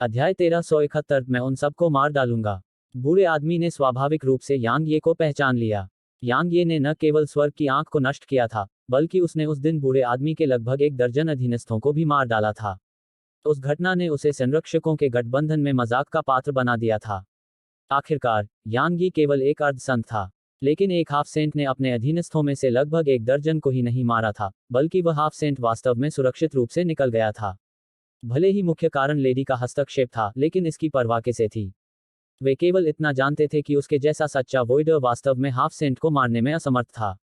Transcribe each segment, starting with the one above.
अध्याय 1371। मैं उन सबको मार डालूंगा। बूढ़े आदमी ने स्वाभाविक रूप से यांग ये को पहचान लिया। यांग ये ने न केवल स्वर्ग की आंख को नष्ट किया था, बल्कि उसने उस दिन बूढ़े आदमी के लगभग 1 दर्जन अधीनस्थों को भी मार डाला था। उस घटना ने उसे संरक्षकों के गठबंधन में मजाक का पात्र बना दिया था। आखिरकार यांग ये केवल एक अर्ध संत था, लेकिन एक हाफ सेंट ने अपने अधीनस्थों में से लगभग 1 दर्जन को ही नहीं मारा था, बल्कि वह हाफ सेंट वास्तव में सुरक्षित रूप से निकल गया था। भले ही मुख्य कारण लेडी का हस्तक्षेप था, लेकिन इसकी परवाह किसे थी। वे केवल इतना जानते थे कि उसके जैसा सच्चा वोइडर वास्तव में हाफ सेंट को मारने में असमर्थ था।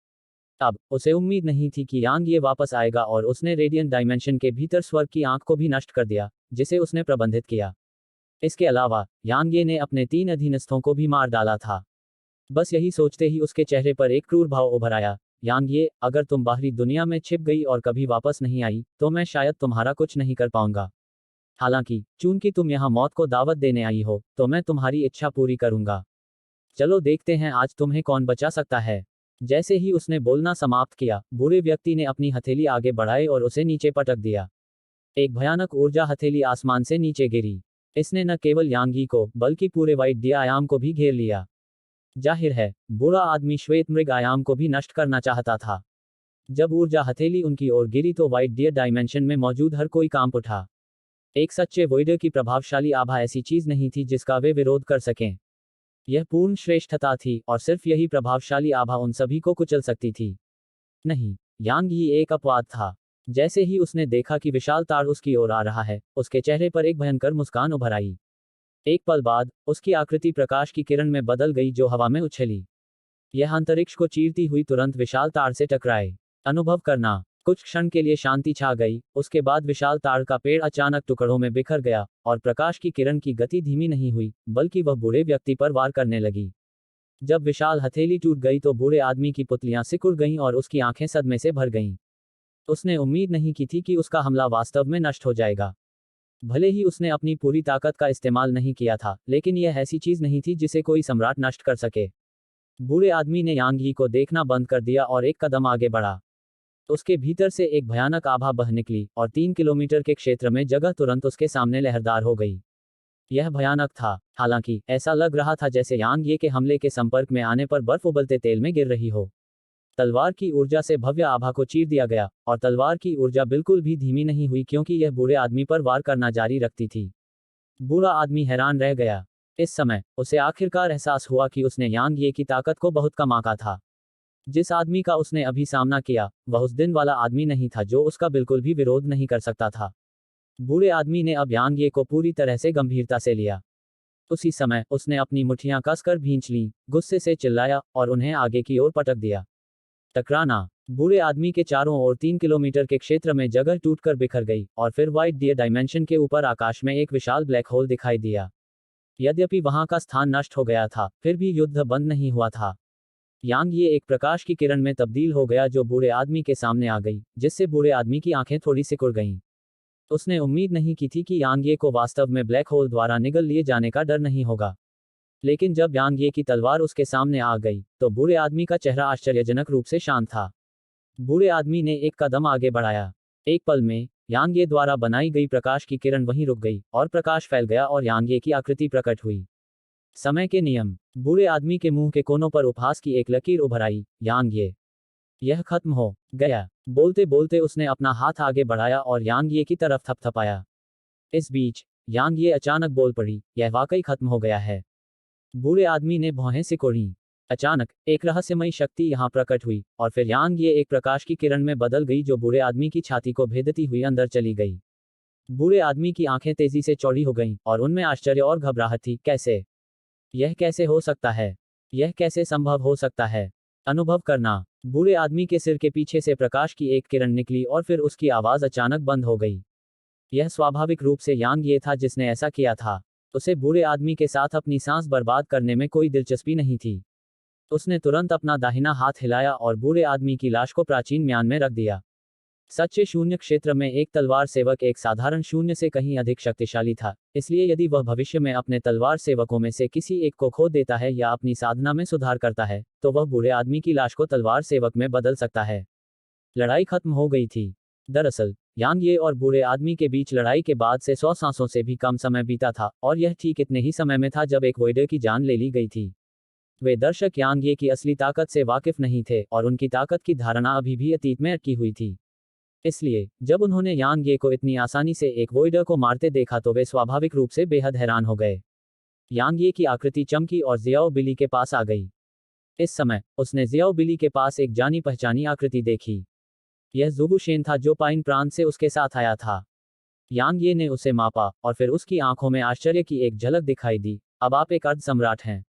अब उसे उम्मीद नहीं थी कि यांग ये वापस आएगा, और उसने रेडियंट डायमेंशन के भीतर स्वर्ग की आंख को भी नष्ट कर दिया, जिसे उसने प्रबंधित किया। इसके अलावा यांग ये ने अपने 3 अधीनस्थों को भी मार डाला था। बस यही सोचते ही उसके चेहरे पर एक क्रूर भाव उभर आया। यांग ये, अगर तुम बाहरी दुनिया में छिप गई और कभी वापस नहीं आई, तो मैं शायद तुम्हारा कुछ नहीं कर पाऊंगा। हालांकि चूंकि तुम यहाँ मौत को दावत देने आई हो, तो मैं तुम्हारी इच्छा पूरी करूंगा। चलो देखते हैं आज तुम्हें कौन बचा सकता है। जैसे ही उसने बोलना समाप्त किया, बूढ़े व्यक्ति ने अपनी हथेली आगे बढ़ाई और उसे नीचे पटक दिया। एक भयानक ऊर्जा हथेली आसमान से नीचे गिरी। इसने न केवल यांगी को, बल्कि पूरे वाइट डी आयाम को भी घेर लिया। जाहिर है, बूढ़ा आदमी श्वेत मृग आयाम को भी नष्ट करना चाहता था। जब ऊर्जा हथेली उनकी ओर गिरी तो वाइट डियर डायमेंशन में मौजूद हर कोई कांप उठा। एक सच्चे वोइडर की प्रभावशाली आभा ऐसी चीज नहीं थी जिसका वे विरोध कर सकें। यह पूर्ण श्रेष्ठता थी, और सिर्फ यही प्रभावशाली आभा उन सभी को कुचल सकती थी। नहीं, यांग ही एक अपवाद था। जैसे ही उसने देखा कि विशाल तार उसकी ओर आ रहा है, उसके चेहरे पर एक भयंकर मुस्कान उभर आई। एक पल बाद उसकी आकृति प्रकाश की किरण में बदल गई, जो हवा में उछली। यह अंतरिक्ष को चीरती हुई तुरंत विशाल तार से टकराए। अनुभव करना। कुछ क्षण के लिए शांति छा गई, उसके बाद विशाल तार का पेड़ अचानक टुकड़ों में बिखर गया, और प्रकाश की किरण की गति धीमी नहीं हुई, बल्कि वह बूढ़े व्यक्ति पर वार करने लगी। जब विशाल हथेली टूट गई तो बूढ़े आदमी की पुतलियां सिकुड़ गईं और उसकी आंखें सदमे से भर गईं। उसने उम्मीद नहीं की थी कि उसका हमला वास्तव में नष्ट हो जाएगा। भले ही उसने अपनी पूरी ताकत का इस्तेमाल नहीं किया था, लेकिन यह ऐसी चीज नहीं थी जिसे कोई सम्राट नष्ट कर सके। बूढ़े आदमी ने यांग ही को देखना बंद कर दिया और एक कदम आगे बढ़ा। उसके भीतर से एक भयानक आभा बह निकली, और 3 किलोमीटर के क्षेत्र में जगह तुरंत उसके सामने लहरदार हो गई। यह भयानक था। हालांकि ऐसा लग रहा था जैसे यांग ये के हमले के संपर्क में आने पर बर्फ उबलते तेल में गिर रही हो। तलवार की ऊर्जा से भव्य आभा को चीर दिया गया, और तलवार की ऊर्जा बिल्कुल भी धीमी नहीं हुई, क्योंकि यह बूढ़े आदमी पर वार करना जारी रखती थी। बूढ़ा आदमी हैरान रह गया। इस समय उसे आखिरकार एहसास हुआ कि उसने यांग ये की ताकत को बहुत कम आंका था। जिस आदमी का उसने अभी सामना किया, वह उस दिन वाला आदमी नहीं था जो उसका बिल्कुल भी विरोध नहीं कर सकता था। बूढ़े आदमी ने अब यांग ये को पूरी तरह से गंभीरता से लिया। उसी समय उसने अपनी मुट्ठियां कसकर भींच लीं, गुस्से से चिल्लाया और उन्हें आगे की ओर पटक दिया। टकराना। बूढ़े आदमी के चारों ओर 3 किलोमीटर के क्षेत्र में जगह टूटकर बिखर गई, और फिर वाइट डियर डायमेंशन के ऊपर आकाश में एक विशाल ब्लैक होल दिखाई दिया। यद्यपि वहां का स्थान नष्ट हो गया था, फिर भी युद्ध बंद नहीं हुआ था। यांग ये एक प्रकाश की किरण में तब्दील हो गया जो बूढ़े आदमी के सामने आ गई, जिससे बूढ़े आदमी की आंखें थोड़ी सिकुड़ गईं। उसने उम्मीद नहीं की थी कि यांग ये को वास्तव में ब्लैक होल द्वारा निगल लिए जाने का डर नहीं होगा। लेकिन जब यांग ये की तलवार उसके सामने आ गई, तो बूढ़े आदमी का चेहरा आश्चर्यजनक रूप से शांत था। बूढ़े आदमी ने एक कदम आगे बढ़ाया। एक पल में यांग ये द्वारा बनाई गई प्रकाश की किरण वहीं रुक गई, और प्रकाश फैल गया और यांग ये की आकृति प्रकट हुई। समय के नियम। बूढ़े आदमी के मुंह के कोनों पर उपहास की एक लकीर उभर आई। यांग ये, यह खत्म हो गया। बोलते बोलते उसने अपना हाथ आगे बढ़ाया और यांग ये की तरफ थपथपाया। इस बीच यांग ये अचानक बोल पड़ी, यह वाकई खत्म हो गया है। बूढ़े आदमी ने भौहें सिकोड़ी। अचानक एक रहस्यमयी शक्ति यहाँ प्रकट हुई, और फिर यांग ये एक प्रकाश की किरण में बदल गई जो बूढ़े आदमी की छाती को भेदती हुई अंदर चली गई। बूढ़े आदमी की आंखें तेजी से चौड़ी हो गईं, और उनमें आश्चर्य और घबराहट थी। कैसे? यह कैसे हो सकता है? यह कैसे संभव हो सकता है? अनुभव करना। बूढ़े आदमी के सिर के पीछे से प्रकाश की एक किरण निकली, और फिर उसकी आवाज अचानक बंद हो गई। यह स्वाभाविक रूप से यांग ये था जिसने ऐसा किया था। उसे बूढ़े आदमी के साथ अपनी सांस बर्बाद करने में कोई दिलचस्पी नहीं थी। उसने तुरंत अपना दाहिना हाथ हिलाया और बूढ़े आदमी की लाश को प्राचीन म्यान में रख दिया। सच्चे शून्य क्षेत्र में एक तलवार सेवक एक साधारण शून्य से कहीं अधिक शक्तिशाली था, इसलिए यदि वह भविष्य में अपने तलवार सेवकों में से किसी एक को खो देता है या अपनी साधना में सुधार करता है, तो वह बूढ़े आदमी की लाश को तलवार सेवक में बदल सकता है। लड़ाई खत्म हो गई थी। दरअसल यांग ये और बूढ़े आदमी के बीच लड़ाई के बाद से 100 सांसों से भी कम समय बीता था, और यह ठीक इतने ही समय में था जब एक वॉइडर की जान ले ली गई थी। वे दर्शक यांग ये की असली ताकत से वाकिफ नहीं थे, और उनकी ताकत की धारणा अभी भी अतीत में अटकी हुई थी। इसलिए जब उन्होंने यांग ये को इतनी आसानी से एक वॉइडर को मारते देखा तो वे स्वाभाविक रूप से बेहद हैरान हो गए। यांग ये की आकृति चमकी और जियाओ बिली के पास आ गई। इस समय उसने जियाओ बिली के पास एक जानी पहचानी आकृति देखी। यह ज़ुबू शेन था जो पाइन प्रांत से उसके साथ आया था। यांग ये ने उसे मापा और फिर उसकी आंखों में आश्चर्य की एक झलक दिखाई दी। अब आप एक अर्ध सम्राट हैं।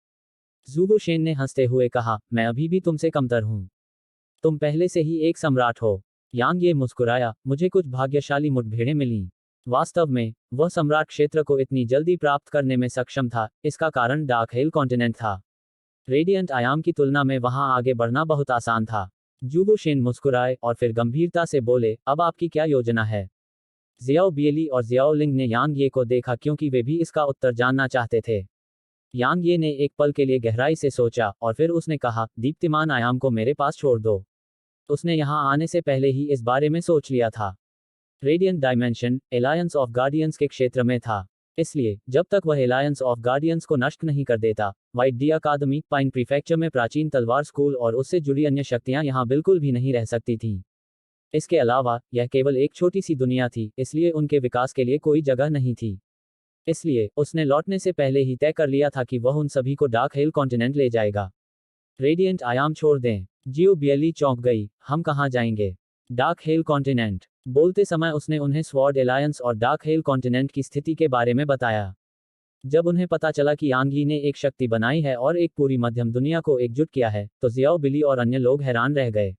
ज़ुबू शेन ने हंसते हुए कहा, मैं अभी भी तुमसे कमतर हूं। तुम पहले से ही एक सम्राट हो। यांग ये मुस्कुराया, मुझे कुछ भाग्यशाली मुठभेड़ें मिलीं। वास्तव में वह सम्राट क्षेत्र को इतनी जल्दी प्राप्त करने में सक्षम था, इसका कारण डार्क हेल कॉन्टिनेंट था। रेडियंट आयाम की तुलना में वहां आगे बढ़ना बहुत आसान था। ज़ुबू शेन मुस्कुराए और फिर गंभीरता से बोले, अब आपकी क्या योजना है? जियाओ बियली और जियाओ लिंग ने यांग ये को देखा क्योंकि वे भी इसका उत्तर जानना चाहते थे। यांग ये ने एक पल के लिए गहराई से सोचा और फिर उसने कहा, दीप्तिमान आयाम को मेरे पास छोड़ दो। उसने यहाँ आने से पहले ही इस बारे में सोच लिया था। Radiant dimension alliance of guardians के क्षेत्र में था, इसलिए जब तक वह एलायंस ऑफ गार्डियंस को नष्ट नहीं कर देता, वाइट डी अकादमी पाइन प्रीफेक्चर में प्राचीन तलवार स्कूल और उससे जुड़ी अन्य शक्तियां यहां बिल्कुल भी नहीं रह सकती थीं। इसके अलावा यह केवल एक छोटी सी दुनिया थी, इसलिए उनके विकास के लिए कोई जगह नहीं थी। इसलिए उसने लौटने से पहले ही तय कर लिया था कि वह उन सभी को डार्क हेल कॉन्टिनेंट ले जाएगा। रेडियंट आयाम छोड़ दें। जियो बियली चौंक गई, हम कहाँ जाएंगे? Dark hello continent. बोलते समय उसने उन्हें स्वॉर्ड एलायंस और डार्क हेल कॉन्टिनेंट की स्थिति के बारे में बताया। जब उन्हें पता चला कि यांग यी ने एक शक्ति बनाई है और एक पूरी मध्यम दुनिया को एकजुट किया है, तो जियाओ बिली और अन्य लोग हैरान रह गए।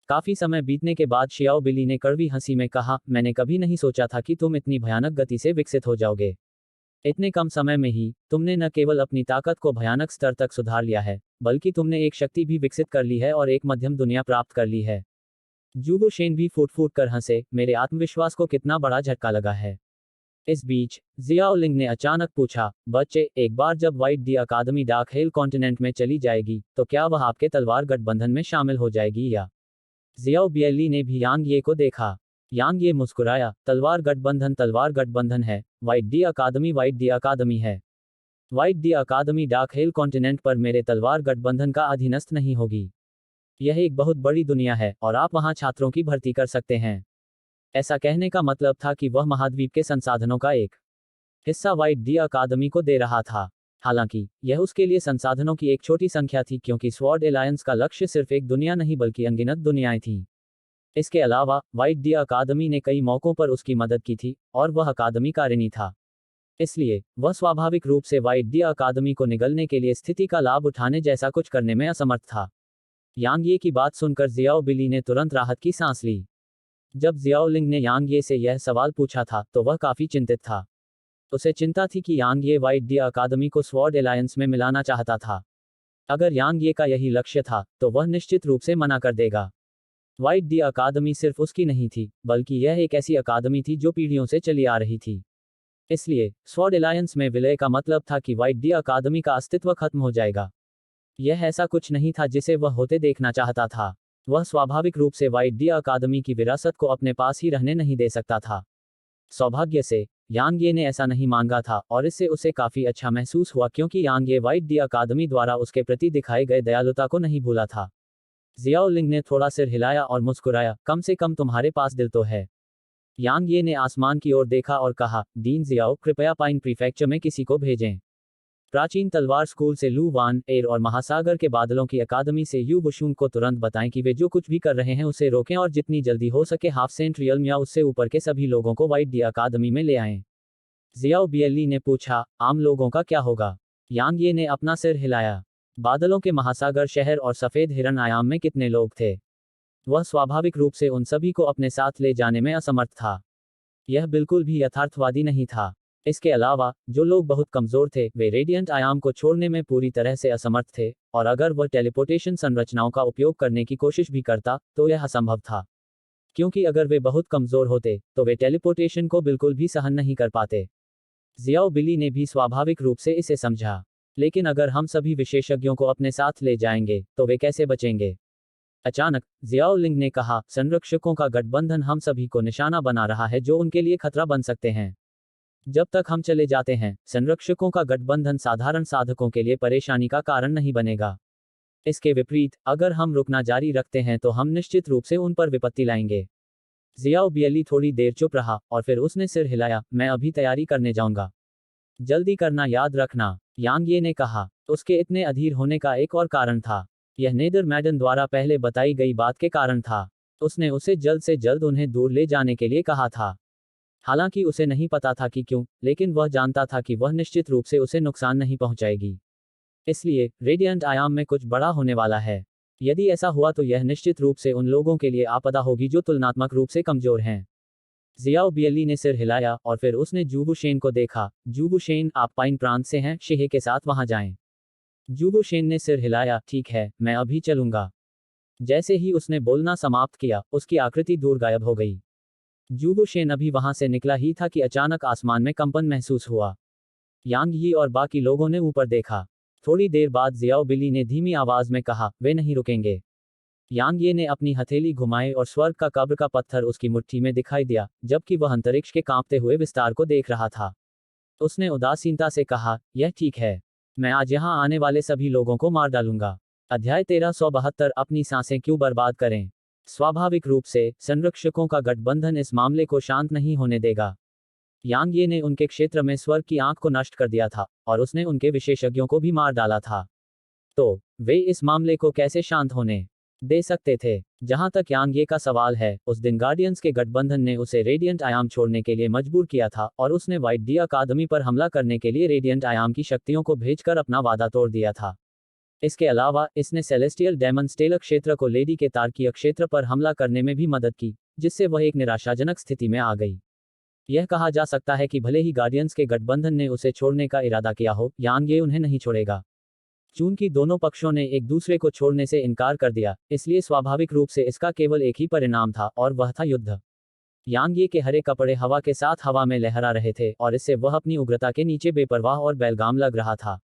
काफी समय बीतने के बाद शियाओ बिली ने कड़वी हंसी में कहा, मैंने कभी नहीं सोचा था कि तुम इतनी भयानक गति से विकसित हो जाओगे। इतने कम समय में ही तुमने न केवल अपनी ताकत को भयानक स्तर तक सुधार लिया है, बल्कि तुमने एक शक्ति भी विकसित कर ली है और एक मध्यम दुनिया प्राप्त कर ली है। ज़ुबू शेन भी फूट फूट कर हंसे, मेरे आत्मविश्वास को कितना बड़ा झटका लगा है। इस बीच जियाओ लिंग ने अचानक पूछा, बच्चे, एक बार जब वाइट डी अकादमी डार्क हेल कॉन्टिनेंट में चली जाएगी, तो क्या वह आपके तलवार गठबंधन में शामिल हो जाएगी या? जियाओ बियली ने भी यांग ये को देखा। यांग ये मुस्कुराया, तलवार गठबंधन है। वाइट डी अकादमी है। वाइट डी अकादमी डार्क हेल कॉन्टिनेंट पर मेरे तलवार गठबंधन का अधीनस्थ नहीं होगी। यह एक बहुत बड़ी दुनिया है और आप वहां छात्रों की भर्ती कर सकते हैं। ऐसा कहने का मतलब था कि वह महाद्वीप के संसाधनों का एक हिस्सा वाइट डी अकादमी को दे रहा था। हालांकि यह उसके लिए संसाधनों की एक छोटी संख्या थी, क्योंकि स्वॉर्ड एलायंस का लक्ष्य सिर्फ एक दुनिया नहीं बल्कि अनगिनत दुनियाएं थीं। इसके अलावा वाइट डी अकादमी ने कई मौकों पर उसकी मदद की थी और वह अकादमी का ऋणी था। इसलिए वह स्वाभाविक रूप से वाइट डी अकादमी को निगलने के लिए स्थिति का लाभ उठाने जैसा कुछ करने में असमर्थ था। यांग ये की बात सुनकर जियाओ बिली ने तुरंत राहत की सांस ली। जब जियाओ लिंग ने यांग ये से यह सवाल पूछा था तो वह काफी चिंतित था। उसे चिंता थी कि यांग ये वाइट डी अकादमी को स्वॉर्ड एलायंस में मिलाना चाहता था। अगर यांग ये का यही लक्ष्य था तो वह निश्चित रूप से मना कर देगा। वाइट डी अकादमी सिर्फ उसकी नहीं थी, बल्कि यह एक ऐसी अकादमी थी जो पीढ़ियों से चली आ रही थी। इसलिए स्वॉर्ड एलायंस में विलय का मतलब था कि वाइट डी अकादमी का अस्तित्व खत्म हो जाएगा। यह ऐसा कुछ नहीं था जिसे वह होते देखना चाहता था। वह स्वाभाविक रूप से वाइट डी अकादमी की विरासत को अपने पास ही रहने नहीं दे सकता था। सौभाग्य से यांग ये ने ऐसा नहीं मांगा था और इससे उसे काफी अच्छा महसूस हुआ, क्योंकि यांग ये वाइट डी अकादमी द्वारा उसके प्रति दिखाए गए दयालुता को नहीं भूला था। जियाओ लिंग ने थोड़ा सिर हिलाया और मुस्कुराया, कम से कम तुम्हारे पास दिल तो है। यांग ये ने आसमान की ओर देखा और कहा, डीन जियाओ, कृपया पाइन प्रीफेक्चर में किसी को भेजें। प्राचीन तलवार स्कूल से लू वान एयर और महासागर के बादलों की अकादमी से यू बुशुंग को तुरंत बताएं कि वे जो कुछ भी कर रहे हैं उसे रोकें और जितनी जल्दी हो सके हाफ सेंट रियल्म या उससे ऊपर के सभी लोगों को वाइट डी अकादमी में ले आएं। जियाओ बियली ने पूछा, आम लोगों का क्या होगा? यांग ये ने अपना सिर हिलाया। बादलों के महासागर शहर और सफेद हिरन आयाम में कितने लोग थे? वह स्वाभाविक रूप से उन सभी को अपने साथ ले जाने में असमर्थ था। यह बिल्कुल भी यथार्थवादी नहीं था। इसके अलावा जो लोग बहुत कमजोर थे वे रेडियंट आयाम को छोड़ने में पूरी तरह से असमर्थ थे, और अगर वह टेलीपोर्टेशन संरचनाओं का उपयोग करने की कोशिश भी करता तो यह असंभव था, क्योंकि अगर वे बहुत कमजोर होते तो वे टेलीपोर्टेशन को बिल्कुल भी सहन नहीं कर पाते। जियाओ बिली ने भी स्वाभाविक रूप से इसे समझा। लेकिन अगर हम सभी विशेषज्ञों को अपने साथ ले जाएंगे तो वे कैसे बचेंगे? अचानक जियाओ लिंग ने कहा, संरक्षकों का गठबंधन हम सभी को निशाना बना रहा है जो उनके लिए खतरा बन सकते हैं। जब तक हम चले जाते हैं, संरक्षकों का गठबंधन साधारण साधकों के लिए परेशानी का कारण नहीं बनेगा। इसके विपरीत, अगर हम रुकना जारी रखते हैं तो हम निश्चित रूप से उन पर विपत्ति लाएंगे। जियाओ बियली थोड़ी देर चुप रहा और फिर उसने सिर हिलाया, मैं अभी तैयारी करने जाऊंगा। जल्दी करना याद रखना, यांग ये ने कहा। उसके इतने अधीर होने का एक और कारण था। यह नेदर मैडन द्वारा पहले बताई गई बात के कारण था। उसने उसे जल्द से जल्द उन्हें दूर ले जाने के लिए कहा था। हालांकि उसे नहीं पता था कि क्यों, लेकिन वह जानता था कि वह निश्चित रूप से उसे नुकसान नहीं पहुंचाएगी। इसलिए रेडिएंट आयाम में कुछ बड़ा होने वाला है। यदि ऐसा हुआ तो यह निश्चित रूप से उन लोगों के लिए आपदा होगी जो तुलनात्मक रूप से कमजोर हैं। जियाओ बियली ने सिर हिलाया और फिर उसने जूबुशेन को देखा। जूबुशेन, आप पाइन प्रांत से हैं, शेहे के साथ वहां जाएं। जूबुशेन ने सिर हिलाया, ठीक है, मैं अभी चलूंगा। जैसे ही उसने बोलना समाप्त किया, उसकी आकृति दूर गायब हो गई। जूबुशेन अभी वहां से निकला ही था कि अचानक आसमान में कंपन महसूस हुआ। यांग यी और बाकी लोगों ने ऊपर देखा। थोड़ी देर बाद जियाओ बिली ने धीमी आवाज में कहा, वे नहीं रुकेंगे। यांग ये ने अपनी हथेली घुमाई और स्वर्ग का कब्र का पत्थर उसकी मुट्ठी में दिखाई दिया, जबकि वह अंतरिक्ष के कांपते हुए विस्तार को देख रहा था। उसने उदासीनता से कहा, यह ठीक है। मैं आज यहां आने वाले सभी लोगों को मार डालूंगा। अध्याय 1372, अपनी सांसें क्यों बर्बाद करें। स्वाभाविक रूप से, संरक्षकों का गठबंधन इस मामले को शांत नहीं होने देगा। यांग ये ने उनके क्षेत्र में स्वर्ग की आंख को नष्ट कर दिया था, और उसने उनके विशेषज्ञों को भी मार डाला था। तो वे इस मामले को कैसे शांत होने दे सकते थे। जहां तक यांग ये का सवाल है, उस दिन गार्डियंस के गठबंधन ने उसे रेडिएंट आयाम छोड़ने के लिए मजबूर किया था और उसने व्हाइट डी अकादमी पर हमला करने के लिए रेडिएंट आयाम की शक्तियों को भेजकर अपना वादा तोड़ दिया था। इसके अलावा इसने सेलेस्टियल डेमन स्टेलर क्षेत्र को लेडी के तारकीय क्षेत्र पर हमला करने में भी मदद की, जिससे वह एक निराशाजनक स्थिति में आ गई। यह कहा जा सकता है कि भले ही गार्डियंस के गठबंधन ने उसे छोड़ने का इरादा किया हो, यांग ये उन्हें नहीं छोड़ेगा। चूंकि दोनों पक्षों ने एक दूसरे को छोड़ने से इनकार कर दिया, इसलिए स्वाभाविक रूप से इसका केवल एक ही परिणाम था, और वह था युद्ध। यांग ये के हरे कपड़े हवा के साथ हवा में लहरा रहे थे और इससे वह अपनी उग्रता के नीचे बेपरवाह और बेलगाम लग रहा था।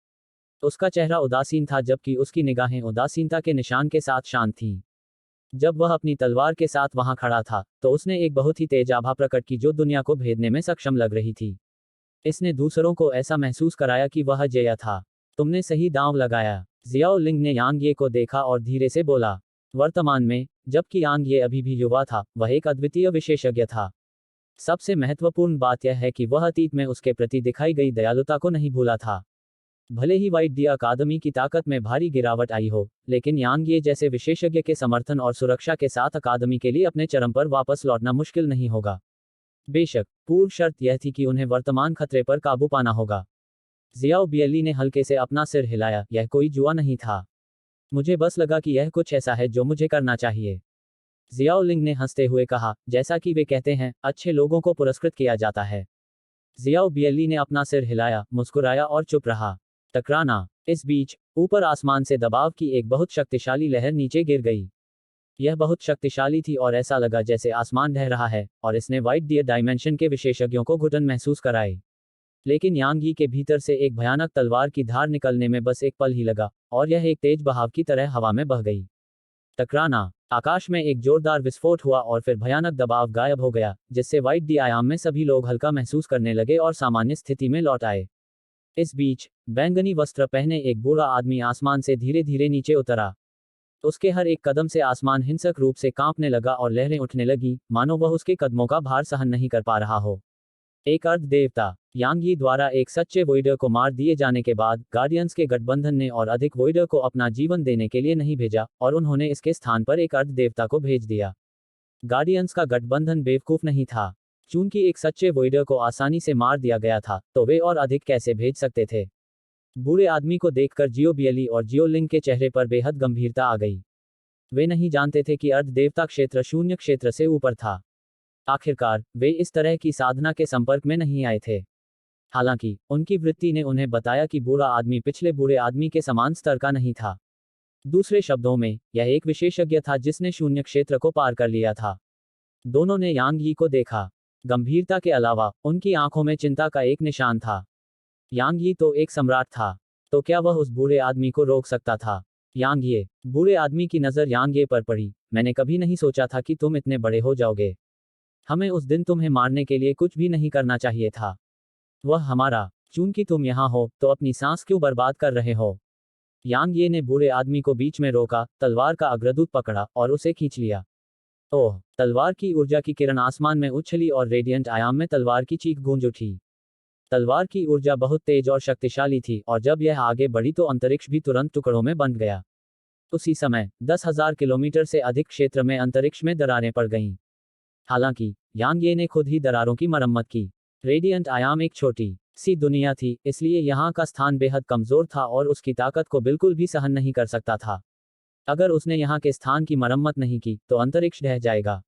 उसका चेहरा उदासीन था, जबकि उसकी निगाहें उदासीनता के निशान के साथ शांत थीं। जब वह अपनी तलवार के साथ वहां खड़ा था, तो उसने एक बहुत ही तेज आभा प्रकट की जो दुनिया को भेदने में सक्षम लग रही थी। इसने दूसरों को ऐसा महसूस कराया कि वह जया था। तुमने सही दांव लगाया। जियाओ लिंग ने यांग ये को देखा और धीरे से बोला। वर्तमान में, जबकि यांग ये अभी भी युवा था, वह एक अद्वितीय विशेषज्ञ था। सबसे महत्वपूर्ण बात यह है कि वह अतीत में उसके प्रति दिखाई गई दयालुता को नहीं भूला था। भले ही व्हाइट डी अकादमी की ताकत में भारी गिरावट आई हो, लेकिन यांग ये जैसे विशेषज्ञ के समर्थन और सुरक्षा के साथ अकादमी के लिए अपने चरम पर वापस लौटना मुश्किल नहीं होगा। बेशक, पूर्व शर्त यह थी कि उन्हें वर्तमान खतरे पर काबू पाना होगा। जियाओ बियली ने हल्के से अपना सिर हिलाया, यह कोई जुआ नहीं था। मुझे बस लगा कि यह कुछ ऐसा है जो मुझे करना चाहिए। जियाओ लिंग ने हंसते हुए कहा, जैसा कि वे कहते हैं, अच्छे लोगों को पुरस्कृत किया जाता है। जियाओ बियली ने अपना सिर हिलाया, मुस्कुराया और चुप रहा। टकराना। इस बीच, ऊपर आसमान से दबाव की एक बहुत शक्तिशाली लहर नीचे गिर गई। यह बहुत शक्तिशाली थी और ऐसा लगा जैसे आसमान ढह रहा है, और इसने व्हाइट डियर डायमेंशन के विशेषज्ञों को घुटन महसूस कराई। लेकिन यांग यी के भीतर से एक भयानक तलवार की धार निकलने में बस एक पल ही लगा, और यह एक तेज बहाव की तरह हवा में बह गई। टकराना। आकाश में एक जोरदार विस्फोट हुआ और फिर भयानक दबाव गायब हो गया, जिससे व्हाइट डी आयाम में सभी लोग हल्का महसूस करने लगे और सामान्य स्थिति में लौट आए। इस बीच, बैंगनी वस्त्र पहने एक बूढ़ा आदमी आसमान से धीरे धीरे नीचे उतरा। उसके हर एक कदम से आसमान हिंसक रूप से कांपने लगा और लहरें उठने लगी, मानो वह उसके कदमों का भार सहन नहीं कर पा रहा हो। एक अर्ध देवता। यांग यी द्वारा एक सच्चे वोइडर को मार दिए जाने के बाद, गार्डियंस के गठबंधन ने और अधिक वोइडर को अपना जीवन देने के लिए नहीं भेजा, और उन्होंने इसके स्थान पर एक अर्ध देवता को भेज दिया। गार्डियंस का गठबंधन बेवकूफ नहीं था। चूंकि एक सच्चे वोइडर को आसानी से मार दिया गया था, तो वे और अधिक कैसे भेज सकते थे। बूढ़े आदमी को देखकर जियो बियली और जियो लिंग के चेहरे पर बेहद गंभीरता आ गई। वे नहीं जानते थे कि अर्ध देवता क्षेत्र शून्य क्षेत्र से ऊपर था। आखिरकार, वे इस तरह की साधना के संपर्क में नहीं आए थे। हालांकि, उनकी वृत्ति ने उन्हें बताया कि बूढ़ा आदमी पिछले बूढ़े आदमी के समान स्तर का नहीं था। दूसरे शब्दों में, यह एक विशेषज्ञ था जिसने शून्य क्षेत्र को पार कर लिया था। दोनों ने यांग यी को देखा। गंभीरता के अलावा, उनकी आंखों में चिंता का एक निशान था। यांग यी तो एक सम्राट था। तो क्या वह उस बूढ़े आदमी को रोक सकता था? यांग ये। बूढ़े आदमी की नज़र यांग ये पर पड़ी। मैंने कभी नहीं सोचा था कि तुम इतने बड़े हो जाओगे। हमें उस दिन तुम्हें मारने के लिए कुछ भी नहीं करना चाहिए था। वह हमारा। चूंकि तुम यहाँ हो तो अपनी सांस क्यों बर्बाद कर रहे हो? यांग ये ने बूढ़े आदमी को बीच में रोका, तलवार का अग्रदूत पकड़ा और उसे खींच लिया। ओह! तलवार की ऊर्जा की किरण आसमान में उछली और रेडियंट आयाम में तलवार की चीख गूंज उठी। तलवार की ऊर्जा बहुत तेज और शक्तिशाली थी और जब यह आगे बढ़ी तो अंतरिक्ष भी तुरंत टुकड़ों में बंट गया। उसी समय 10,000 किलोमीटर से अधिक क्षेत्र में अंतरिक्ष में दरारें पड़ गईं। हालांकि यांग ये ने खुद ही दरारों की मरम्मत की। रेडियंट आयाम एक छोटी सी दुनिया थी, इसलिए यहाँ का स्थान बेहद कमजोर था और उसकी ताकत को बिल्कुल भी सहन नहीं कर सकता था। अगर उसने यहाँ के स्थान की मरम्मत नहीं की तो अंतरिक्ष ढह जाएगा।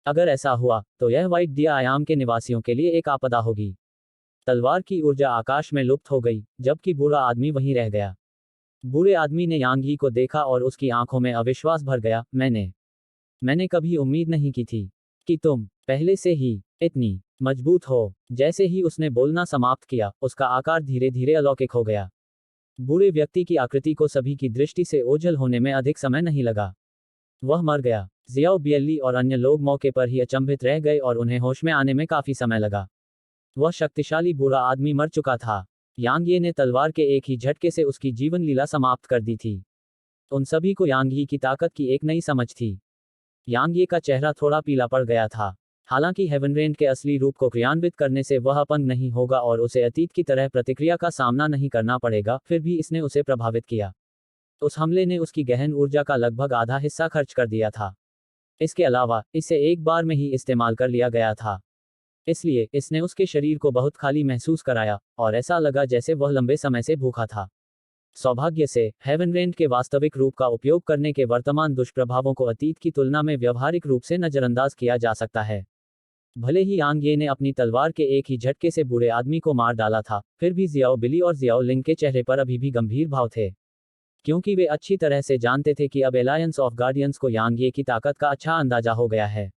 अगर ऐसा हुआ तो यह वाइट दिया आयाम के निवासियों के लिए एक आपदा होगी। तलवार की ऊर्जा आकाश में लुप्त हो गई, जबकि बूढ़ा आदमी वहीं रह गया। बूढ़े आदमी ने यांग यी को देखा और उसकी आंखों में अविश्वास भर गया। मैंने कभी उम्मीद नहीं की थी कि तुम पहले से ही इतनी मजबूत हो। जैसे ही उसने बोलना समाप्त किया, उसका आकार धीरे धीरे अलौकिक हो गया। बूढ़े व्यक्ति की आकृति को सभी की दृष्टि से ओझल होने में अधिक समय नहीं लगा। वह मर गया। जियाओ बियली और अन्य लोग मौके पर ही अचंभित रह गए और उन्हें होश में आने में काफी समय लगा। वह शक्तिशाली बूढ़ा आदमी मर चुका था। यांग ये ने तलवार के एक ही झटके से उसकी जीवन लीला समाप्त कर दी थी। उन सभी को यांग यी की ताकत की एक नई समझ थी। यांग ये का चेहरा थोड़ा पीला पड़ गया था। हालांकि हेवनरेंट के असली रूप को क्रियान्वित करने से वह अपंग नहीं होगा और उसे अतीत की तरह प्रतिक्रिया का सामना नहीं करना पड़ेगा, फिर भी इसने उसे प्रभावित किया। उस हमले ने उसकी गहन ऊर्जा का लगभग आधा हिस्सा खर्च कर दिया था। इसके अलावा इसे एक बार में ही इस्तेमाल कर लिया गया था, इसलिए इसने उसके शरीर को बहुत खाली महसूस कराया और ऐसा लगा जैसे वह लंबे समय से भूखा था। सौभाग्य से हेवनरेंट के वास्तविक रूप का उपयोग करने के वर्तमान दुष्प्रभावों को अतीत की तुलना में व्यावहारिक रूप से नजरअंदाज किया जा सकता है। भले ही यांग ये ने अपनी तलवार के एक ही झटके से बूढ़े आदमी को मार डाला था, फिर भी जियाओ बिली और जियाओ लिंग के चेहरे पर अभी भी गंभीर भाव थे, क्योंकि वे अच्छी तरह से जानते थे कि अब एलायंस ऑफ गार्डियंस को यांग ये की ताकत का अच्छा अंदाजा हो गया है।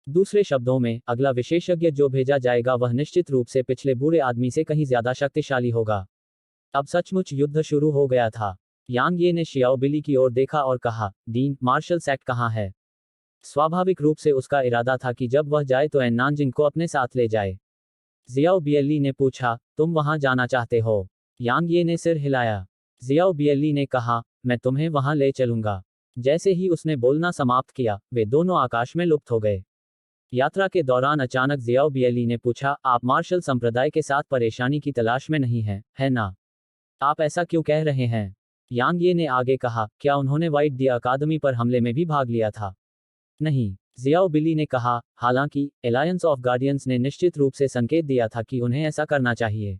दूसरे शब्दों में, अगला विशेषज्ञ जो भेजा जाएगा वह निश्चित रूप से पिछले बूढ़े आदमी से कहीं ज्यादा शक्तिशाली होगा। अब सचमुच युद्ध शुरू हो गया था। यांग ये ने शियाओ बिली की ओर देखा और कहा, डीन, मार्शल सेक्ट कहाँ है? स्वाभाविक रूप से उसका इरादा था कि जब वह जाए तो एन नानजिंग को अपने साथ ले जाए। जियाओ बियली ने पूछा, तुम वहां जाना चाहते हो? यांग ये ने सिर हिलाया। जियाओ बियली ने कहा, मैं तुम्हें वहां ले चलूंगा। जैसे ही उसने बोलना समाप्त किया, वे दोनों आकाश में लुप्त हो गए। यात्रा के दौरान अचानक जियाओ बियली ने पूछा, आप मार्शल संप्रदाय के साथ परेशानी की तलाश में नहीं हैं, है ना? आप ऐसा क्यों कह रहे हैं? यांग ये ने आगे कहा, क्या उन्होंने वाइट दी अकादमी पर हमले में भी भाग लिया था? नहीं, जियाओ बिली ने कहा, हालांकि एलायंस ऑफ गार्डियंस ने निश्चित रूप से संकेत दिया था कि उन्हें ऐसा करना चाहिए,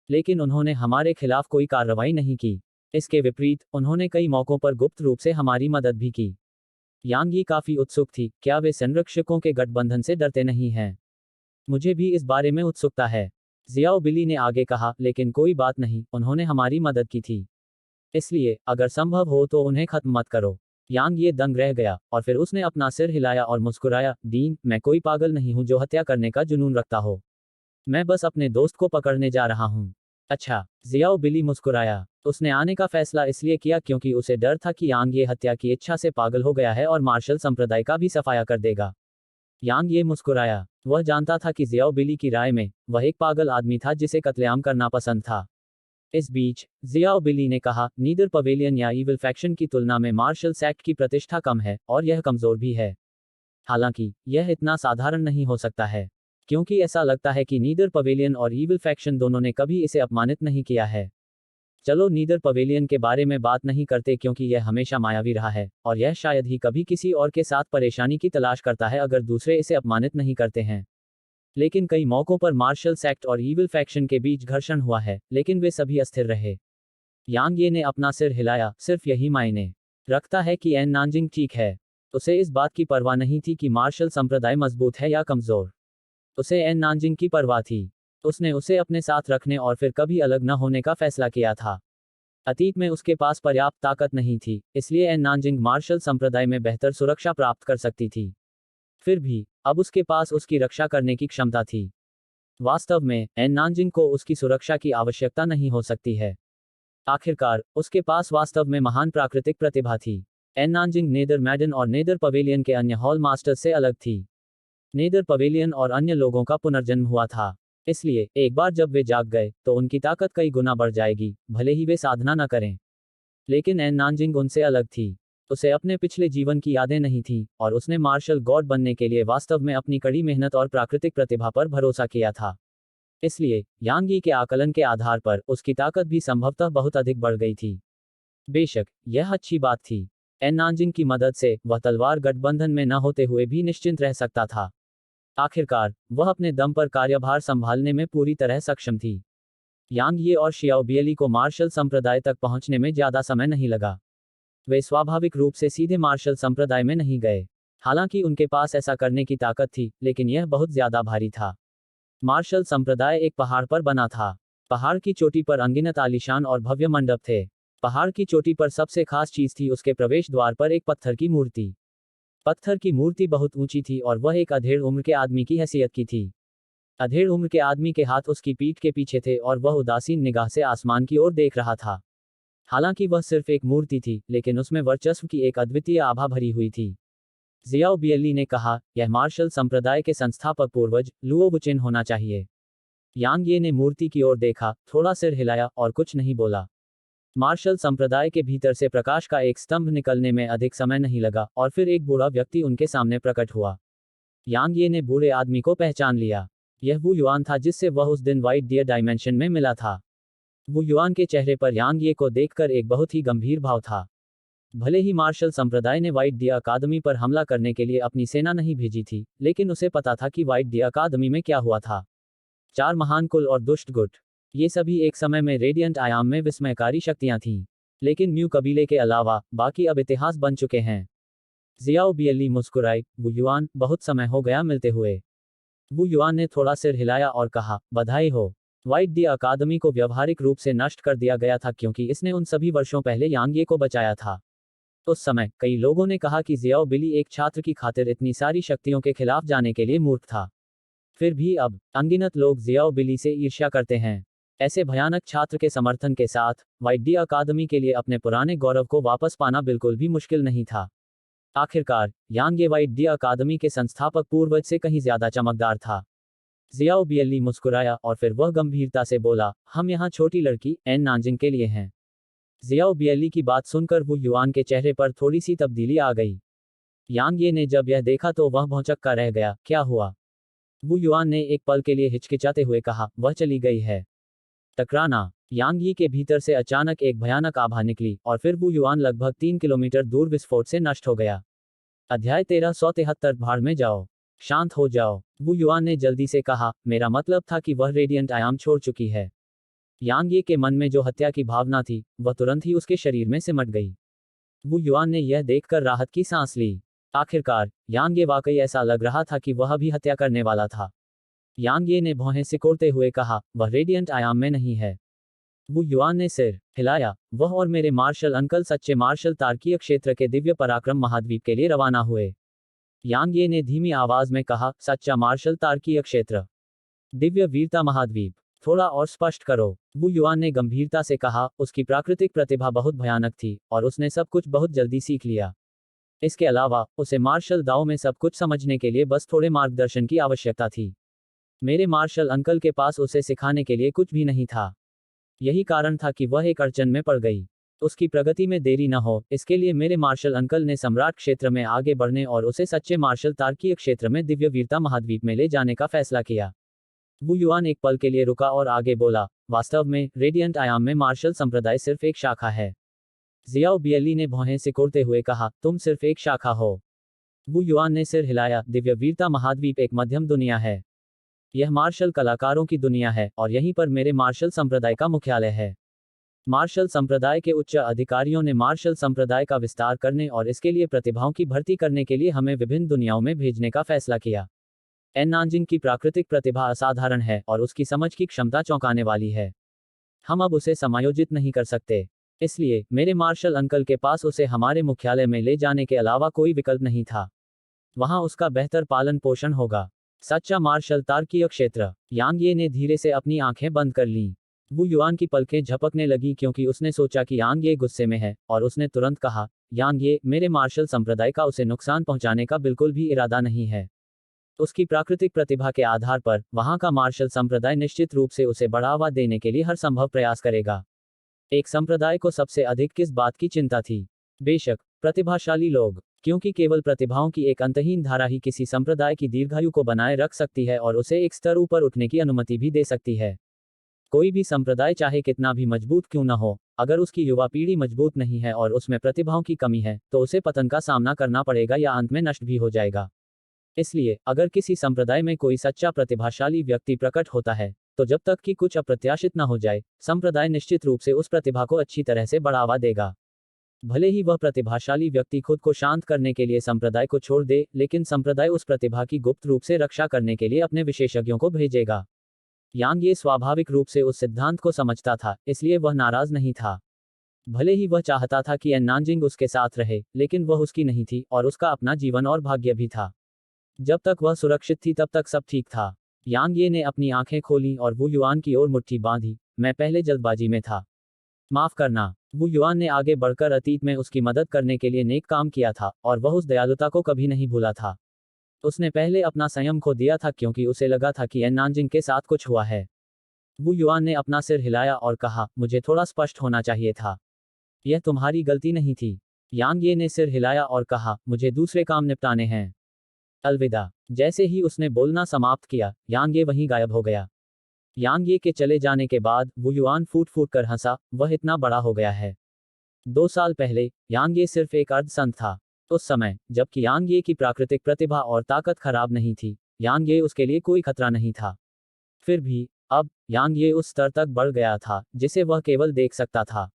लेकिन उन्होंने हमारे खिलाफ कोई कार्रवाई नहीं की। इसके विपरीत, उन्होंने कई मौकों पर गुप्त रूप से हमारी मदद भी की। यांग यी काफी उत्सुक थी, क्या वे संरक्षकों के गठबंधन से डरते नहीं हैं? मुझे भी इस बारे में उत्सुकता है, जियाओ बिली ने आगे कहा, लेकिन कोई बात नहीं, उन्होंने हमारी मदद की थी। इसलिए, अगर संभव हो तो उन्हें खत्म मत करो। यांग ये दंग रह गया, और फिर उसने अपना सिर हिलाया और मुस्कुराया, डीन, मैं कोई पागल नहीं हूं जो हत्या करने का जुनून रखता हो। मैं बस अपने दोस्त को पकड़ने जा रहा हूं। अच्छा, जियाओ बिली मुस्कुराया। उसने आने का फैसला इसलिए किया क्योंकि उसे डर था कि यांग ये हत्या की इच्छा से पागल हो गया है और मार्शल संप्रदाय का भी सफाया कर देगा। यांग ये मुस्कुराया। वह जानता था कि जियाओ बिली की राय में, वह एक पागल आदमी था जिसे कत्लेआम करना पसंद था। इस बीच, जियाओ बिली ने कहा, नीदर पवेलियन या ईविल फैक्शन की तुलना में मार्शल सेक्ट की प्रतिष्ठा कम है, और यह कमजोर भी है। हालांकि, यह इतना साधारण नहीं हो सकता है, क्योंकि ऐसा लगता है कि नीदर पवेलियन और ईविल फैक्शन दोनों ने कभी इसे अपमानित नहीं किया है। चलो नीदर पवेलियन के बारे में बात नहीं करते क्योंकि यह हमेशा मायावी रहा है, और यह शायद ही कभी किसी और के साथ परेशानी की तलाश करता है अगर दूसरे इसे अपमानित नहीं करते हैं। लेकिन कई मौकों पर मार्शल सेक्ट और ईविल फैक्शन के बीच घर्षण हुआ है, लेकिन वे सभी अस्थिर रहे। यांग ये ने अपना सिर हिलाया, सिर्फ यही मायने रखता है कि एन नानजिंग ठीक है। उसे इस बात की परवाह नहीं थी कि मार्शल संप्रदाय मजबूत है या कमजोर। उसे एन नानजिंग की परवाह थी। उसने उसे अपने साथ रखने और फिर कभी अलग न होने का फैसला किया था। अतीत में उसके पास पर्याप्त ताकत नहीं थी, इसलिए एन नानजिंग मार्शल संप्रदाय में बेहतर सुरक्षा प्राप्त कर सकती थी। फिर भी, अब उसके पास उसकी रक्षा करने की क्षमता थी। वास्तव में, एन नानजिंग को उसकी सुरक्षा की आवश्यकता नहीं हो सकती है। आखिरकार उसके पास वास्तव में महान प्राकृतिक प्रतिभा थी। एन नानजिंग नेदर मैडन और नेदर पवेलियन के अन्य हॉल मास्टर्स से अलग थी। नेदर पवेलियन और अन्य लोगों का पुनर्जन्म हुआ था, इसलिए एक बार जब वे जाग गए तो उनकी ताकत कई गुना बढ़ जाएगी, भले ही वे साधना न करें। लेकिन एन नानजिंग उनसे अलग थी। उसे अपने पिछले जीवन की यादें नहीं थीं, और उसने मार्शल गॉड बनने के लिए वास्तव में अपनी कड़ी मेहनत और प्राकृतिक प्रतिभा पर भरोसा किया था। इसलिए यांग यी के आकलन के आधार पर उसकी ताकत भी संभवतः बहुत अधिक बढ़ गई थी। बेशक यह अच्छी बात थी। एन नानजिंग की मदद से वह तलवार गठबंधन में न होते हुए भी निश्चिंत रह सकता था। आखिरकार वह अपने दम पर कार्यभार संभालने में पूरी तरह सक्षम थी। यांग ये और शियाओ बियली को मार्शल संप्रदाय तक पहुंचने में ज्यादा समय नहीं लगा। वे स्वाभाविक रूप से सीधे मार्शल संप्रदाय में नहीं गए। हालांकि उनके पास ऐसा करने की ताकत थी, लेकिन यह बहुत ज्यादा भारी था। मार्शल संप्रदाय एक पहाड़ पर बना था। पहाड़ की चोटी पर अनगिनत आलीशान और भव्य मंडप थे। पहाड़ की चोटी पर सबसे खास चीज थी उसके प्रवेश द्वार पर एक पत्थर की मूर्ति। पत्थर की मूर्ति बहुत ऊंची थी और वह एक अधेड़ उम्र के आदमी की हैसियत की थी। अधेड़ उम्र के आदमी के हाथ उसकी पीठ के पीछे थे और वह उदासीन निगाह से आसमान की ओर देख रहा था। हालांकि वह सिर्फ एक मूर्ति थी, लेकिन उसमें वर्चस्व की एक अद्वितीय आभा भरी हुई थी। जियाओ बियली ने कहा, यह मार्शल संप्रदाय के संस्थापक पूर्वज लुओ वुचिन होना चाहिए। यांग ये ने मूर्ति की ओर देखा, थोड़ा सिर हिलाया और कुछ नहीं बोला। मार्शल संप्रदाय के भीतर से प्रकाश का एक स्तंभ निकलने में अधिक समय नहीं लगा और फिर एक बूढ़ा व्यक्ति उनके सामने प्रकट हुआ। यांग ये ने बूढ़े आदमी को पहचान लिया। यह वू युआन था जिससे वह उस दिन व्हाइट डियर डायमेंशन में मिला था। वू युआन के चेहरे पर यांग ये को देखकर एक बहुत ही गंभीर भाव था। भले ही मार्शल संप्रदाय ने व्हाइट डियर अकादमी पर हमला करने के लिए अपनी सेना नहीं भेजी थी, लेकिन उसे पता था कि व्हाइट डियर अकादमी में क्या हुआ था। 4 महान कुल और दुष्ट गुट, ये सभी एक समय में रेडियंट आयाम में विस्मयकारी शक्तियां थीं। लेकिन म्यू कबीले के अलावा बाकी अब इतिहास बन चुके हैं। जियाओ बियली मुस्कुराई, वू युआन, बहुत समय हो गया मिलते हुए। वू युआन ने थोड़ा सिर हिलाया और कहा, बधाई हो। व्हाइट डी अकादमी को व्यावहारिक रूप से नष्ट कर दिया गया था क्योंकि इसने उन सभी वर्षों पहले यांग ये को बचाया था। उस समय कई लोगों ने कहा कि जियाओ बिली एक छात्र की खातिर इतनी सारी शक्तियों के खिलाफ जाने के लिए मूर्ख था। फिर भी अब अनगिनत लोग जियाओ बिली से ईर्ष्या करते हैं। ऐसे भयानक छात्र के समर्थन के साथ व्हाइट डी अकादमी के लिए अपने पुराने गौरव को वापस पाना बिल्कुल भी मुश्किल नहीं था। आखिरकार यांग ये व्हाइट डी अकादमी के संस्थापक पूर्वज से कहीं ज्यादा चमकदार था। जियाओ बियली मुस्कुराया और फिर वह गंभीरता से बोला, हम यहाँ छोटी लड़की एन नानजिंग के लिए हैं। जियाओ बियली की बात सुनकर वू युआन के चेहरे पर थोड़ी सी तब्दीली आ गई। यांग ये ने जब यह देखा तो वह भौंचक्का रह गया, क्या हुआ? वू युआन ने एक पल के लिए हिचकिचाते हुए कहा, वह चली गई है। टकराना। यांग यी के भीतर से अचानक एक भयानक आभा निकली और फिर वू युआन लगभग 3 किलोमीटर दूर विस्फोट से नष्ट हो गया। अध्याय 1373 भाड़ में जाओ। शांत हो जाओ, वू युआन ने जल्दी से कहा, मेरा मतलब था कि वह रेडियंट आयाम छोड़ चुकी है। यांग ये के मन में जो हत्या की भावना थी, वह तुरंत ही उसके शरीर में सिमट गई। वू युआन ने यह देखकर राहत की सांस ली। आखिरकार यांग ये वाकई ऐसा लग रहा था कि वह भी हत्या करने वाला था। यांग ये ने भौहें सिकोड़ते हुए कहा, वह रेडियंट आयाम में नहीं है। वू युआन ने सिर हिलाया। वह और मेरे मार्शल अंकल सच्चे मार्शल तारकीय क्षेत्र के दिव्य पराक्रम महाद्वीप के लिए रवाना हुए। यांग ये ने धीमी आवाज में कहा, सच्चा मार्शल तारकीय क्षेत्र, दिव्य वीरता महाद्वीप, थोड़ा और स्पष्ट करो। वू युआन ने गंभीरता से कहा, उसकी प्राकृतिक प्रतिभा बहुत भयानक थी और उसने सब कुछ बहुत जल्दी सीख लिया। इसके अलावा उसे मार्शल दाओ में सब कुछ समझने के लिए बस थोड़े मार्गदर्शन की आवश्यकता थी। मेरे मार्शल अंकल के पास उसे सिखाने के लिए कुछ भी नहीं था। यही कारण था कि वह एक अड़चन में पड़ गई। उसकी प्रगति में देरी न हो, इसके लिए मेरे मार्शल अंकल ने सम्राट क्षेत्र में आगे बढ़ने और उसे सच्चे मार्शल तारकीय क्षेत्र में दिव्य वीरता महाद्वीप में ले जाने का फैसला किया। वू युआन एक पल के लिए रुका और आगे बोला, वास्तव में रेडियंट आयाम में मार्शल संप्रदाय सिर्फ एक शाखा है। जियाओ बियली ने भौहें सिकोड़ते हुए कहा, तुम सिर्फ एक शाखा हो। वू युआन ने सिर हिलाया, दिव्य वीरता महाद्वीप एक मध्यम दुनिया है। यह मार्शल कलाकारों की दुनिया है और यहीं पर मेरे मार्शल संप्रदाय का मुख्यालय है। मार्शल संप्रदाय के उच्च अधिकारियों ने मार्शल संप्रदाय का विस्तार करने और इसके लिए प्रतिभाओं की भर्ती करने के लिए हमें विभिन्न दुनियाओं में भेजने का फैसला किया। एन नानजिंग की प्राकृतिक प्रतिभा असाधारण है और उसकी समझ की क्षमता चौंकाने वाली है। हम अब उसे समायोजित नहीं कर सकते, इसलिए मेरे मार्शल अंकल के पास उसे हमारे मुख्यालय में ले जाने के अलावा कोई विकल्प नहीं था। वहां उसका बेहतर पालन पोषण होगा। सच्चा मार्शल तारकीय क्षेत्र। यांग ये ने धीरे से अपनी आंखें बंद कर लीं। वू युआन की पलकें झपकने लगी क्योंकि उसने सोचा कि यांग ये गुस्से में है, और उसने तुरंत कहा, यांग ये, मेरे मार्शल संप्रदाय का उसे नुकसान पहुंचाने का बिल्कुल भी इरादा नहीं है। उसकी प्राकृतिक प्रतिभा के आधार पर वहां का मार्शल संप्रदाय निश्चित रूप से उसे बढ़ावा देने के लिए हर संभव प्रयास करेगा। एक संप्रदाय को सबसे अधिक किस बात की चिंता थी? बेशक, प्रतिभाशाली लोग, क्योंकि केवल प्रतिभाओं की एक अंतहीन धारा ही किसी संप्रदाय की दीर्घायु को बनाए रख सकती है और उसे एक स्तर ऊपर उठने की अनुमति भी दे सकती है। कोई भी संप्रदाय चाहे कितना भी मजबूत क्यों न हो, अगर उसकी युवा पीढ़ी मजबूत नहीं है और उसमें प्रतिभाओं की कमी है, तो उसे पतन का सामना करना पड़ेगा या अंत में नष्ट भी हो जाएगा। इसलिए, अगर किसी संप्रदाय में कोई सच्चा प्रतिभाशाली व्यक्ति प्रकट होता है, तो जब तक कि कुछ अप्रत्याशित न हो जाए, संप्रदाय निश्चित रूप से उस प्रतिभा को अच्छी तरह से बढ़ावा देगा। भले ही वह प्रतिभाशाली व्यक्ति खुद को शांत करने के लिए संप्रदाय को छोड़ दे, लेकिन संप्रदाय उस प्रतिभा की गुप्त रूप से रक्षा करने के लिए अपने विशेषज्ञों को भेजेगा। यांग ये स्वाभाविक रूप से उस सिद्धांत को समझता था, इसलिए वह नाराज नहीं था। भले ही वह चाहता था कि एन नानजिंग उसके साथ रहे, लेकिन वह उसकी नहीं थी और उसका अपना जीवन और भाग्य भी था। जब तक वह सुरक्षित थी तब तक सब ठीक था। यांग ये ने अपनी आंखें खोलीं और वू युआन की ओर मुट्ठी बांधी। मैं पहले जल्दबाजी में था। माफ करना। वू युआन ने आगे बढ़कर अतीत में उसकी मदद करने के लिए नेक काम किया था, और वह उस दयालुता को कभी नहीं भूला था। उसने पहले अपना संयम खो दिया था क्योंकि उसे लगा था कि एन नानजिंग के साथ कुछ हुआ है। वू युआन ने अपना सिर हिलाया और कहा, मुझे थोड़ा स्पष्ट होना चाहिए था। यह तुम्हारी गलती नहीं थी। यांग ये ने सिर हिलाया और कहा, मुझे दूसरे काम निपटाने हैं। अलविदा। जैसे ही उसने बोलना समाप्त किया, यांग ये वहीं गायब हो गया। यांग ये के चले जाने के बाद वू युआन फूट फूट कर हंसा, वह इतना बड़ा हो गया है। 2 साल पहले, यांग ये सिर्फ एक अर्धसंत था। उस समय, जबकि यांग ये की प्राकृतिक प्रतिभा और ताकत खराब नहीं थी, यांग ये उसके लिए कोई खतरा नहीं था। फिर भी, अब, यांग ये उस स्तर तक बढ़ गया था, जिसे वह केवल देख सकता था।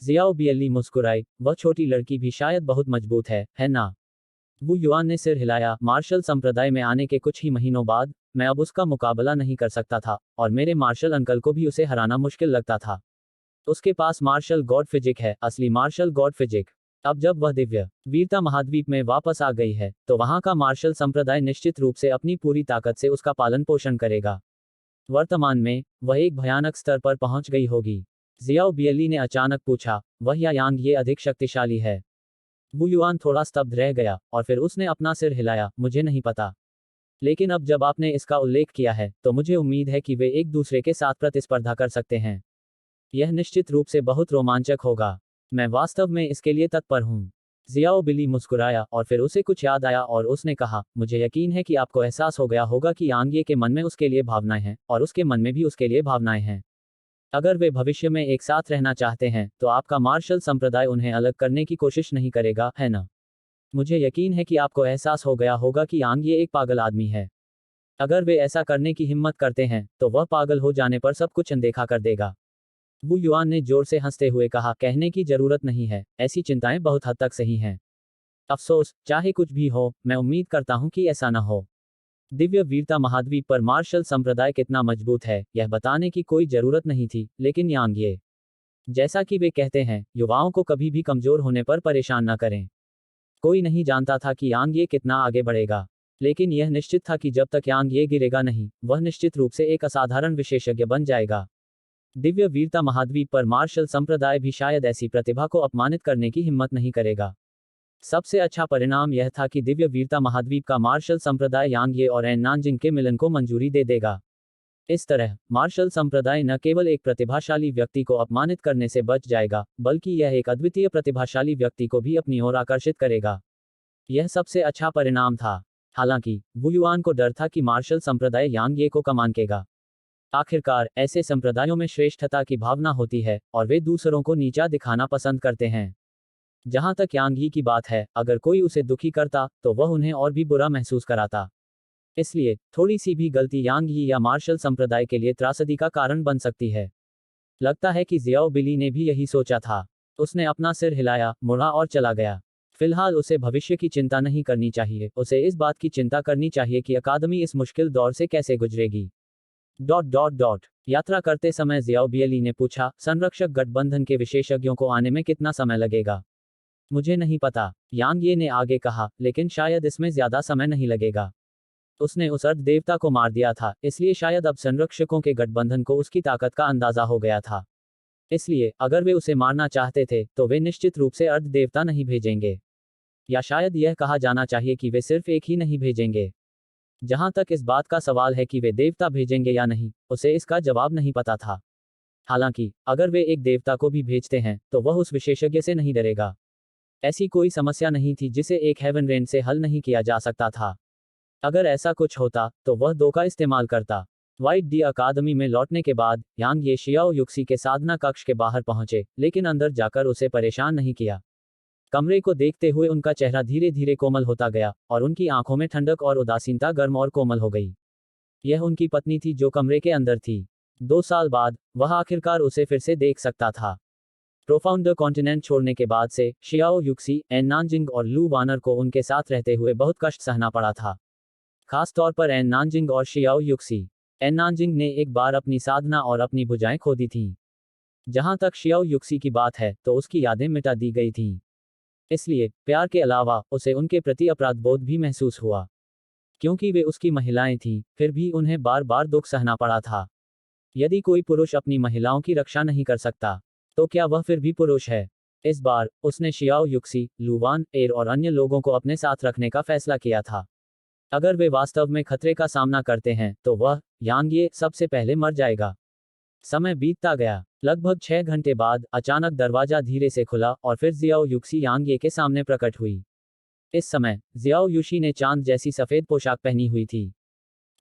जियाओ बियली मुस्कुराई, वह छोटी लड़की भी शायद बहुत मजबूत है ना? वू युआन ने सिर हिलाया। मार्शल संप्रदाय में आने के कुछ ही महीनों बाद, मैं अब उसका मुकाबला नहीं कर सकता था, और मेरे मार्शल अंकल को भी उसे हराना मुश्किल लगता था। उसके पास मार्शल गॉड फिजिक है, असली मार्शल गॉड फिजिक। अब जब वह दिव्य वीरता महाद्वीप में वापस आ गई है, तो वहां का मार्शल संप्रदाय निश्चित रूप से अपनी पूरी ताकत से उसका पालन पोषण करेगा। वर्तमान में, वह एक भयानक स्तर पर पहुंच गई होगी। जियाओ बियली ने अचानक पूछा, वह या यांग ये अधिक शक्तिशाली है? वू युआन थोड़ा स्तब्ध रह गया, और फिर उसने अपना सिर हिलाया, मुझे नहीं पता। लेकिन अब जब आपने इसका उल्लेख किया है, तो मुझे उम्मीद है कि वे एक दूसरे के साथ प्रतिस्पर्धा कर सकते हैं। यह निश्चित रूप से बहुत रोमांचक होगा। मैं वास्तव में इसके लिए तत्पर हूँ। जियाओ बिली मुस्कुराया, और फिर उसे कुछ याद आया और उसने कहा, मुझे यकीन है कि आपको एहसास हो गया होगा कि यांग ये के मन में उसके लिए भावनाएं हैं, और उसके मन में भी उसके लिए भावनाएं हैं। अगर वे भविष्य में एक साथ रहना चाहते हैं, तो आपका मार्शल संप्रदाय उन्हें अलग करने की कोशिश नहीं करेगा, है ना? मुझे यकीन है कि आपको एहसास हो गया होगा कि यांग ये एक पागल आदमी है। अगर वे ऐसा करने की हिम्मत करते हैं, तो वह पागल हो जाने पर सब कुछ अनदेखा कर देगा। वू युआन ने जोर से हंसते हुए कहा, कहने की जरूरत नहीं है, ऐसी चिंताएं बहुत हद तक सही हैं। अफसोस, चाहे कुछ भी हो, मैं उम्मीद करता हूं कि ऐसा न हो। दिव्य वीरता महाद्वीप पर मार्शल संप्रदाय कितना मजबूत है, यह बताने की कोई जरूरत नहीं थी, लेकिन यांग ये, जैसा कि वे कहते हैं, युवाओं को कभी भी कमजोर होने पर परेशान न करें। कोई नहीं जानता था कि यांग ये कितना आगे बढ़ेगा, लेकिन यह निश्चित था कि जब तक यांग ये गिरेगा नहीं, वह निश्चित रूप से एक असाधारण विशेषज्ञ बन जाएगा। दिव्य वीरता महाद्वीप पर मार्शल संप्रदाय भी शायद ऐसी प्रतिभा को अपमानित करने की हिम्मत नहीं करेगा। सबसे अच्छा परिणाम यह था कि दिव्य वीरता महाद्वीप का मार्शल संप्रदाय यांग ये और एन नानजिंग के मिलन को मंजूरी दे देगा। इस तरह, मार्शल संप्रदाय न केवल एक प्रतिभाशाली व्यक्ति को अपमानित करने से बच जाएगा, बल्कि यह एक अद्वितीय प्रतिभाशाली व्यक्ति को भी अपनी ओर आकर्षित करेगा। यह सबसे अच्छा परिणाम था। हालांकि, वू युआन को डर था कि मार्शल संप्रदाय यांग ये को कमांकेगा। आखिरकार, ऐसे संप्रदायों में श्रेष्ठता की भावना होती है, और वे दूसरों को नीचा दिखाना पसंद करते हैं। जहां तक यांग ये की बात है, अगर कोई उसे दुखी करता, तो वह उन्हें और भी बुरा महसूस कराता। इसलिए, थोड़ी सी भी गलती यांग ये या मार्शल संप्रदाय के लिए त्रासदी का कारण बन सकती है। लगता है कि जियाओ बिली ने भी यही सोचा था। उसने अपना सिर हिलाया, मुड़ा और चला गया। फिलहाल उसे भविष्य की चिंता नहीं करनी चाहिए, उसे इस बात की चिंता करनी चाहिए कि अकादमी इस मुश्किल दौर से कैसे गुजरेगी। यात्रा करते समय जियाओ बियली ने पूछा, संरक्षक गठबंधन के विशेषज्ञों को आने में कितना समय लगेगा? मुझे नहीं पता, यांग ये ने आगे कहा, लेकिन शायद इसमें ज्यादा समय नहीं लगेगा। उसने उस अर्ध देवता को मार दिया था, इसलिए शायद अब संरक्षकों के गठबंधन को उसकी ताकत का अंदाजा हो गया था। इसलिए अगर वे उसे मारना चाहते थे तो वे निश्चित रूप से अर्ध देवता नहीं भेजेंगे। या शायद यह कहा जाना चाहिए कि वे सिर्फ एक ही नहीं भेजेंगे। जहां तक इस बात का सवाल है कि वे देवता भेजेंगे या नहीं, उसे इसका जवाब नहीं पता था। हालांकि अगर वे एक देवता को भी भेजते हैं तो वह उस विशेषज्ञ से नहीं डरेगा। ऐसी कोई समस्या नहीं थी जिसे एक हेवन रेंज से हल नहीं किया जा सकता था। अगर ऐसा कुछ होता तो वह 2 का इस्तेमाल करता। व्हाइट डी अकादमी में लौटने के बाद यांग ये शियाओ युक्सी के साधना कक्ष के बाहर पहुंचे, लेकिन अंदर जाकर उसे परेशान नहीं किया। कमरे को देखते हुए उनका चेहरा धीरे धीरे कोमल होता गया और उनकी आंखों में ठंडक और उदासीनता गर्म और कोमल हो गई। यह उनकी पत्नी थी जो कमरे के अंदर थी। 2 साल बाद वह आखिरकार उसे फिर से देख सकता था। प्रोफाउंडर कॉन्टिनेंट छोड़ने के बाद से शियाओ युक्सी, एन नानजिंग और लू वानर को उनके साथ रहते हुए बहुत कष्ट सहना पड़ा था। खास तौर पर एन नानजिंग और शियाओ युक्सी। एन नानजिंग ने एक बार अपनी साधना और अपनी भुजाएं खो दी थीं। जहां तक शियाओ युक्सी की बात है तो उसकी यादें मिटा दी गई थीं। इसलिए प्यार के अलावा उसे उनके प्रति अपराध बोध भी महसूस हुआ। क्योंकि वे उसकी महिलाएं थीं, फिर भी उन्हें बार बार दुख सहना पड़ा था। यदि कोई पुरुष अपनी महिलाओं की रक्षा नहीं कर सकता तो क्या वह फिर भी पुरुष है? इस बार उसने शियाओ युक्सी, लुवान, एर और अन्य लोगों को अपने साथ रखने का फैसला किया था। अगर वे वास्तव में खतरे का सामना करते हैं तो वह, यांग ये, सबसे पहले मर जाएगा। समय बीतता गया। लगभग 6 घंटे बाद अचानक दरवाजा धीरे से खुला और फिर जियाओ युक्सी यांग ये के सामने प्रकट हुई। इस समय जियाओ युशी ने चांद जैसी सफेद पोशाक पहनी हुई थी।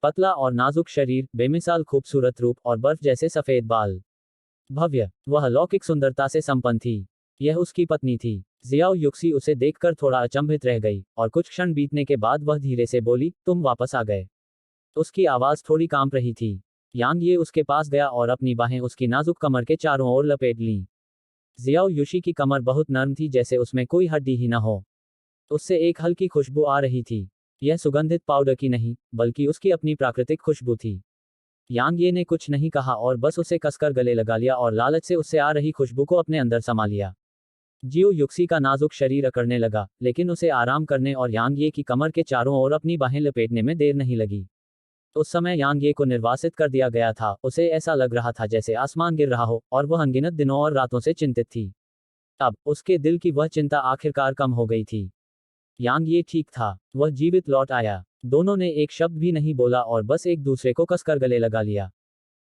पतला और नाजुक शरीर, बेमिसाल खूबसूरत रूप और बर्फ जैसे सफेद बाल। भव्य, वह अलौकिक सुंदरता से संपन्न थी। यह उसकी पत्नी थी। जियाओ युक्सी उसे देखकर थोड़ा अचंभित रह गई और कुछ क्षण बीतने के बाद वह धीरे से बोली, तुम वापस आ गए। उसकी आवाज थोड़ी कांप रही थी। यांग ये उसके पास गया और अपनी बाहें उसकी नाजुक कमर के चारों ओर लपेट लीं। जियाओ युशी की कमर बहुत नर्म थी, जैसे उसमें कोई हड्डी ही न हो। उससे एक हल्की खुशबू आ रही थी। यह सुगंधित पाउडर की नहीं, बल्कि उसकी अपनी प्राकृतिक खुशबू थी। यांग ये ने कुछ नहीं कहा और बस उसे कसकर गले लगा लिया और लालच से उससे आ रही खुशबू को अपने अंदर समा लिया। जियो युक्सी का नाजुक शरीर अकड़ने लगा, लेकिन उसे आराम करने और यांग ये की कमर के चारों ओर अपनी बाहें लपेटने में देर नहीं लगी। उस समय यांग ये को निर्वासित कर दिया गया था। उसे ऐसा लग रहा था जैसे आसमान गिर रहा हो और वह अनगिनत दिनों और रातों से चिंतित थी। अब उसके दिल की वह चिंता आखिरकार कम हो गई थी। यांग ये ठीक था। वह जीवित लौट आया। दोनों ने एक शब्द भी नहीं बोला और बस एक दूसरे को कसकर गले लगा लिया।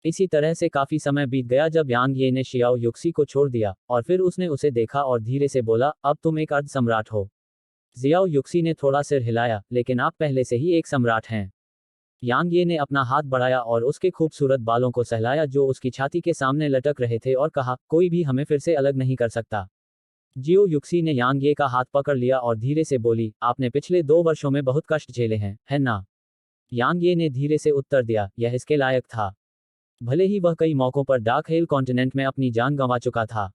इसी तरह से काफी समय बीत गया जब यांग ये ने शियाओ युक्सी को छोड़ दिया और फिर उसने उसे देखा और धीरे से बोला, अब तुम एक अर्ध सम्राट हो। जियाओ युक्सी ने थोड़ा सिर हिलाया, लेकिन आप पहले से ही एक सम्राट हैं। यांग ये ने अपना हाथ बढ़ाया और उसके खूबसूरत बालों को सहलाया जो उसकी छाती के सामने लटक रहे थे और कहा, कोई भी हमें फिर से अलग नहीं कर सकता। जियो युक्सी ने यांग ये का हाथ पकड़ लिया और धीरे से बोली, आपने पिछले 2 वर्षों में बहुत कष्ट झेले हैं, है ना? यांग ये ने धीरे से उत्तर दिया, यह इसके लायक था। भले ही वह कई मौकों पर डार्क हेल कॉन्टिनेंट में अपनी जान गंवा चुका था।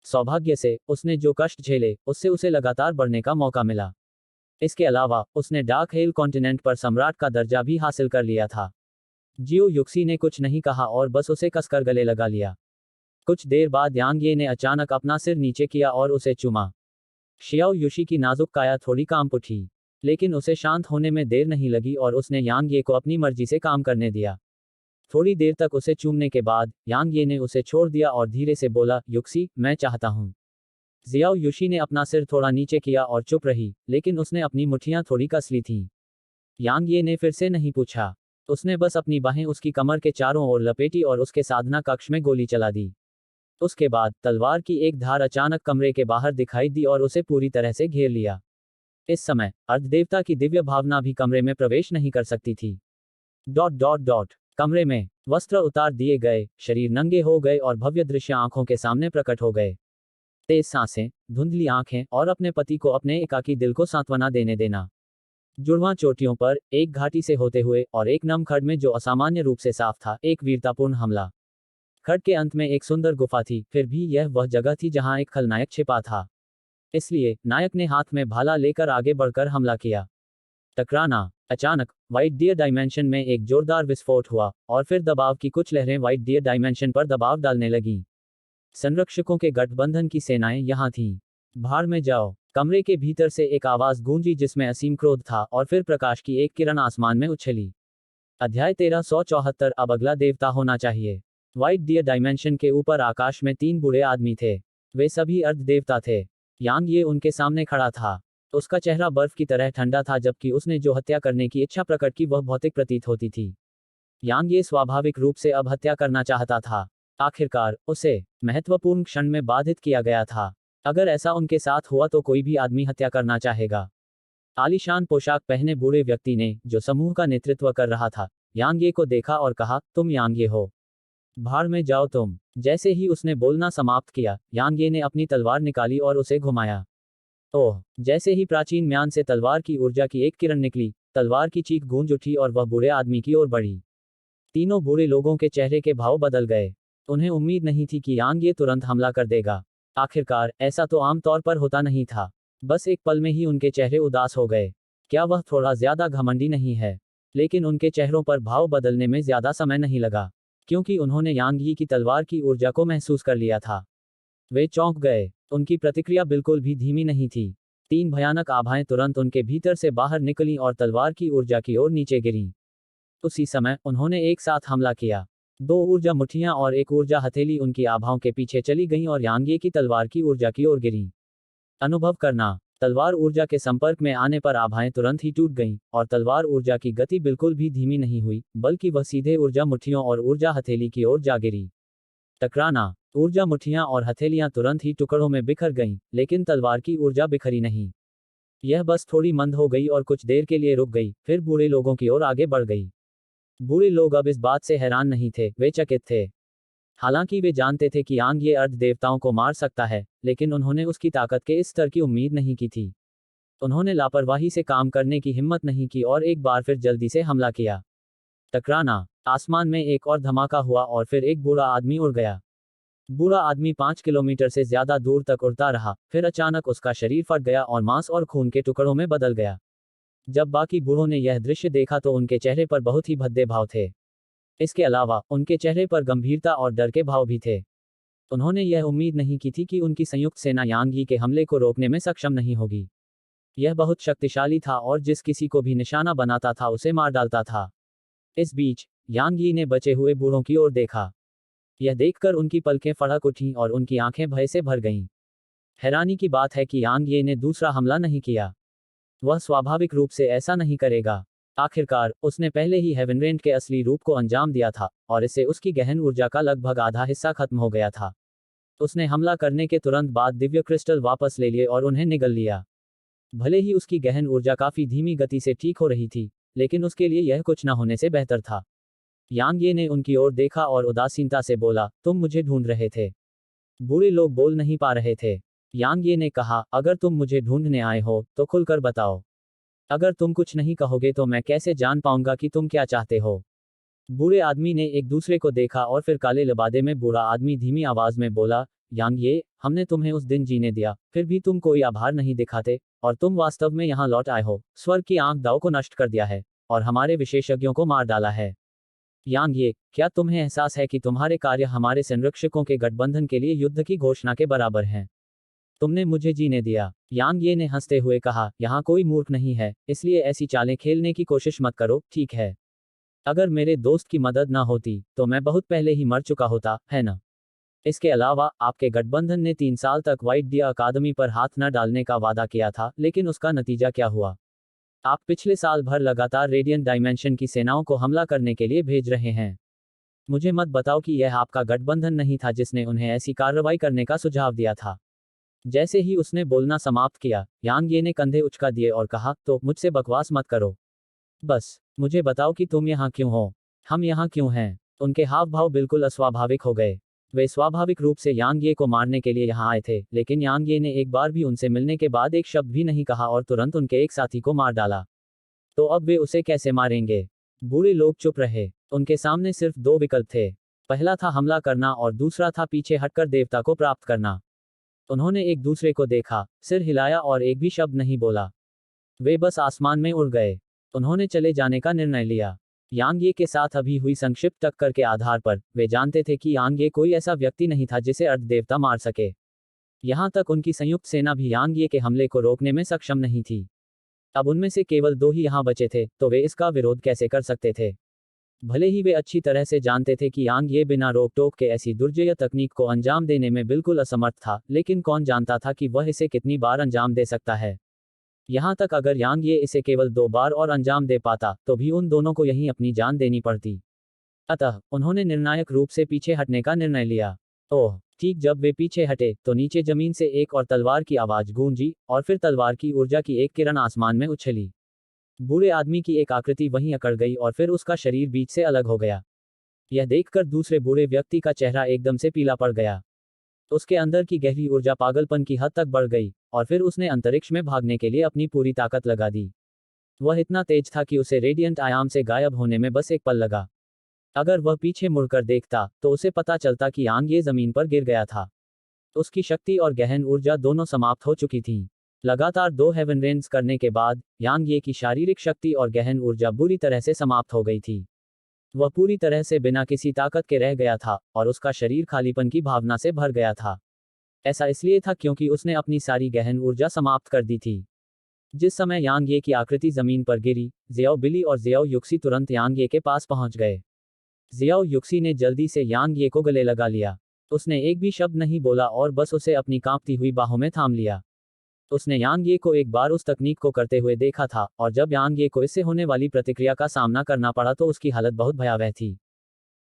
सौभाग्य से उसने जो कष्ट झेले उससे उसे लगातार बढ़ने का मौका मिला। इसके अलावा उसने डार्क हेल कॉन्टिनेंट पर सम्राट का दर्जा भी हासिल कर लिया था। जियो युक्सी ने कुछ नहीं कहा और बस उसे कसकर गले लगा लिया। कुछ देर बाद यांग ये ने अचानक अपना सिर नीचे किया और उसे चूमा। शियाओ युशी की नाजुक काया थोड़ी कांप उठी, लेकिन उसे शांत होने में देर नहीं लगी और उसने यांग ये को अपनी मर्जी से काम करने दिया। थोड़ी देर तक उसे चूमने के बाद यांग ये ने उसे छोड़ दिया और धीरे से बोला, युक्सी, मैं चाहता हूं। जियाओ युशी ने अपना सिर थोड़ा नीचे किया और चुप रही, लेकिन उसने अपनी मुट्ठियां थोड़ी कस ली थीं। यांग ये ने फिर से नहीं पूछा। उसने बस अपनी बाहें उसकी कमर के चारों ओर लपेटी और उसके साधना कक्ष में गोली चला दी। उसके बाद तलवार की एक धार अचानक कमरे के बाहर दिखाई दी और उसे पूरी तरह से घेर लिया। इस समय अर्धदेवता की दिव्य भावना भी कमरे में प्रवेश नहीं कर सकती थी। कमरे में वस्त्र उतार दिए गए, शरीर नंगे हो गए और भव्य दृश्य आंखों के सामने प्रकट हो गए। तेज सांसें, धुंधली आंखें और अपने पति को अपने एकाकी दिल को सांत्वना देने देना। जुड़वां चोटियों पर, एक घाटी से होते हुए और एक नम खड्ड में जो असामान्य रूप से साफ था, एक वीरतापूर्ण हमला। खड्ड के अंत में एक सुंदर गुफा थी, फिर भी यह वह जगह थी जहां एक खलनायक छिपा था। इसलिए नायक ने हाथ में भाला लेकर आगे बढ़कर हमला किया। टकराना। अचानक व्हाइट डियर डायमेंशन में एक जोरदार विस्फोट हुआ और फिर दबाव की कुछ लहरें व्हाइट डियर डायमेंशन पर दबाव डालने लगीं। संरक्षकों के गठबंधन की सेनाएं यहां थीं। भाड़ में जाओ। कमरे के भीतर से एक आवाज गूंजी जिसमें असीम क्रोध था और फिर प्रकाश की एक किरण आसमान में उछली। अध्याय 1374। अब अगला देवता होना चाहिए। व्हाइट डियर डायमेंशन के ऊपर आकाश में 3 बूढ़े आदमी थे। वे सभी अर्ध देवता थे। यांग ये उनके सामने खड़ा था। उसका चेहरा बर्फ की तरह ठंडा था जबकि उसने जो हत्या करने की इच्छा प्रकट की वह भौतिक प्रतीत होती थी। यांग ये स्वाभाविक रूप से अब हत्या करना चाहता था। आखिरकार उसे महत्वपूर्ण क्षण में बाधित किया गया था। अगर ऐसा उनके साथ हुआ तो कोई भी आदमी हत्या करना चाहेगा। आलीशान पोशाक पहने बूढ़े व्यक्ति ने, जो समूह का नेतृत्व कर रहा था, यांग ये को देखा और कहा, तुम यांग ये हो। भाड़ में जाओ तुम। जैसे ही उसने बोलना समाप्त किया, यांग ये ने अपनी तलवार निकाली और उसे घुमाया। ओह! जैसे ही प्राचीन म्यान से तलवार की ऊर्जा की एक किरण निकली, तलवार की चीख गूंज उठी और वह बूढ़े आदमी की ओर बढ़ी। तीनों बूढ़े लोगों के चेहरे के भाव बदल गए। उन्हें उम्मीद नहीं थी कि यांग ये तुरंत हमला कर देगा। आखिरकार ऐसा तो आम तौर पर होता नहीं था। बस एक पल में ही उनके चेहरे उदास हो गए। क्या वह थोड़ा ज्यादा घमंडी नहीं है? लेकिन उनके चेहरों पर भाव बदलने में ज्यादा समय नहीं लगा, क्योंकि उन्होंने यांग यी की तलवार की ऊर्जा को महसूस कर लिया था। वे चौंक गए। उनकी प्रतिक्रिया बिल्कुल भी धीमी नहीं थी। 3 भयानक आभाएं तुरंत उनके भीतर से बाहर निकलीं और तलवार की ऊर्जा की ओर नीचे गिरीं। उसी समय उन्होंने एक साथ हमला किया। 2 ऊर्जा मुठ्ठियां और एक ऊर्जा हथेली उनकी आभाओं के पीछे चली गईं और यांग ये की तलवार की ऊर्जा की ओर गिरीं। अनुभव करना। तलवार ऊर्जा के संपर्क में आने पर आभाएं तुरंत ही टूट गईं, और तलवार ऊर्जा की गति बिल्कुल भी धीमी नहीं हुई, बल्कि वह सीधे ऊर्जा मुठ्ठियों और ऊर्जा हथेली की ओर जा गिरी। टकराना। ऊर्जा मुठ्ठियां और हथेलियां तुरंत ही टुकड़ों में बिखर गईं, लेकिन तलवार की ऊर्जा बिखरी नहीं। यह बस थोड़ी मंद हो गई और कुछ देर के लिए रुक गई, फिर बूढ़े लोगों की ओर आगे बढ़ गई। बूढ़े लोग अब इस बात से हैरान नहीं थे, वे चकित थे। हालांकि वे जानते थे कि यांग ये अर्ध देवताओं को मार सकता है, लेकिन उन्होंने उसकी ताकत के इस स्तर की उम्मीद नहीं की थी। उन्होंने लापरवाही से काम करने की हिम्मत नहीं की और एक बार फिर जल्दी से हमला किया। टकराना। आसमान में एक और धमाका हुआ और फिर एक बूढ़ा आदमी उड़ गया। बूढ़ा आदमी 5 किलोमीटर से ज्यादा दूर तक उड़ता रहा, फिर अचानक उसका शरीर फट गया और मांस और खून के टुकड़ों में बदल गया। जब बाकी बूढ़ों ने यह दृश्य देखा तो उनके चेहरे पर बहुत ही भद्दे भाव थे। इसके अलावा उनके चेहरे पर गंभीरता और डर के भाव भी थे। उन्होंने यह उम्मीद नहीं की थी कि उनकी संयुक्त सेना यांग यी के हमले को रोकने में सक्षम नहीं होगी। यह बहुत शक्तिशाली था और जिस किसी को भी निशाना बनाता था उसे मार डालता था। इस बीच यांग यी ने बचे हुए बूढ़ों की ओर देखा। यह देखकर उनकी पलकें फड़क उठीं और उनकी आंखें भय से भर गईं। हैरानी की बात है कि यांग ये ने दूसरा हमला नहीं किया। वह स्वाभाविक रूप से ऐसा नहीं करेगा। आखिरकार उसने पहले ही हेवनरेंट के असली रूप को अंजाम दिया था, और इससे उसकी गहन ऊर्जा का लगभग आधा हिस्सा खत्म हो गया था। उसने हमला करने के तुरंत बाद दिव्य क्रिस्टल वापस ले लिए और उन्हें निगल लिया। भले ही उसकी गहन ऊर्जा काफी धीमी गति से ठीक हो रही थी, लेकिन उसके लिए यह कुछ न होने से बेहतर था। यांग ये ने उनकी ओर देखा और उदासीनता से बोला, तुम मुझे ढूंढ रहे थे? बूढ़े लोग बोल नहीं पा रहे थे। यांग ये ने कहा, अगर तुम मुझे ढूंढने आए हो तो खुलकर बताओ। अगर तुम कुछ नहीं कहोगे तो मैं कैसे जान पाऊंगा कि तुम क्या चाहते हो? बूढ़े आदमी ने एक दूसरे को देखा और फिर काले लिबादे में बूढ़ा आदमी धीमी आवाज में बोला, यांग ये, हमने तुम्हें उस दिन जीने दिया, फिर भी तुम कोई आभार नहीं दिखाते, और तुम वास्तव में यहाँ लौट आए हो, स्वर्ग की आंख दाव को नष्ट कर दिया है, और हमारे विशेषज्ञों को मार डाला है। यांग ये, क्या तुम्हें एहसास है कि तुम्हारे कार्य हमारे संरक्षकों के गठबंधन के लिए युद्ध की घोषणा के बराबर हैं? तुमने मुझे जीने दिया। यांग ये ने हंसते हुए कहा, यहाँ कोई मूर्ख नहीं है, इसलिए ऐसी चालें खेलने की कोशिश मत करो, ठीक है? अगर मेरे दोस्त की मदद ना होती तो मैं बहुत पहले ही मर चुका होता, है ना? इसके अलावा आपके गठबंधन ने 3 साल तक व्हाइट डियर अकादमी पर हाथ न डालने का वादा किया था, लेकिन उसका नतीजा क्या हुआ? आप पिछले साल भर लगातार रेडियंट डायमेंशन की सेनाओं को हमला करने के लिए भेज रहे हैं। मुझे मत बताओ कि यह आपका गठबंधन नहीं था जिसने उन्हें ऐसी कार्रवाई करने का सुझाव दिया था। जैसे ही उसने बोलना समाप्त किया, यांग ये ने कंधे उचका दिए और कहा, तो मुझसे बकवास मत करो। बस मुझे बताओ कि तुम यहाँ क्यों हो? हम यहाँ क्यों हैं? उनके हाव भाव बिल्कुल अस्वाभाविक हो गए। वे स्वाभाविक रूप से यांग ये को मारने के लिए यहाँ आए थे, लेकिन यांग ये ने एक बार भी उनसे मिलने के बाद एक शब्द भी नहीं कहा और तुरंत उनके एक साथी को मार डाला। तो अब वे उसे कैसे मारेंगे? बूढ़े लोग चुप रहे। उनके सामने सिर्फ 2 विकल्प थे। पहला था हमला करना और दूसरा था पीछे हटकर देवता को प्राप्त करना। उन्होंने एक दूसरे को देखा, सिर हिलाया और एक भी शब्द नहीं बोला। वे बस आसमान में उड़ गए। उन्होंने चले जाने का निर्णय लिया। यांग ये के साथ अभी हुई संक्षिप्त टक्कर के आधार पर वे जानते थे कि यांग ये कोई ऐसा व्यक्ति नहीं था जिसे अर्ध देवता मार सके। यहाँ तक उनकी संयुक्त सेना भी यांग ये के हमले को रोकने में सक्षम नहीं थी। अब उनमें से केवल 2 ही यहाँ बचे थे, तो वे इसका विरोध कैसे कर सकते थे। भले ही वे अच्छी तरह से जानते थे कि यांग ये बिना रोक टोक के ऐसी दुर्जय तकनीक को अंजाम देने में बिल्कुल असमर्थ था, लेकिन कौन जानता था कि वह इसे कितनी बार अंजाम दे सकता है। यहाँ तक अगर यांग ये इसे केवल 2 बार और अंजाम दे पाता, तो भी उन दोनों को यहीं अपनी जान देनी पड़ती। अतः उन्होंने निर्णायक रूप से पीछे हटने का निर्णय लिया। ओह, ठीक जब वे पीछे हटे, तो नीचे जमीन से एक और तलवार की आवाज गूंजी, और फिर तलवार की ऊर्जा की एक किरण आसमान में उछली। बूढ़े आदमी की एक आकृति वहीं अकड़ गई और फिर उसका शरीर बीच से अलग हो गया। यह देखकर दूसरे बूढ़े व्यक्ति का चेहरा एकदम से पीला पड़ गया। उसके अंदर की गहरी ऊर्जा पागलपन की हद तक बढ़ गई, और फिर उसने अंतरिक्ष में भागने के लिए अपनी पूरी ताकत लगा दी। वह इतना तेज था कि उसे रेडियंट आयाम से गायब होने में बस एक पल लगा। अगर वह पीछे मुड़कर देखता, तो उसे पता चलता कि यांग ये जमीन पर गिर गया था। उसकी शक्ति और गहन ऊर्जा दोनों समाप्त हो चुकी थीं। लगातार 2 हेवन रेंज करने के बाद यांग ये की शारीरिक शक्ति और गहन ऊर्जा बुरी तरह से समाप्त हो गई थी। वह पूरी तरह से बिना किसी ताकत के रह गया था, और उसका शरीर खालीपन की भावना से भर गया था। ऐसा इसलिए था क्योंकि उसने अपनी सारी गहन ऊर्जा समाप्त कर दी थी। जिस समय यांग ये की आकृति जमीन पर गिरी, जियाओ बिली और जियाओ युक्सी तुरंत यांग ये के पास पहुंच गए। जियाओ युक्सी ने जल्दी से यांग ये को गले लगा लिया। उसने एक भी शब्द नहीं बोला और बस उसे अपनी कांपती हुई बाहों में थाम लिया। उसने यांग ये को एक बार उस तकनीक को करते हुए देखा था, और जब यांग ये को इससे होने वाली प्रतिक्रिया का सामना करना पड़ा तो उसकी हालत बहुत भयावह थी।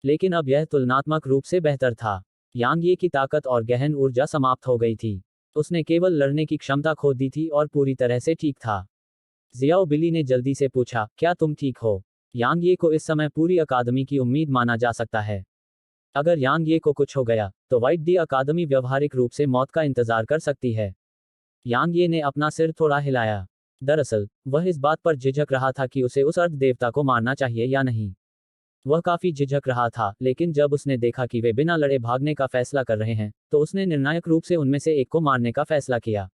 लेकिन अब यह तुलनात्मक रूप से बेहतर था। यांग ये की ताकत और गहन ऊर्जा समाप्त हो गई थी। उसने केवल लड़ने की क्षमता खो दी थी और पूरी तरह से ठीक था। जियाओ बिली ने जल्दी से पूछा, क्या तुम ठीक हो? यांग ये को इस समय पूरी अकादमी की उम्मीद माना जा सकता है। अगर यांग ये को कुछ हो गया, तो व्हाइट डी अकादमी व्यवहारिक रूप से मौत का इंतजार कर सकती है। यांग ये ने अपना सिर थोड़ा हिलाया। दरअसल वह इस बात पर झिझक रहा था कि उसे उस अर्ध देवता को मारना चाहिए या नहीं। वह काफी झिझक रहा था, लेकिन जब उसने देखा कि वे बिना लड़े भागने का फैसला कर रहे हैं, तो उसने निर्णायक रूप से उनमें से एक को मारने का फैसला किया।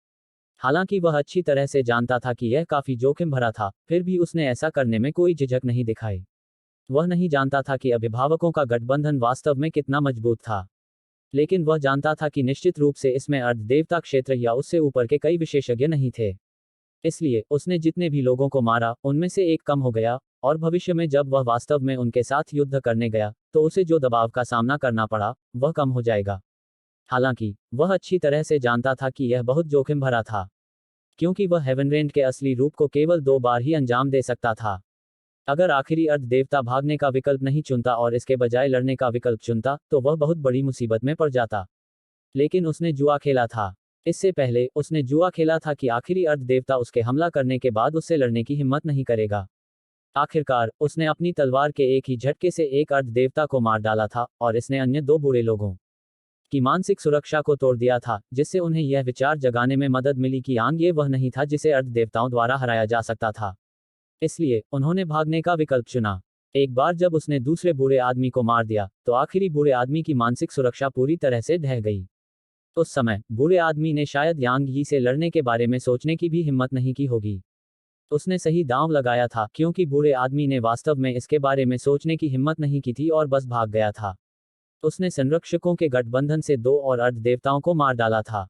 हालांकि वह अच्छी तरह से जानता था कि यह काफी जोखिम भरा था, फिर भी उसने ऐसा करने में कोई झिझक नहीं दिखाई। वह नहीं जानता था कि अभिभावकों का गठबंधन वास्तव में कितना मजबूत था, लेकिन वह जानता था कि निश्चित रूप से इसमें अर्ध देवता क्षेत्र या उससे ऊपर के कई विशेषज्ञ नहीं थे। इसलिए उसने जितने भी लोगों को मारा, उनमें से एक कम हो गया, और भविष्य में जब वह वास्तव में उनके साथ युद्ध करने गया, तो उसे जो दबाव का सामना करना पड़ा, वह कम हो जाएगा। हालांकि वह अच्छी तरह से जानता था कि यह बहुत जोखिम भरा था, क्योंकि वह हेवनरेंट के असली रूप को केवल 2 बार ही अंजाम दे सकता था। अगर आखिरी अर्ध देवता भागने का विकल्प नहीं चुनता और इसके बजाय लड़ने का विकल्प चुनता, तो वह बहुत बड़ी मुसीबत में पड़ जाता। लेकिन उसने जुआ खेला था। इससे पहले उसने जुआ खेला था कि आखिरी अर्ध देवता उसके हमला करने के बाद उससे लड़ने की हिम्मत नहीं करेगा। आखिरकार उसने अपनी तलवार के एक ही झटके से एक अर्ध देवता को मार डाला था, और इसने अन्य 2 बूढ़े लोगों की मानसिक सुरक्षा को तोड़ दिया था, जिससे उन्हें यह विचार जगाने में मदद मिली कि यांग ये वह नहीं था जिसे अर्ध देवताओं द्वारा हराया जा सकता था। इसलिए उन्होंने भागने का विकल्प चुना। एक बार जब उसने दूसरे बूढ़े आदमी को मार दिया, तो आखिरी बूढ़े आदमी की मानसिक सुरक्षा पूरी तरह से ढह गई। उस समय बूढ़े आदमी ने शायद यांग यी से लड़ने के बारे में सोचने की भी हिम्मत नहीं की होगी। उसने सही दांव लगाया था, क्योंकि बूढ़े आदमी ने वास्तव में इसके बारे में सोचने की हिम्मत नहीं की थी और बस भाग गया था। उसने संरक्षकों के गठबंधन से 2 और अर्ध देवताओं को मार डाला था।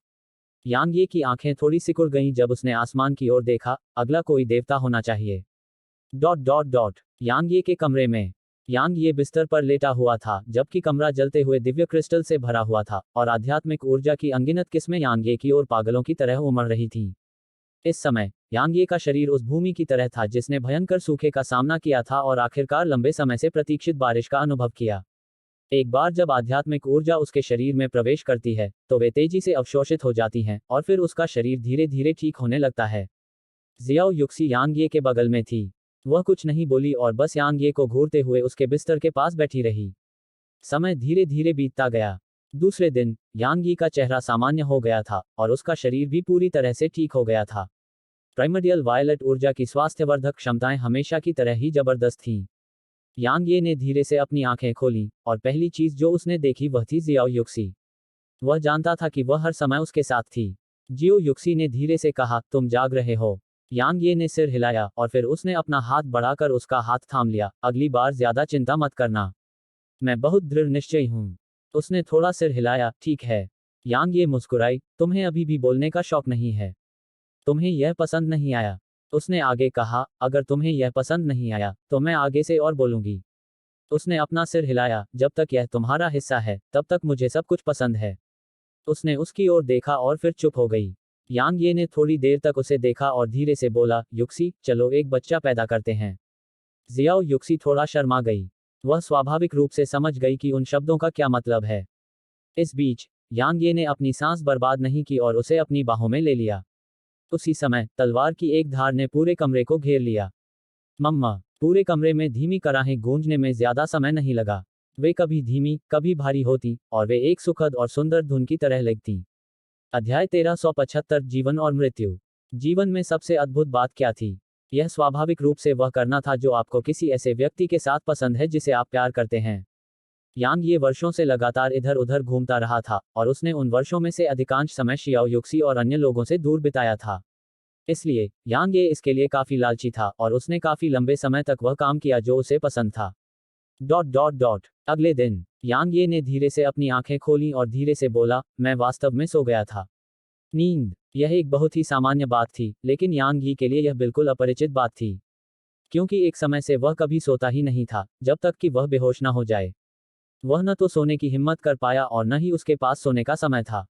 यांग ये की आंखें थोड़ी सिकुड़ गईं जब उसने आसमान की ओर देखा। अगला कोई देवता होना चाहिए। ... यांग ये के कमरे में यांग ये बिस्तर पर लेटा हुआ था, जबकि कमरा जलते हुए दिव्य क्रिस्टल से भरा हुआ था, और आध्यात्मिक ऊर्जा की अनगिनत किस्में यांग ये की ओर पागलों की तरह उमड़ रही थीं। इस समय यांग ये का शरीर उस भूमि की तरह था जिसने भयंकर सूखे का सामना किया था और आखिरकार लंबे समय से प्रतीक्षित बारिश का अनुभव किया। एक बार जब आध्यात्मिक ऊर्जा उसके शरीर में प्रवेश करती है, तो वे तेजी से अवशोषित हो जाती हैं, और फिर उसका शरीर धीरे धीरे ठीक होने लगता है। जियाओ युक्सी यांग ये के बगल में थी। वह कुछ नहीं बोली और बस यांग ये को घूरते हुए उसके बिस्तर के पास बैठी रही। समय धीरे धीरे बीतता गया। दूसरे दिन यांग ये का चेहरा सामान्य हो गया था, और उसका शरीर भी पूरी तरह से ठीक हो गया था। प्राइमर्डियल वायलेट ऊर्जा की स्वास्थ्यवर्धक क्षमताएं हमेशा की तरह ही जबरदस्त थीं। यांग ये ने धीरे से अपनी आंखें खोलीं, और पहली चीज जो उसने देखी वह थी जियाओ युक्सी। वह जानता था कि वह हर समय उसके साथ थी। जियो युक्सी ने धीरे से कहा, तुम जाग रहे हो? यांग ये ने सिर हिलाया, और फिर उसने अपना हाथ बढ़ाकर उसका हाथ थाम लिया। अगली बार ज्यादा चिंता मत करना, मैं बहुत दृढ़ निश्चयी हूं। उसने थोड़ा सिर हिलाया। ठीक है। यांग ये मुस्कुराई, तुम्हें अभी भी बोलने का शौक नहीं है? तुम्हें यह पसंद नहीं आया? उसने आगे कहा, अगर तुम्हें यह पसंद नहीं आया, तो मैं आगे से और बोलूंगी। उसने अपना सिर हिलाया, जब तक यह तुम्हारा हिस्सा है, तब तक मुझे सब कुछ पसंद है। उसने उसकी ओर देखा और फिर चुप हो गई। यांग ये ने थोड़ी देर तक उसे देखा और धीरे से बोला, युक्सी, चलो एक बच्चा पैदा करते हैं। जियाओ युक्सी थोड़ा शर्मा गई। वह स्वाभाविक रूप से समझ गई कि उन शब्दों का क्या मतलब है। इस बीच यांग ये ने अपनी सांस बर्बाद नहीं की और उसे अपनी बाहों में ले लिया। उसी समय तलवार की एक धार ने पूरे कमरे को घेर लिया। मम्मा। पूरे कमरे में धीमी कराहें गूंजने में ज्यादा समय नहीं लगा। वे कभी धीमी, कभी भारी होती, और वे एक सुखद और सुंदर धुन की तरह लगती। अध्याय 1375 जीवन और मृत्यु। जीवन में सबसे अद्भुत बात क्या थी? यह स्वाभाविक रूप से वह करना था जो आपको किसी ऐसे व्यक्ति के साथ पसंद है जिसे आप प्यार करते हैं। यांग ये वर्षों से लगातार इधर उधर घूमता रहा था, और उसने उन वर्षों में से अधिकांश समय शियाओ युक्सी और अन्य लोगों से दूर बिताया था। इसलिए यांग ये इसके लिए काफी लालची था, और उसने काफी लंबे समय तक वह काम किया जो उसे पसंद था। डॉट डॉट डॉट अगले दिन यांग ये ने धीरे से अपनी आंखें खोलीं और धीरे से बोला, मैं वास्तव में सो गया था। नींद। यह एक बहुत ही सामान्य बात थी, लेकिन यांग यी के लिए यह बिल्कुल अपरिचित बात थी। क्योंकि एक समय से वह कभी सोता ही नहीं था, जब तक कि वह बेहोश न हो जाए। वह न तो सोने की हिम्मत कर पाया और न ही उसके पास सोने का समय था।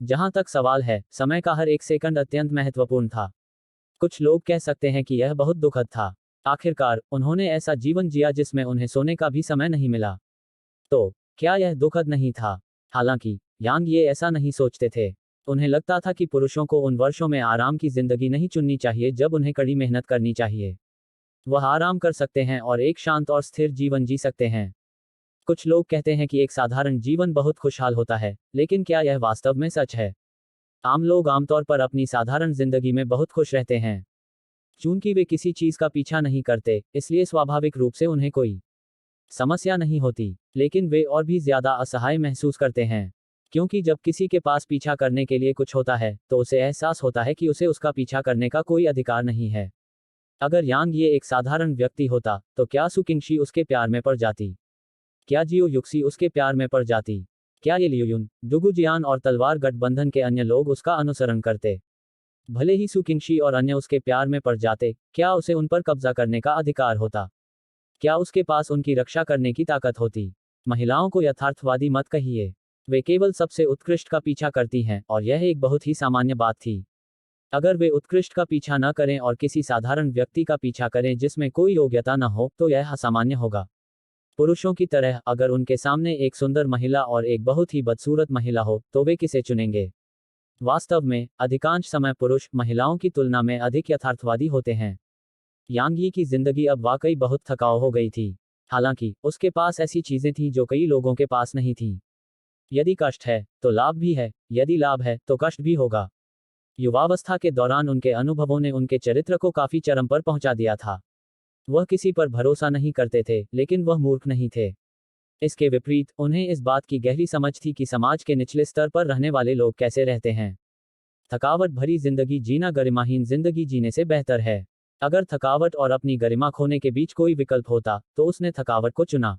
जहां तक सवाल है, समय का हर एक सेकंड अत्यंत महत्वपूर्ण था। कुछ लोग कह सकते हैं कि यह बहुत दुखद था। आखिरकार उन्होंने ऐसा जीवन जिया जिसमें उन्हें सोने का भी समय नहीं मिला। तो क्या यह दुखद नहीं था? हालांकि यांग ये ऐसा नहीं सोचते थे। उन्हें लगता था कि पुरुषों को उन वर्षों में आराम की जिंदगी नहीं चुननी चाहिए जब उन्हें कड़ी मेहनत करनी चाहिए। वह आराम कर सकते हैं और एक शांत और स्थिर जीवन जी सकते हैं। कुछ लोग कहते हैं कि एक साधारण जीवन बहुत खुशहाल होता है, लेकिन क्या यह वास्तव में सच है? आम लोग आमतौर पर अपनी साधारण जिंदगी में बहुत खुश रहते हैं। चूंकि वे किसी चीज का पीछा नहीं करते, इसलिए स्वाभाविक रूप से उन्हें कोई समस्या नहीं होती। लेकिन वे और भी ज्यादा असहाय महसूस करते हैं। क्योंकि जब किसी के पास पीछा करने के लिए कुछ होता है, तो उसे एहसास होता है कि उसे उसका पीछा करने का कोई अधिकार नहीं है। अगर यांग ये एक साधारण व्यक्ति होता, तो क्या सुकिंगशी उसके प्यार में पड़ जाती? क्या जियो युक्सी उसके प्यार में पड़ जाती? क्या ये लियुयुन, डुगुजियान और तलवार गठबंधन के अन्य लोग उसका अनुसरण करते? भले ही सुकिंगशी और अन्य उसके प्यार में पड़ जाते, क्या उसे उन पर कब्जा करने का अधिकार होता? क्या उसके पास उनकी रक्षा करने की ताकत होती? महिलाओं को यथार्थवादी मत कहिए। वे केवल सबसे उत्कृष्ट का पीछा करती हैं, और यह एक बहुत ही सामान्य बात थी। अगर वे उत्कृष्ट का पीछा न करें और किसी साधारण व्यक्ति का पीछा करें जिसमें कोई योग्यता न हो, तो यह असामान्य होगा। पुरुषों की तरह अगर उनके सामने एक सुंदर महिला और एक बहुत ही बदसूरत महिला हो, तो वे किसे चुनेंगे? वास्तव में अधिकांश समय पुरुष महिलाओं की तुलना में अधिक यथार्थवादी होते हैं। यांग यी की जिंदगी अब वाकई बहुत थकाऊ हो गई थी। हालांकि उसके पास ऐसी चीजें थीं जो कई लोगों के पास नहीं थीं। यदि कष्ट है, तो लाभ भी है, यदि लाभ है, तो कष्ट भी होगा। युवावस्था के दौरान उनके अनुभवों ने उनके चरित्र को काफी चरम पर पहुंचा दिया था। वह किसी पर भरोसा नहीं करते थे, लेकिन वह मूर्ख नहीं थे। इसके विपरीत उन्हें इस बात की गहरी समझ थी कि समाज के निचले स्तर पर रहने वाले लोग कैसे रहते हैं। थकावट भरी जिंदगी जीना गरिमाहीन जिंदगी जीने से बेहतर है। अगर थकावट और अपनी गरिमा खोने के बीच कोई विकल्प होता, तो उसने थकावट को चुना।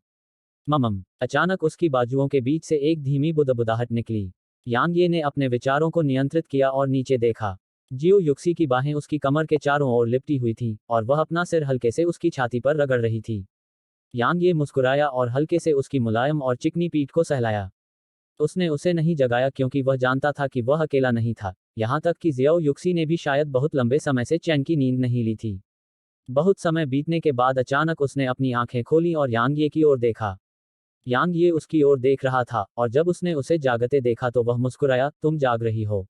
ममम। अचानक उसकी बाजुओं के बीच से एक धीमी बुदबुदाहट निकली। यांग ये ने अपने विचारों को नियंत्रित किया और नीचे देखा। जियो युक्सी की बाहें उसकी कमर के चारों ओर लिपटी हुई थीं, और वह अपना सिर हल्के से उसकी छाती पर रगड़ रही थी। यांग ये मुस्कुराया और हल्के से उसकी मुलायम और चिकनी पीठ को सहलाया। उसने उसे नहीं जगाया क्योंकि वह जानता था कि वह अकेला नहीं था, यहाँ तक कि जियाओ युक्सी ने भी शायद बहुत लंबे समय से चैन की नींद नहीं ली थी। बहुत समय बीतने के बाद अचानक उसने अपनी आंखें खोली और यांग ये की ओर देखा। यांग ये उसकी ओर देख रहा था, और जब उसने उसे जागते देखा तो वह मुस्कुराया, तुम जाग रही हो?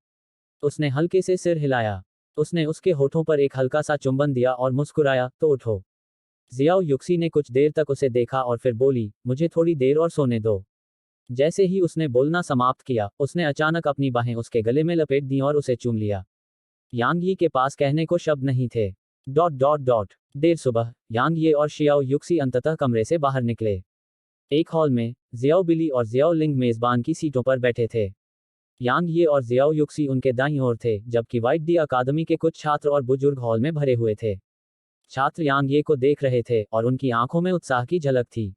उसने हल्के से सिर हिलाया। उसने उसके होठों पर एक हल्का सा चुंबन दिया और मुस्कुराया, तो उठो। जियाओ युक्सी ने कुछ देर तक उसे देखा और फिर बोली, मुझे थोड़ी देर और सोने दो। जैसे ही उसने बोलना समाप्त किया, उसने अचानक अपनी बाहें उसके गले में लपेट दी और उसे चूम लिया। यांग यी के पास कहने को शब्द नहीं थे। डॉट डॉट डॉट देर सुबह यांग ये और शियाओ युक्सी अंततः कमरे से बाहर निकले। एक हॉल में जियाओ बिली और जियाओ लिंग मेजबान की सीटों पर बैठे थे। यांग ये और जियाओ युक्सी उनके दाईं ओर थे, जबकि वाइट डी अकादमी के कुछ छात्र और बुजुर्ग हॉल में भरे हुए थे। छात्र यांग ये को देख रहे थे और उनकी आंखों में उत्साह की झलक थी।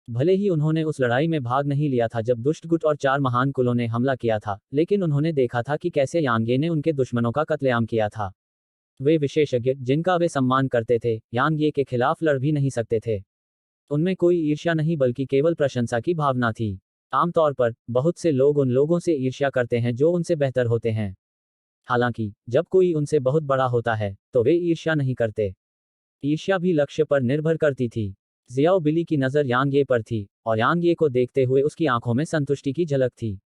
भले ही उन्होंने उस लड़ाई में भाग नहीं लिया था जब दुष्टगुट और 4 महान कुलों ने हमला किया था, लेकिन उन्होंने देखा था कि कैसे यांग ये ने उनके दुश्मनों का कत्लेआम किया था। वे विशेषज्ञ जिनका वे सम्मान करते थे, यांग ये के खिलाफ लड़ भी नहीं सकते थे। उनमें कोई ईर्ष्या नहीं बल्कि केवल प्रशंसा की भावना थी। आमतौर पर बहुत से लोग उन लोगों से ईर्ष्या करते हैं जो उनसे बेहतर होते हैं। हालांकि जब कोई उनसे बहुत बड़ा होता है तो वे ईर्ष्या नहीं करते। ईर्ष्या भी लक्ष्य पर निर्भर करती थी। जियाओ बिली की नज़र यांग ये पर थी और यांग ये को देखते हुए उसकी आंखों में संतुष्टि की झलक थी।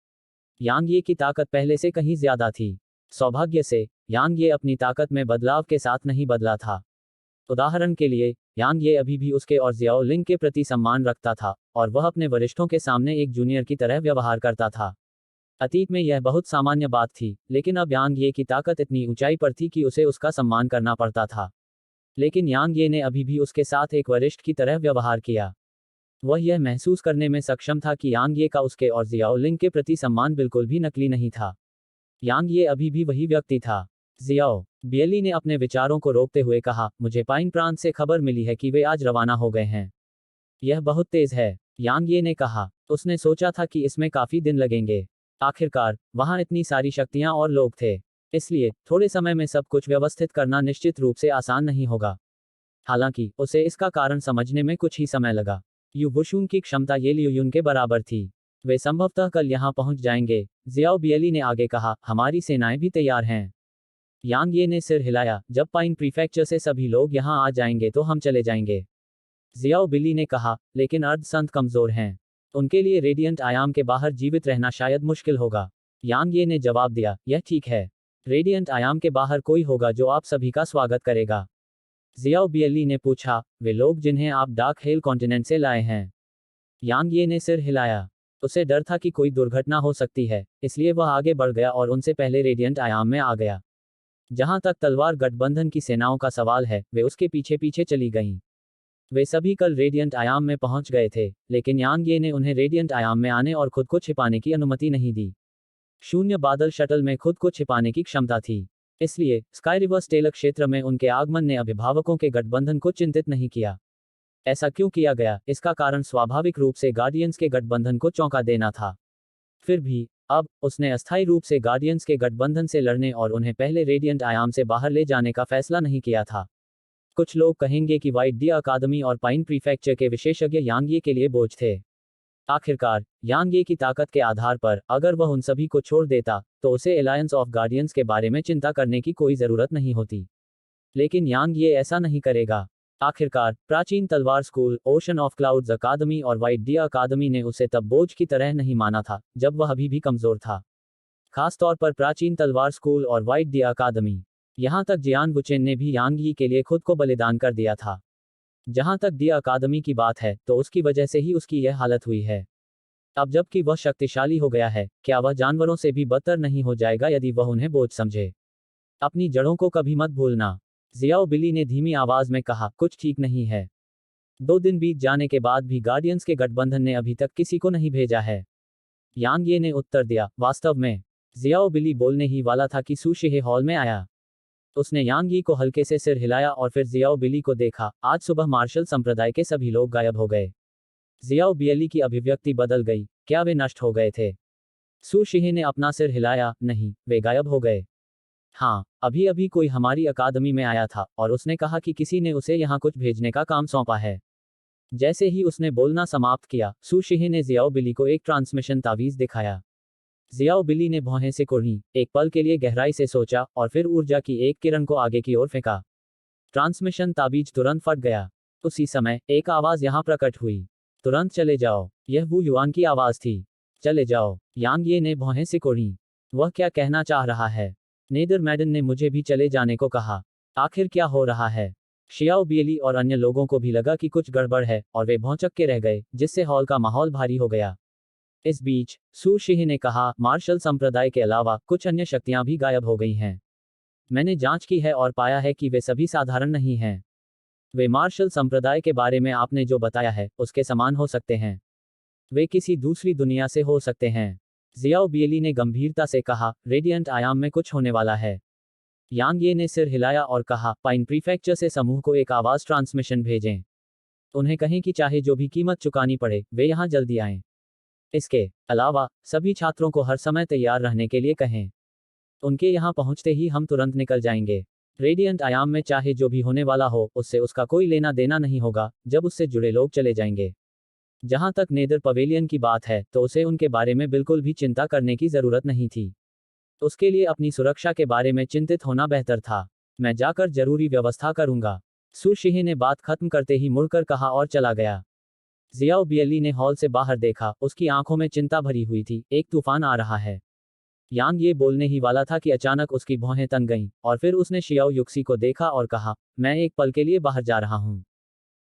यांग ये की ताकत पहले से कहीं ज्यादा थी। सौभाग्य से यांग ये अपनी ताकत में बदलाव के साथ नहीं बदला था। उदाहरण के लिए, यांग ये अभी भी उसके और जियाओ लिंग के प्रति सम्मान रखता था और वह अपने वरिष्ठों के सामने एक जूनियर की तरह व्यवहार करता था। अतीत में यह बहुत सामान्य बात थी, लेकिन अब यांग ये की ताकत इतनी ऊंचाई पर थी कि उसे उसका सम्मान करना पड़ता था। लेकिन यांग ये ने अभी भी उसके साथ एक वरिष्ठ की तरह व्यवहार किया। वह यह महसूस करने में सक्षम था कि यांग ये का उसके और जियाओ लिंग के प्रति सम्मान बिल्कुल भी नकली नहीं था। यांग ये अभी भी वही व्यक्ति था। जियाओ बियली ने अपने विचारों को रोकते हुए कहा, मुझे पाइन प्रांत से खबर मिली है कि वे आज रवाना हो गए हैं। यह बहुत तेज है, यांग ये ने कहा। उसने सोचा था कि इसमें काफी दिन लगेंगे। आखिरकार वहां इतनी सारी शक्तियां और लोग थे, इसलिए थोड़े समय में सब कुछ व्यवस्थित करना निश्चित रूप से आसान नहीं होगा। हालांकि उसे इसका कारण समझने में कुछ ही समय लगा। यू वुशुन की क्षमता ये लियुयुन के बराबर थी। वे संभवतः कल यहां पहुंच जाएंगे। जियाओ बियली ने आगे कहा, हमारी सेनाएं भी तैयार हैं। यांग ये ने सिर हिलाया, जब पाइन प्रीफेक्चर से सभी लोग यहां आ जाएंगे तो हम चले जाएंगे। जियाओ बिली ने कहा, लेकिन अर्ध संत कमजोर हैं। उनके लिए रेडियंट आयाम के बाहर जीवित रहना शायद मुश्किल होगा। यांग ये ने जवाब दिया, यह ठीक है। रेडियंट आयाम के बाहर कोई होगा जो आप सभी का स्वागत करेगा। जियाओ बियली ने पूछा, वे लोग जिन्हें आप डार्क हेल कॉन्टिनेंट से लाए हैं? यांग ये ने सिर हिलाया। उसे डर था कि कोई दुर्घटना हो सकती है, इसलिए वह आगे बढ़ गया और उनसे पहले रेडियंट आयाम में आ गया। जहां तक तलवार गठबंधन की सेनाओं का सवाल है, वे उसके पीछे पीछे चली गईं। वे सभी कल रेडियंट आयाम में पहुंच गए थे, लेकिन यांग ये ने उन्हें रेडियंट आयाम में आने और खुद को छिपाने की अनुमति नहीं दी। शून्य बादल शटल में खुद को छिपाने की क्षमता थी, इसलिए स्काई रिवर स्टेलक क्षेत्र में उनके आगमन ने अभिभावकों के गठबंधन को चिंतित नहीं किया। ऐसा क्यों किया गया, इसका कारण स्वाभाविक रूप से गार्डियंस के गठबंधन को चौंका देना था। फिर भी अब उसने अस्थायी रूप से गार्डियंस के गठबंधन से लड़ने और उन्हें पहले रेडियंट आयाम से बाहर ले जाने का फैसला नहीं किया था। कुछ लोग कहेंगे कि व्हाइट डी अकादमी और पाइन प्रीफेक्चर के विशेषज्ञ यांग ये के लिए बोझ थे। आखिरकार यांग ये की ताकत के आधार पर अगर वह उन सभी को छोड़ देता तो उसे एलायंस ऑफ गार्डियंस के बारे में चिंता करने की कोई जरूरत नहीं होती। लेकिन यांग ये ऐसा नहीं करेगा। आखिरकार प्राचीन तलवार स्कूल, ओशन ऑफ क्लाउड्स अकादमी और व्हाइट डी अकादमी ने उसे तब बोझ की तरह नहीं माना था जब वह अभी भी कमजोर था। खासतौर पर प्राचीन तलवार स्कूल और व्हाइट डी अकादमी। यहां तक जियान वुचेन ने भी यांग यी के लिए खुद को बलिदान कर दिया था। जहां तक डी अकादमी की बात है तो उसकी वजह से ही उसकी यह हालत हुई है। अब जबकि वह शक्तिशाली हो गया है, क्या वह जानवरों से भी बदतर नहीं हो जाएगा यदि वह उन्हें बोझ समझे? अपनी जड़ों को कभी मत भूलना, जियाओ बिली ने धीमी आवाज में कहा, कुछ ठीक नहीं है। 2 दिन बीत जाने के बाद भी गार्डियंस के गठबंधन ने अभी तक किसी को नहीं भेजा है। यांग ये ने उत्तर दिया, वास्तव में। जियाओ बिली बोलने ही वाला था कि सू शिहे हॉल में आया। उसने यांग यी को हल्के से सिर हिलाया और फिर जियाओ बिली को देखा। आज सुबह मार्शल संप्रदाय के सभी लोग गायब हो गए। जियाओ बियली की अभिव्यक्ति बदल गई, क्या वे नष्ट हो गए थे? सू शिहे ने अपना सिर हिलाया, नहीं, वे गायब हो गए। हाँ, अभी अभी कोई हमारी अकादमी में आया था और उसने कहा कि किसी ने उसे यहाँ कुछ भेजने का काम सौंपा है। जैसे ही उसने बोलना समाप्त किया, सू शिहे ने जियाओ बिली को एक ट्रांसमिशन तावीज दिखाया। जियाओ बिली ने भौहें से कुर्नी, एक पल के लिए गहराई से सोचा और फिर ऊर्जा की एक किरण को आगे की ओर फेंका। ट्रांसमिशन ताबीज तुरंत फट गया। उसी समय एक आवाज यहाँ प्रकट हुई, तुरंत चले जाओ। यह वू युआन की आवाज थी। चले जाओ, यांग ये ने भौहें से कुर्नी। वह क्या कहना चाह रहा है? नेदर मैडन ने मुझे भी चले जाने को कहा। आखिर क्या हो रहा है? शियाओ बियली और अन्य लोगों को भी लगा कि कुछ गड़बड़ है और वे भौंचक के रह गए, जिससे हॉल का माहौल भारी हो गया। इस बीच सू शिहे ने कहा, मार्शल संप्रदाय के अलावा कुछ अन्य शक्तियां भी गायब हो गई हैं। मैंने जांच की है और पाया है कि वे सभी साधारण नहीं हैं। वे मार्शल संप्रदाय के बारे में आपने जो बताया है उसके समान हो सकते हैं। वे किसी दूसरी दुनिया से हो सकते हैं। जियाओ बियली ने गंभीरता से कहा, रेडियंट आयाम में कुछ होने वाला है। यांग ये ने सिर हिलाया और कहा, पाइन प्रीफेक्चर से समूह को एक आवाज ट्रांसमिशन भेजें। उन्हें कहें कि चाहे जो भी कीमत चुकानी पड़े वे यहाँ जल्दी आएं। इसके अलावा सभी छात्रों को हर समय तैयार रहने के लिए कहें। उनके यहाँ पहुँचते ही हम तुरंत निकल जाएंगे। रेडियंट आयाम में चाहे जो भी होने वाला हो उससे उसका कोई लेना देना नहीं होगा जब उससे जुड़े लोग चले जाएंगे। जहां तक नेदर पवेलियन की बात है तो उसे उनके बारे में बिल्कुल भी चिंता करने की जरूरत नहीं थी। उसके लिए अपनी सुरक्षा के बारे में चिंतित होना बेहतर था। मैं जाकर जरूरी व्यवस्था करूंगा। सु शिहे ने बात खत्म करते ही मुड़कर कहा और चला गया। जियाओ बियली ने हॉल से बाहर देखा, उसकी आंखों में चिंता भरी हुई थी, एक तूफान आ रहा है। यांग ये बोलने ही वाला था कि अचानक उसकी भौहें तन गईं, और फिर उसने शियाओ युक्सी को देखा और कहा, मैं एक पल के लिए बाहर जा रहा हूँ।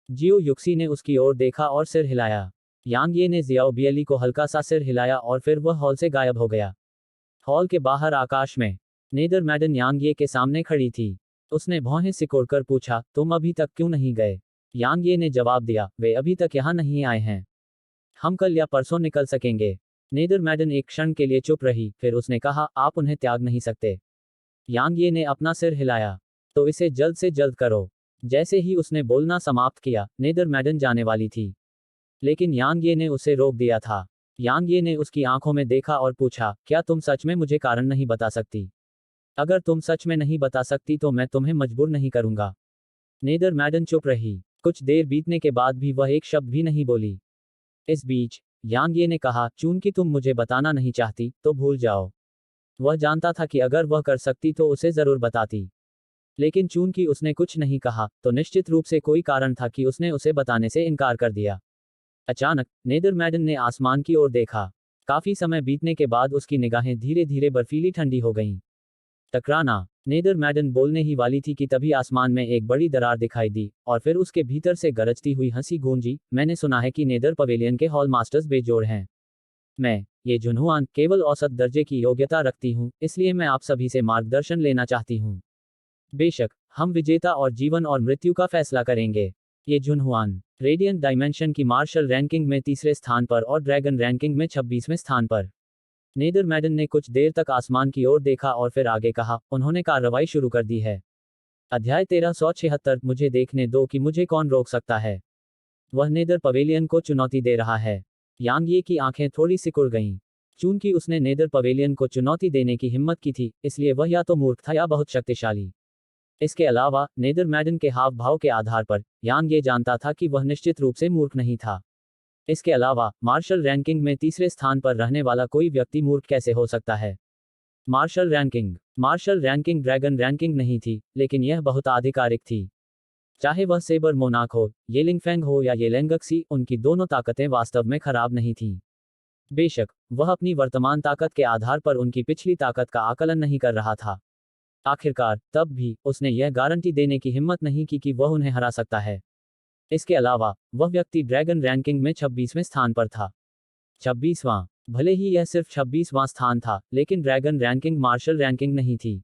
जियो युक्सी ने उसकी ओर देखा और सिर हिलाया। यांग ये ने जियाओ बियली को हल्का सा सिर हिलाया और फिर वह हॉल से गायब हो गया। हॉल के बाहर आकाश में नेदर मैडन यांग ये के सामने खड़ी थी। उसने भौहें सिकोड़कर पूछा, तुम अभी तक क्यों नहीं गए? यांग ये ने जवाब दिया, वे अभी तक यहाँ नहीं आए हैं। हम कल या परसों निकल सकेंगे। नेदर मैडन एक क्षण के लिए चुप रही, फिर उसने कहा, आप उन्हें त्याग नहीं सकते। यांग ये ने अपना सिर हिलाया। तो इसे जल्द से जल्द करो। जैसे ही उसने बोलना समाप्त किया, नेदर मैडन जाने वाली थी, लेकिन यांग ये ने उसे रोक दिया था। यांग ये ने उसकी आंखों में देखा और पूछा, क्या तुम सच में मुझे कारण नहीं बता सकती? अगर तुम सच में नहीं बता सकती तो मैं तुम्हें मजबूर नहीं करूंगा। नेदर मैडन चुप रही। कुछ देर बीतने के बाद भी वह एक शब्द भी नहीं बोली। इस बीच यांग ये ने कहा, चूंकि तुम मुझे बताना नहीं चाहती तो भूल जाओ। वह जानता था कि अगर वह कर सकती तो उसे जरूर बताती, लेकिन चूंकि उसने कुछ नहीं कहा तो निश्चित रूप से कोई कारण था कि उसने उसे बताने से इनकार कर दिया। अचानक नेदर मैडन ने आसमान की ओर देखा। काफी समय बीतने के बाद उसकी निगाहें धीरे धीरे बर्फीली ठंडी हो गईं। टकराना। नेदर मैडन बोलने ही वाली थी कि तभी आसमान में एक बड़ी दरार दिखाई दी, और फिर उसके भीतर से गरजती हुई हंसी गूंजी, मैंने सुना है कि नेदर पवेलियन के हॉल मास्टर्स बेजोड़ हैं। मैं, ये जुनहुआन, केवल औसत दर्जे की योग्यता रखती हूँ, इसलिए मैं आप सभी से मार्गदर्शन लेना चाहती हूँ। बेशक, हम विजेता और जीवन और मृत्यु का फैसला करेंगे। ये जुनहुआन रेडियंट डायमेंशन की मार्शल रैंकिंग में तीसरे स्थान पर और ड्रैगन रैंकिंग में 26वें स्थान पर। नेदर मैडन ने कुछ देर तक आसमान की ओर देखा और फिर आगे कहा, उन्होंने कार्रवाई शुरू कर दी है। अध्याय 1376, मुझे देखने दो कि मुझे कौन रोक सकता है। वह नेदर पवेलियन को चुनौती दे रहा है। यांग ये की आंखें थोड़ी सिकुड़ गईं। चूंकि उसने नेदर पवेलियन को चुनौती देने की हिम्मत की थी, इसलिए वह या तो मूर्ख था या बहुत शक्तिशाली। इसके अलावा नेदर मैडन के हाव भाव के आधार पर यांग ये जानता था कि वह निश्चित रूप से मूर्ख नहीं था। इसके अलावा मार्शल रैंकिंग में तीसरे स्थान पर रहने वाला कोई व्यक्ति मूर्ख कैसे हो सकता है? मार्शल रैंकिंग ड्रैगन रैंकिंग नहीं थी, लेकिन यह बहुत आधिकारिक थी। चाहे वह सेबर मोनाक हो, ये लिंगफेंग हो या ये लेंगक्सी, उनकी दोनों ताकतें वास्तव में खराब नहीं थीं। बेशक, वह अपनी वर्तमान ताकत के आधार पर उनकी पिछली ताकत का आकलन नहीं कर रहा था। आखिरकार, तब भी, उसने यह गारंटी देने की हिम्मत नहीं की कि वह उन्हें हरा सकता है। इसके अलावा, वह व्यक्ति ड्रैगन रैंकिंग में 26वें स्थान पर था। 26वां। भले ही यह सिर्फ 26वां स्थान था, लेकिन ड्रैगन रैंकिंग मार्शल रैंकिंग नहीं थी।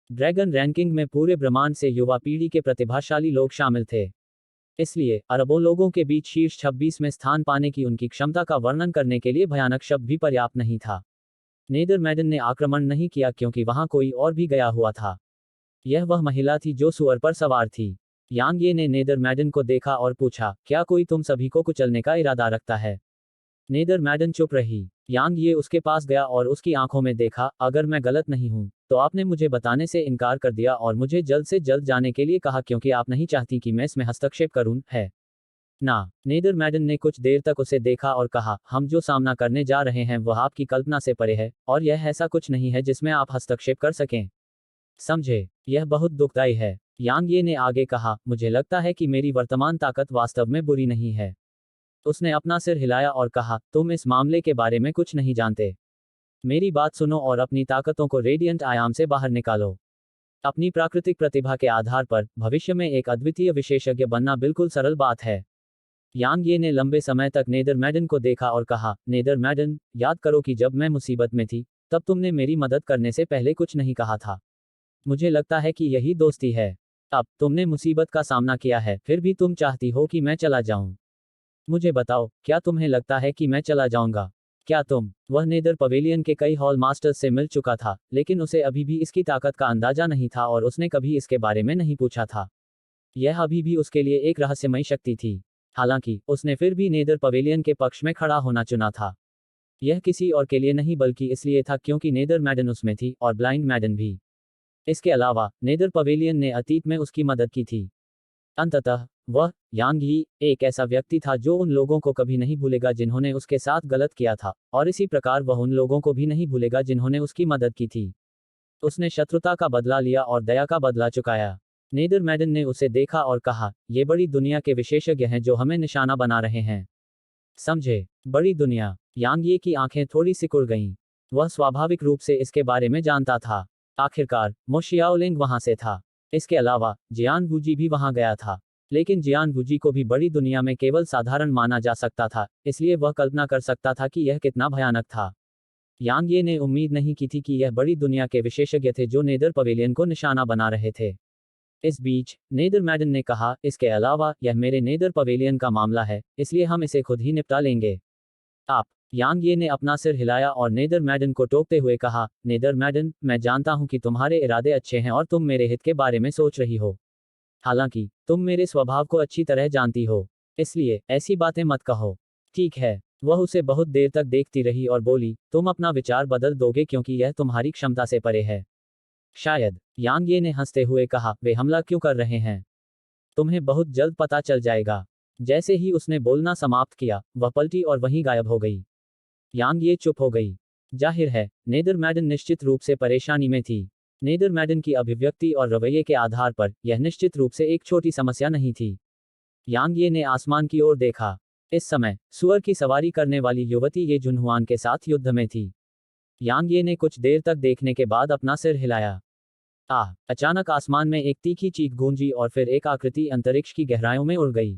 ड्रैगन रैंकिंग में पूरे ब्रह्मांड से युवा पीढ़ी के प्रतिभाशाली लोग शामिल थे। इसलिए, अरबों लोगों के बीच शीर्ष 26वें स्थान पाने की उनकी क्षमता का वर्णन करने के लिए भयानक शब्द भी पर्याप्त नहीं था। नेदर मैडन ने आक्रमण नहीं किया क्योंकि वहां कोई और भी गया हुआ था। यह वह महिला थी जो सुअर पर सवार थी। यांग ये ने नेदर मैडन को देखा और पूछा, क्या कोई तुम सभी को कुचलने का इरादा रखता है? नेदर मैडन चुप रही। यांग ये उसके पास गया और उसकी आंखों में देखा, अगर मैं गलत नहीं हूं, तो आपने मुझे बताने से इनकार कर दिया और मुझे जल्द से जल्द जाने के लिए कहा क्योंकि आप नहीं चाहती कि मैं इसमें हस्तक्षेप करूं, है ना? नेदर मैडन ने कुछ देर तक उसे देखा और कहा, हम जो सामना करने जा रहे हैं वह आपकी कल्पना से परे है, और यह ऐसा कुछ नहीं है जिसमें आप हस्तक्षेप कर सकें। समझे? यह बहुत दुखदाई है। यांग ये ने आगे कहा, मुझे लगता है कि मेरी वर्तमान ताकत वास्तव में बुरी नहीं है। उसने अपना सिर हिलाया और कहा, तुम इस मामले के बारे में कुछ नहीं जानते। मेरी बात सुनो और अपनी ताकतों को रेडियंट आयाम से बाहर निकालो। अपनी प्राकृतिक प्रतिभा के आधार पर भविष्य में एक अद्वितीय विशेषज्ञ बनना बिल्कुल सरल बात है। यांग ये ने लंबे समय तक नेदर मैडन को देखा और कहा, नेदर मैडन, याद करो कि जब मैं मुसीबत में थी, तब तुमने मेरी मदद करने से पहले कुछ नहीं कहा था। मुझे लगता है कि यही दोस्ती है। अब तुमने मुसीबत का सामना किया है, फिर भी तुम चाहती हो कि मैं चला जाऊं। मुझे बताओ, क्या तुम्हें लगता है कि मैं चला जाऊंगा? क्या तुम? वह नेदर पवेलियन के कई हॉल मास्टर्स से मिल चुका था, लेकिन उसे अभी भी इसकी ताकत का अंदाजा नहीं था और उसने कभी इसके बारे में नहीं पूछा था। यह अभी भी उसके लिए एक रहस्यमयी शक्ति थी। हालांकि उसने फिर भी नेदर पवेलियन के पक्ष में खड़ा होना चुना था। यह किसी और के लिए नहीं बल्कि इसलिए था क्योंकि नेदर मैडन उसमें थी और ब्लाइंड मैडन भी। इसके अलावा नेदर पवेलियन ने अतीत में उसकी मदद की थी। अंततः वह यांग ही एक ऐसा व्यक्ति था जो उन लोगों को कभी नहीं भूलेगा जिन्होंने उसके साथ गलत किया था, और इसी प्रकार वह उन लोगों को भी नहीं भूलेगा जिन्होंने उसकी मदद की थी। उसने शत्रुता का बदला लिया और दया का बदला चुकाया। नेदर मैडन ने उसे देखा और कहा, ये बड़ी दुनिया के विशेषज्ञ हैं जो हमें निशाना बना रहे हैं। समझे? बड़ी दुनिया। यांग ये की आंखें थोड़ी सिकुड़ गईं। वह स्वाभाविक रूप से इसके बारे में जानता था। आखिरकार मो शियाओलिंग वहां से था। इसके अलावा जियान वूजी भी वहां गया था। लेकिन जियान वूजी को भी बड़ी दुनिया में केवल साधारण माना जा सकता था, इसलिए वह कल्पना कर सकता था कि यह कितना भयानक था। यांग ये ने उम्मीद नहीं की थी कि यह बड़ी दुनिया के विशेषज्ञ थे जो नेदर पवेलियन को निशाना बना रहे थे। इस बीच नेदर मैडन ने कहा, इसके अलावा यह मेरे नेदर पवेलियन का मामला है, इसलिए हम इसे खुद ही निपटा लेंगे। आप। यांग ये ने अपना सिर हिलाया और नेदर मैडन को टोकते हुए कहा, नेदर मैडन, मैं जानता हूं कि तुम्हारे इरादे अच्छे हैं और तुम मेरे हित के बारे में सोच रही हो। हालांकि तुम मेरे स्वभाव को अच्छी तरह जानती हो, इसलिए ऐसी बातें मत कहो। ठीक है। वह उसे बहुत देर तक देखती रही और बोली, तुम अपना विचार बदल दोगे क्योंकि यह तुम्हारी क्षमता से परे है। शायद। यांग ये ने हंसते हुए कहा, वे हमला क्यों कर रहे हैं? तुम्हें बहुत जल्द पता चल जाएगा। जैसे ही उसने बोलना समाप्त किया, वह पलटी और वहीं गायब हो गई। यांग ये चुप हो गई। जाहिर है, नेदर मैडन निश्चित रूप से परेशानी में थी। नेदर मैडन की अभिव्यक्ति और रवैये के आधार पर यह निश्चित रूप से एक छोटी समस्या नहीं थी। यांग ये ने आसमान की ओर देखा। इस समय सुअर की सवारी करने वाली युवती ये जुनहुआन के साथ युद्ध में थी। यांग ये ने कुछ देर तक देखने के बाद अपना सिर हिलाया। अचानक आसमान में एक तीखी चीख गूंजी और फिर एक आकृति अंतरिक्ष की गहराइयों में उड़ गई।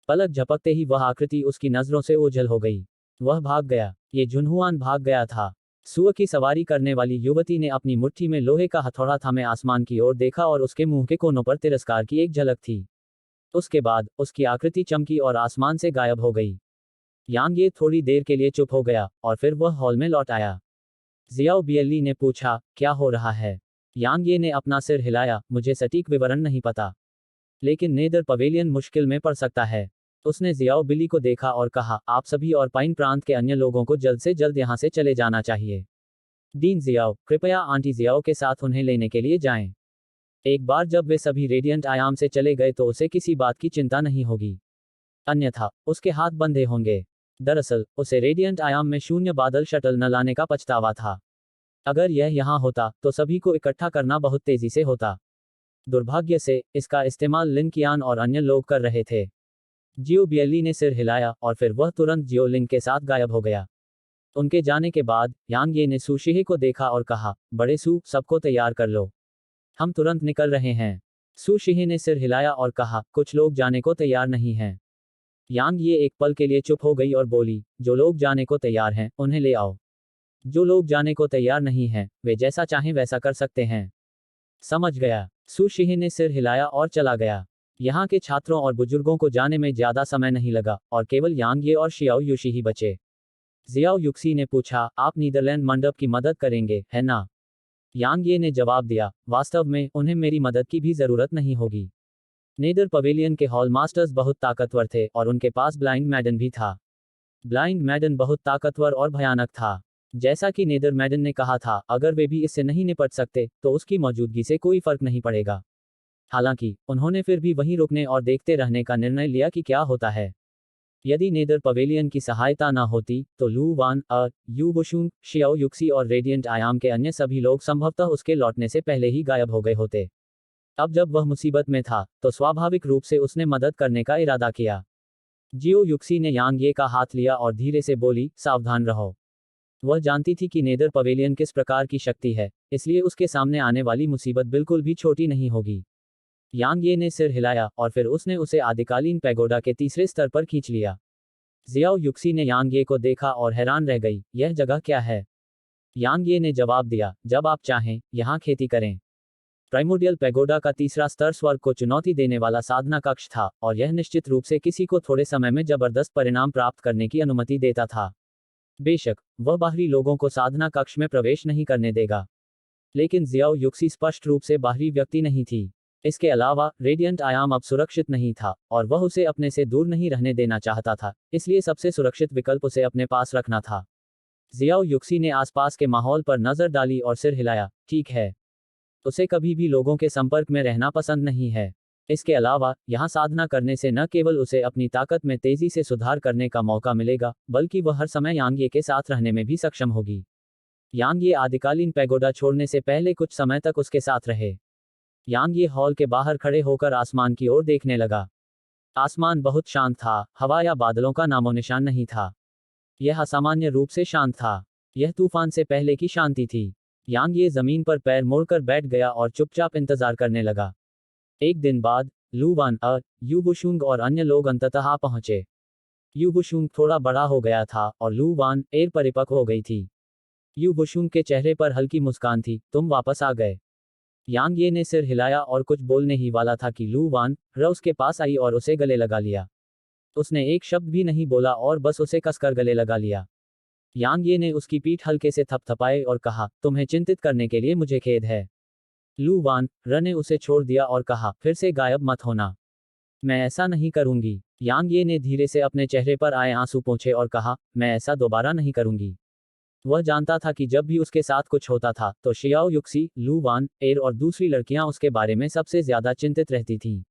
पलक झपकते ही वह आकृति उसकी नजरों से ओझल हो गई। वह भाग गया। ये जुनहुआन भाग गया था। सुअर की सवारी करने वाली युवती ने अपनी मुट्ठी में लोहे का हथौड़ा थामे आसमान की ओर देखा और उसके मुंह के कोनों पर तिरस्कार की एक झलक थी। उसके बाद उसकी आकृति चमकी और आसमान से गायब हो गई। यांग ये थोड़ी देर के लिए चुप हो गया और फिर वह हॉल में लौट आया। जियाओ बियली ने पूछा, क्या हो रहा है? यांग ये ने अपना सिर हिलाया, मुझे सटीक विवरण नहीं पता, लेकिन नेदर पवेलियन मुश्किल में पड़ सकता है। उसने जियाओ बिली को देखा और कहा, आप सभी और पाइन प्रांत के अन्य लोगों को जल्द से जल्द यहाँ से चले जाना चाहिए। डीन जियाओ, कृपया आंटी जियाओ के साथ उन्हें लेने के लिए जाएं। एक बार जब वे सभी रेडियंट आयाम से चले गए तो उसे किसी बात की चिंता नहीं होगी, अन्यथा उसके हाथ बंधे होंगे। दरअसल उसे रेडियंट आयाम में शून्य बादल शटल न लाने का पछतावा था। अगर यह यहाँ होता तो सभी को इकट्ठा करना बहुत तेजी से होता। दुर्भाग्य से इसका इस्तेमाल लिन कियान और अन्य लोग कर रहे थे। जियो बियली ने सिर हिलाया और फिर वह तुरंत जियो लिंग के साथ गायब हो गया। उनके जाने के बाद यांग ये ने सुशिहे को देखा और कहा, बड़े सू, सबको तैयार कर लो, हम तुरंत निकल रहे हैं। सुशिहे ने सिर हिलाया और कहा, कुछ लोग जाने को तैयार नहीं हैं। यांग ये एक पल के लिए चुप हो गई और बोली, जो लोग जाने को तैयार हैं उन्हें ले आओ। जो लोग जाने को तैयार नहीं हैं, वे जैसा चाहें वैसा कर सकते हैं। समझ गया। सुशिहे ने सिर हिलाया और चला गया। यहाँ के छात्रों और बुजुर्गों को जाने में ज्यादा समय नहीं लगा और केवल यांग ये और शियाओ युशी ही बचे। जियाओ युक्सी ने पूछा, आप नीदरलैंड मंडप की मदद करेंगे, है ना? यांग ये ने जवाब दिया, वास्तव में उन्हें मेरी मदद की भी जरूरत नहीं होगी। नेदर पवेलियन के हॉल मास्टर्स बहुत ताकतवर थे और उनके पास ब्लाइंड मैडन भी था। ब्लाइंड मैडन बहुत ताकतवर और भयानक था। जैसा कि नेदर मैडन ने कहा था, अगर वे भी इससे नहीं निपट सकते तो उसकी मौजूदगी से कोई फर्क नहीं पड़ेगा। हालांकि उन्होंने फिर भी वहीं रुकने और देखते रहने का निर्णय लिया कि क्या होता है। यदि नेदर पवेलियन की सहायता न होती तो लू वान, यू वुशुंग, शियाओ युक्सी और रेडियंट आयाम के अन्य सभी लोग संभवतः उसके लौटने से पहले ही गायब हो गए होते। अब जब वह मुसीबत में था तो स्वाभाविक रूप से उसने मदद करने का इरादा किया। जियो युक्सी ने यांग ये का हाथ लिया और धीरे से बोली, सावधान रहो। वह जानती थी कि नेदर पवेलियन किस प्रकार की शक्ति है, इसलिए उसके सामने आने वाली मुसीबत बिल्कुल भी छोटी नहीं होगी। यांग ये ने सिर हिलाया और फिर उसने उसे आदिकालीन पैगोडा के तीसरे स्तर पर खींच लिया। जियाओ युक्सी ने यांग ये को देखा और हैरान रह गई, यह जगह क्या है? यांग ये ने जवाब दिया, जब आप चाहें यहाँ खेती करें। प्राइमोडियल पैगोडा का तीसरा स्तर स्वर्ग को चुनौती देने वाला साधना कक्ष था और यह निश्चित रूप से किसी को थोड़े समय में जबरदस्त परिणाम प्राप्त करने की अनुमति देता था। बेशक वह बाहरी लोगों को साधना कक्ष में प्रवेश नहीं करने देगा, लेकिन जियाओ युक्सी स्पष्ट रूप से बाहरी व्यक्ति नहीं थी। इसके अलावा रेडियंट आयाम अब सुरक्षित नहीं था और वह उसे अपने से दूर नहीं रहने देना चाहता था, इसलिए सबसे सुरक्षित विकल्प उसे अपने पास रखना था। जियाओ युक्सी ने आसपास के माहौल पर नजर डाली और सिर हिलाया। ठीक है, उसे कभी भी लोगों के संपर्क में रहना पसंद नहीं है। इसके अलावा यहाँ साधना करने से न केवल उसे अपनी ताकत में तेजी से सुधार करने का मौका मिलेगा, बल्कि वह हर समय यांग ये के साथ रहने में भी सक्षम होगी। यांग ये आदिकालीन पैगोडा छोड़ने से पहले कुछ समय तक उसके साथ रहे। यांग ये हॉल के बाहर खड़े होकर आसमान की ओर देखने लगा। आसमान बहुत शांत था, हवा या बादलों का नामोनिशान नहीं था। यह असामान्य रूप से शांत था। यह तूफान से पहले की शांति थी। यांग ये जमीन पर पैर मोड़कर बैठ गया और चुपचाप इंतजार करने लगा। एक दिन बाद लू वान, यू बुशुंग और अन्य लोग अंततः आ पहुंचे। यू बुशुंग थोड़ा बड़ा हो गया था और लू वान एर परिपक्व हो गई थी। यू बुशुंग के चेहरे पर हल्की मुस्कान थी। तुम वापस आ गए। यांग ये ने सिर हिलाया और कुछ बोलने ही वाला था कि लू वान उसके पास आई और उसे गले लगा लिया। उसने एक शब्द भी नहीं बोला और बस उसे कसकर गले लगा लिया। यांग ये ने उसकी पीठ हल्के से थपथपाए और कहा, तुम्हें चिंतित करने के लिए मुझे खेद है। लू वान ने उसे छोड़ दिया और कहा, फिर से गायब मत होना। मैं ऐसा नहीं करूंगी। यांग ये ने धीरे से अपने चेहरे पर आए आंसू पोंछे और कहा, मैं ऐसा दोबारा नहीं करूंगी। वह जानता था कि जब भी उसके साथ कुछ होता था तो शियाओ युक्सी, लू वान, एर और दूसरी लड़कियां उसके बारे में सबसे ज्यादा चिंतित रहती थीं।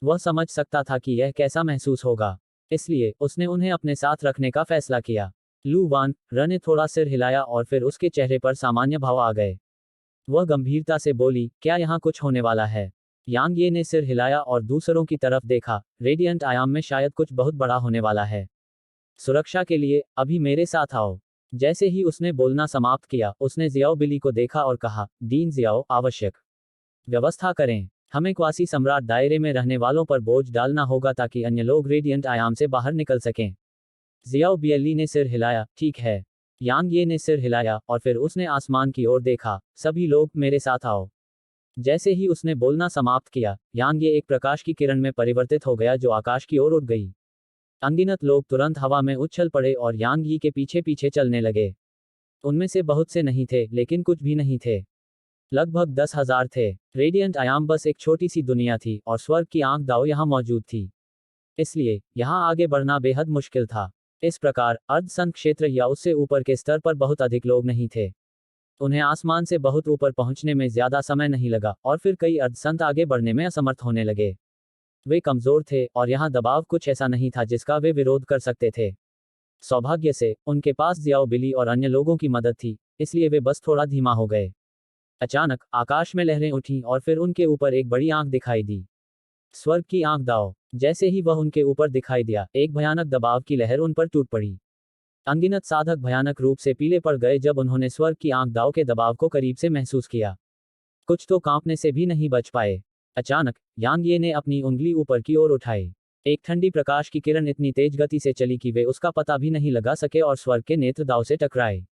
वह समझ सकता था कि यह कैसा महसूस होगा, इसलिए उसने उन्हें अपने साथ रखने का फैसला किया। लू वान ने थोड़ा सिर हिलाया और फिर उसके चेहरे पर सामान्य भाव आ गए। वह गंभीरता से बोली, क्या यहाँ कुछ होने वाला है? यांग ये ने सिर हिलाया और दूसरों की तरफ देखा। रेडियंट आयाम में शायद कुछ बहुत बड़ा होने वाला है। सुरक्षा के लिए अभी मेरे साथ आओ। जैसे ही उसने बोलना समाप्त किया, उसने जियाओ बिली को देखा और कहा, डीन जियाओ, आवश्यक व्यवस्था करें। हमें क्वासी सम्राट दायरे में रहने वालों पर बोझ डालना होगा ताकि अन्य लोग रेडियंट आयाम से बाहर निकल सकें। जियाओ बियली ने सिर हिलाया। ठीक है। यांग ये ने सिर हिलाया और फिर उसने आसमान की ओर देखा। सभी लोग मेरे साथ आओ। जैसे ही उसने बोलना समाप्त किया, यांग ये एक प्रकाश की किरण में परिवर्तित हो गया जो आकाश की ओर उड़ गई। अनगिनत लोग तुरंत हवा में उछल पड़े और यांग यी के पीछे पीछे चलने लगे। उनमें से बहुत से नहीं थे, लेकिन कुछ भी नहीं थे। लगभग 10,000 थे। रेडियंट आयाम बस एक छोटी सी दुनिया थी और स्वर्ग की आंख दाव यहाँ मौजूद थी। इसलिए यहाँ आगे बढ़ना बेहद मुश्किल था। इस प्रकार अर्धसंत क्षेत्र या उससे ऊपर के स्तर पर बहुत अधिक लोग नहीं थे। उन्हें आसमान से बहुत ऊपर पहुंचने में ज्यादा समय नहीं लगा और फिर कई अर्धसंत आगे बढ़ने में असमर्थ होने लगे। वे कमजोर थे और यहाँ दबाव कुछ ऐसा नहीं था जिसका वे विरोध कर सकते थे। सौभाग्य से उनके पास जियाओ बिली और अन्य लोगों की मदद थी, इसलिए वे बस थोड़ा धीमा हो गए। अचानक आकाश में लहरें उठीं और फिर उनके ऊपर एक बड़ी आंख दिखाई दी। स्वर्ग की आंख दाव। जैसे ही वह उनके ऊपर दिखाई दिया, एक भयानक दबाव की लहर उन पर टूट पड़ी। अनगिनत साधक भयानक रूप से पीले पड़ गए जब उन्होंने स्वर्ग की आंख दाव के दबाव को करीब से महसूस किया। कुछ तो कांपने से भी नहीं बच पाए। अचानक यांग ये ने अपनी उंगली ऊपर की ओर उठाई। एक ठंडी प्रकाश की किरण इतनी तेज गति से चली कि वे उसका पता भी नहीं लगा सके और स्वर्ग के नेत्र दाव से टकराए।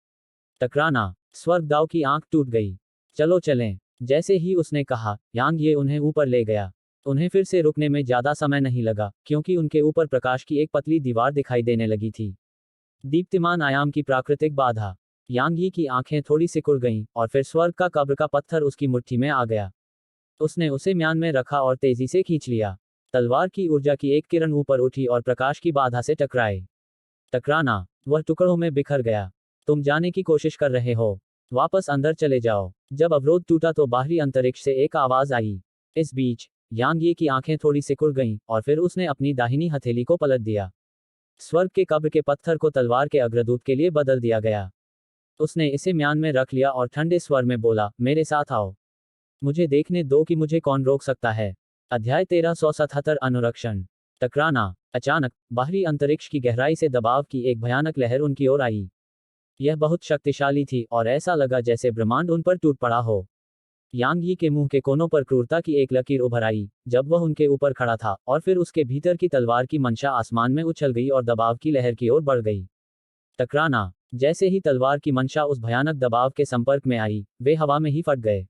टकराना। स्वर्ग दाव की आंख टूट गई। चलो चलें। जैसे ही उसने कहा, यांग ये उन्हें ऊपर ले गया। उन्हें फिर से रुकने में ज्यादा समय नहीं लगा, क्योंकि उनके ऊपर प्रकाश की एक पतली दीवार दिखाई देने लगी थी। दीप्तिमान आयाम की प्राकृतिक बाधा। यांग यी की आंखें थोड़ी सिकुड़ गईं और फिर स्वर्ग का कब्र का पत्थर उसकी मुट्ठी में आ गया। उसने उसे म्यान में रखा और तेजी से खींच लिया। तलवार की ऊर्जा की एक किरण ऊपर उठी और प्रकाश की बाधा से टकराए। टकराना। वह टुकड़ों में बिखर गया। तुम जाने की कोशिश कर रहे हो। वापस अंदर चले जाओ। जब अवरोध टूटा तो बाहरी अंतरिक्ष से एक आवाज आई। इस बीच यांग ये की आंखें थोड़ी सिकुड़ गईं और फिर उसने अपनी दाहिनी हथेली को पलट दिया। स्वर्ग के कब्र के पत्थर को तलवार के अग्रदूत के लिए बदल दिया गया। उसने इसे म्यान में रख लिया और ठंडे स्वर में बोला, मेरे साथ आओ। मुझे देखने दो कि मुझे कौन रोक सकता है। अध्याय 1377 अनुरक्षण। टकराना। अचानक बाहरी अंतरिक्ष की गहराई से दबाव की एक भयानक लहर उनकी ओर आई। यह बहुत शक्तिशाली थी और ऐसा लगा जैसे ब्रह्मांड उन पर टूट पड़ा हो। यांग यी के मुंह के कोनों पर क्रूरता की एक लकीर उभर आई जब वह उनके ऊपर खड़ा था और फिर उसके भीतर की तलवार की मंशा आसमान में उछल गई और दबाव की लहर की ओर बढ़ गई। टकराना। जैसे ही तलवार की मंशा उस भयानक दबाव के संपर्क में आई, वे हवा में ही फट गए।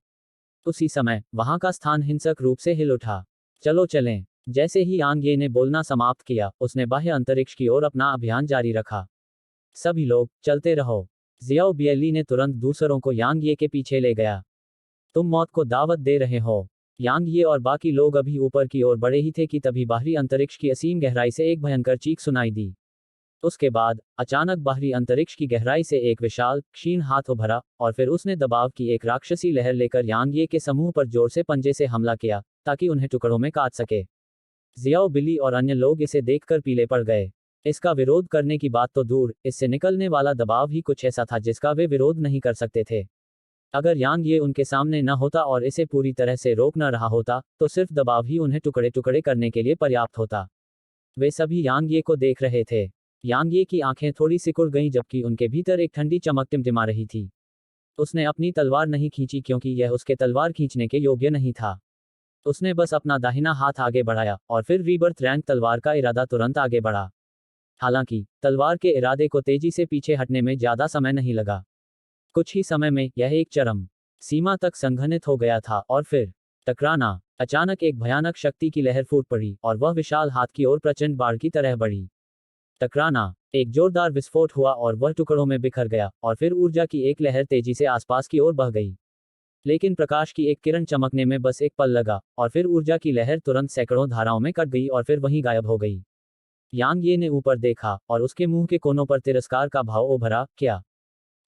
उसी समय वहां का स्थान हिंसक रूप से हिल उठा। चलो चलें। जैसे ही यांग ये ने बोलना समाप्त किया, उसने बाह्य अंतरिक्ष की ओर अपना अभियान जारी रखा। सभी लोग चलते रहो। जियाओ बियली ने तुरंत दूसरों को यांग ये के पीछे ले गया। तुम मौत को दावत दे रहे हो। यांग ये और बाकी लोग अभी ऊपर की ओर बढ़े ही थे कि तभी बाहरी अंतरिक्ष की असीम गहराई से एक भयंकर चीख सुनाई दी। उसके बाद अचानक बाहरी अंतरिक्ष की गहराई से एक विशाल क्षीण हाथ उभरा, और फिर उसने दबाव की एक राक्षसी लहर लेकर यांग ये के समूह पर जोर से पंजे से हमला किया, ताकि उन्हें टुकड़ों में काट सके। जियाओ बिली और अन्य लोग इसे देखकर पीले पड़ गए। इसका विरोध करने की बात तो दूर, इससे निकलने वाला दबाव ही कुछ ऐसा था जिसका वे विरोध नहीं कर सकते थे। अगर यांग ये उनके सामने न होता और इसे पूरी तरह से रोक न रहा होता, तो सिर्फ दबाव ही उन्हें टुकड़े टुकड़े करने के लिए पर्याप्त होता। वे सभी यांग ये को देख रहे थे। यांग ये की आंखें थोड़ी सिकुड़ गईं, जबकि उनके भीतर एक ठंडी चमक टिमटिमा रही थी। उसने अपनी तलवार नहीं खींची क्योंकि यह उसके तलवार खींचने के योग्य नहीं था। उसने बस अपना दाहिना हाथ आगे बढ़ाया, और फिर रीबर्थ रैंक तलवार का इरादा तुरंत आगे बढ़ा। हालांकि तलवार के इरादे को तेजी से पीछे हटने में ज्यादा समय नहीं लगा। कुछ ही समय में यह एक चरम सीमा तक संघनित हो गया था, और फिर टकराना। अचानक एक भयानक शक्ति की लहर फूट पड़ी, और वह विशाल हाथ की ओर प्रचंड बाढ़ की तरह बढ़ी। टकराना। एक जोरदार विस्फोट हुआ और वह टुकड़ों में बिखर गया, और फिर ऊर्जा की एक लहर तेजी से आसपास की ओर बह गई। लेकिन प्रकाश की एक किरण चमकने में बस एक पल लगा, और फिर ऊर्जा की लहर तुरंत सैकड़ों धाराओं में कट गई और फिर वहीं गायब हो गई। यांग ये ने ऊपर देखा, और उसके मुंह के कोनों पर तिरस्कार का भाव उभरा। क्या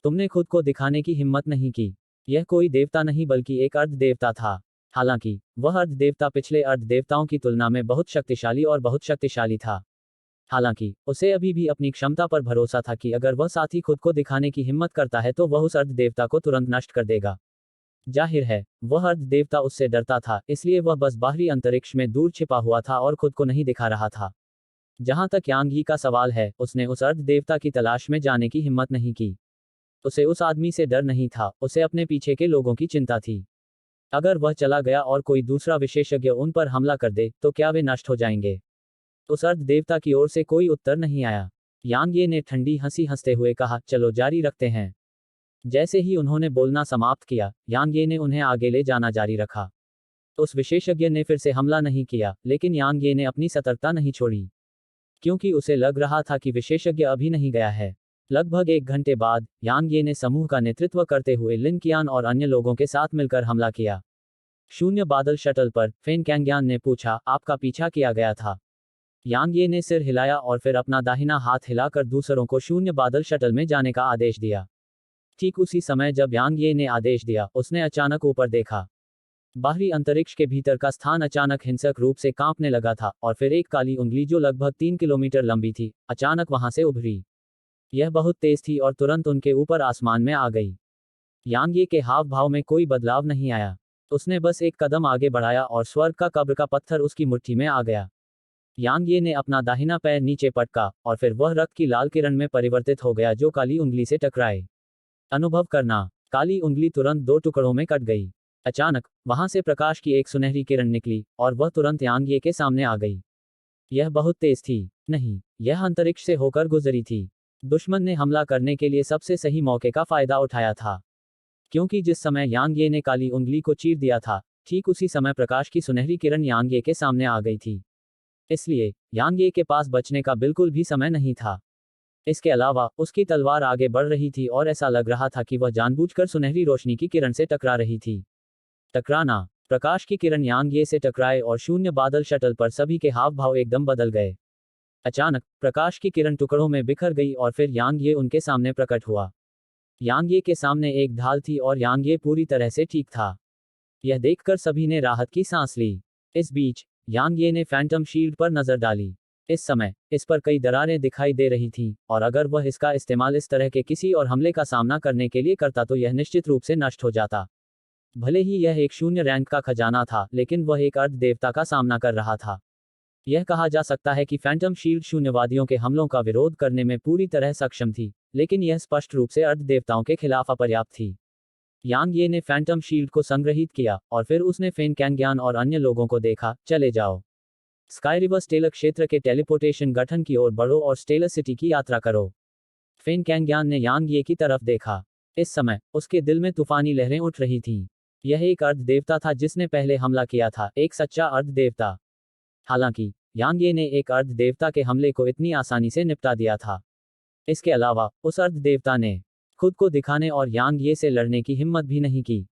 तुमने खुद को दिखाने की हिम्मत नहीं की? यह कोई देवता नहीं बल्कि एक अर्ध देवता था। हालांकि वह अर्ध देवता पिछले अर्ध देवताओं की तुलना में बहुत शक्तिशाली और बहुत शक्तिशाली था। हालांकि उसे अभी भी अपनी क्षमता पर भरोसा था कि अगर वह साथी खुद को दिखाने की हिम्मत करता है तो वह उस अर्ध देवता को तुरंत नष्ट कर देगा। जाहिर है, वह अर्ध देवता उससे डरता था, इसलिए वह बस बाहरी अंतरिक्ष में दूर छिपा हुआ था और खुद को नहीं दिखा रहा था। जहां तक यांग यी का सवाल है, उसने उस अर्ध देवता की तलाश में जाने की हिम्मत नहीं की। उसे उस आदमी से डर नहीं था, उसे अपने पीछे के लोगों की चिंता थी। अगर वह चला गया और कोई दूसरा विशेषज्ञ उन पर हमला कर दे, तो क्या वे नष्ट हो जाएंगे? उस अर्ध देवता की ओर से कोई उत्तर नहीं आया। यांग ये ने ठंडी हंसी हंसते हुए कहा, चलो जारी रखते हैं। जैसे ही उन्होंने बोलना समाप्त किया, यांग ये ने उन्हें आगे ले जाना जारी रखा। उस विशेषज्ञ ने फिर से हमला नहीं किया, लेकिन यांग ये ने अपनी सतर्कता नहीं छोड़ी, क्योंकि उसे लग रहा था कि विशेषज्ञ अभी नहीं गया है। लगभग 1 घंटे बाद, यांग ये ने समूह का नेतृत्व करते हुए लिन कियान और अन्य लोगों के साथ मिलकर हमला किया। शून्य बादल शटल पर फेन कैंग्यान ने पूछा, आपका पीछा किया गया था? यांग ये ने सिर हिलाया और फिर अपना दाहिना हाथ हिलाकर दूसरों को शून्य बादल शटल में जाने का आदेश दिया। ठीक उसी समय जब यांग ये ने आदेश दिया, उसने अचानक ऊपर देखा। बाहरी अंतरिक्ष के भीतर का स्थान अचानक हिंसक रूप से कांपने लगा था, और फिर एक काली उंगली जो लगभग 3 किलोमीटर लंबी थी, अचानक वहां से उभरी। यह बहुत तेज थी और तुरंत उनके ऊपर आसमान में आ गई। यांग ये के हाव भाव में कोई बदलाव नहीं आया। उसने बस एक कदम आगे बढ़ाया और स्वर्ग का कब्र का पत्थर उसकी मुट्ठी में आ गया। यांग ये ने अपना दाहिना पैर नीचे पटका, और फिर वह रक्त की लाल किरण में परिवर्तित हो गया जो काली उंगली से टकराए। अनुभव करना। काली उंगली तुरंत 2 टुकड़ों में कट गई। अचानक वहां से प्रकाश की एक सुनहरी किरण निकली, और वह तुरंत यांग ये के सामने आ गई। यह बहुत तेज थी। नहीं, यह अंतरिक्ष से होकर गुजरी थी। दुश्मन ने हमला करने के लिए सबसे सही मौके का फायदा उठाया था, क्योंकि जिस समय यांग ये ने काली उंगली को चीर दिया था, ठीक उसी समय प्रकाश की सुनहरी किरण यांग ये के सामने आ गई थी। इसलिए यांग ये के पास बचने का बिल्कुल भी समय नहीं था। इसके अलावा उसकी तलवार आगे बढ़ रही थी और ऐसा लग रहा था कि वह जानबूझकर सुनहरी रोशनी की किरण से टकरा रही थी। टकराना। प्रकाश की किरण यांग ये से टकराए और शून्य बादल शटल पर सभी के हाव भाव एकदम बदल गए। अचानक प्रकाश की किरण टुकड़ों में बिखर गई और फिर यांग ये उनके सामने प्रकट हुआ। यांग ये के सामने एक ढाल थी और यांग ये पूरी तरह से ठीक था। यह देखकर सभी ने राहत की सांस ली। इस बीच यांग ये ने फैंटम शील्ड पर नजर डाली। इस समय इस पर कई दरारें दिखाई दे रही थीं, और अगर वह इसका इस्तेमाल इस तरह के किसी और हमले का सामना करने के लिए करता तो यह निश्चित रूप से नष्ट हो जाता। भले ही यह एक शून्य रैंक का खजाना था, लेकिन वह एक अर्ध देवता का सामना कर रहा था। यह कहा जा सकता है कि फैंटम शील्ड शून्यवादियों के हमलों का विरोध करने में पूरी तरह सक्षम थी, लेकिन यह स्पष्ट रूप से अर्ध देवताओं के खिलाफ अपर्याप्त थी। यांग ये ने फैंटम शील्ड को संग्रहित किया, और फिर उसने फेन कैंग्यान और अन्य लोगों को देखा, चले जाओ। स्काई रिवर स्टेलर क्षेत्र के टेलीपोर्टेशन गठन की ओर बढ़ो और स्टेलर सिटी की यात्रा करो। फेन कैंग्यान ने यांग ये की तरफ देखा। इस समय उसके दिल में तूफानी लहरें उठ रही थीं। यह एक अर्ध देवता था जिसने पहले हमला किया था, एक सच्चा अर्ध देवता। हालांकि यांग ये ने एक अर्ध देवता के हमले को इतनी आसानी से निपटा दिया था। इसके अलावा उस अर्ध देवता ने खुद को दिखाने और यांग ये से लड़ने की हिम्मत भी नहीं की।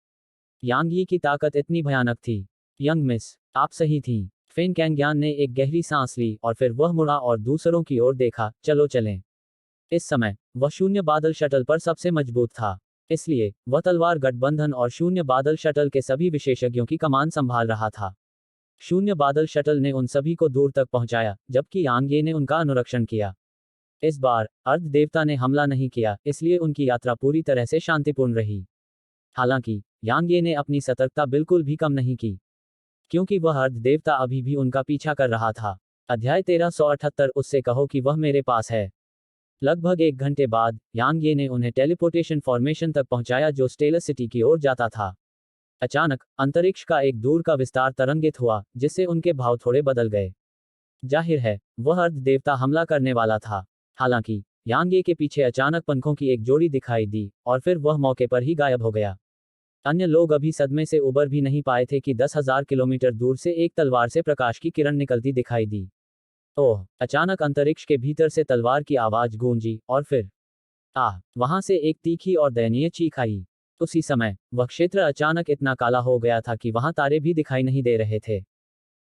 यांग ये की ताकत इतनी भयानक थी यंग मिस, आप सही थीं। फेन कैंग्यान ने एक गहरी सांस ली और फिर वह मुड़ा और दूसरों की ओर देखा। चलो चलें। इस समय वह शून्य बादल शटल पर सबसे मजबूत था। इसलिए वह तलवार गठबंधन और शून्य बादल शटल के सभी विशेषज्ञों की कमान संभाल रहा था। शून्य बादल शटल ने उन सभी को दूर तक पहुंचाया, जबकि यांग ये ने उनका अनुरक्षण किया। इस बार अर्ध देवता ने हमला नहीं किया, इसलिए उनकी यात्रा पूरी तरह से शांतिपूर्ण रही। हालांकि यांग ये ने अपनी सतर्कता बिल्कुल भी कम नहीं की, क्योंकि वह अर्ध देवता अभी भी उनका पीछा कर रहा था। अध्याय 1378 उससे कहो कि वह मेरे पास है। लगभग 1 घंटे बाद यांग ये ने उन्हें टेलीपोर्टेशन फॉर्मेशन तक पहुंचाया जो स्टेलस सिटी की ओर जाता था। अचानक अंतरिक्ष का एक दूर का विस्तार तरंगित हुआ, जिससे उनके भाव थोड़े बदल गए। जाहिर है वह अर्ध देवता हमला करने वाला था। हालांकि यांग ये के पीछे अचानक पंखों की एक जोड़ी दिखाई दी और फिर वह मौके पर ही गायब हो गया। अन्य लोग अभी सदमे से उबर भी नहीं पाए थे कि 10,000 किलोमीटर दूर से एक तलवार से प्रकाश की किरण निकलती दिखाई दी। ओह! अचानक अंतरिक्ष के भीतर से तलवार की आवाज गूंजी और फिर वहां से एक तीखी और दयनीय चीख आई। उसी समय वह क्षेत्र अचानक इतना काला हो गया था कि वहां तारे भी दिखाई नहीं दे रहे थे।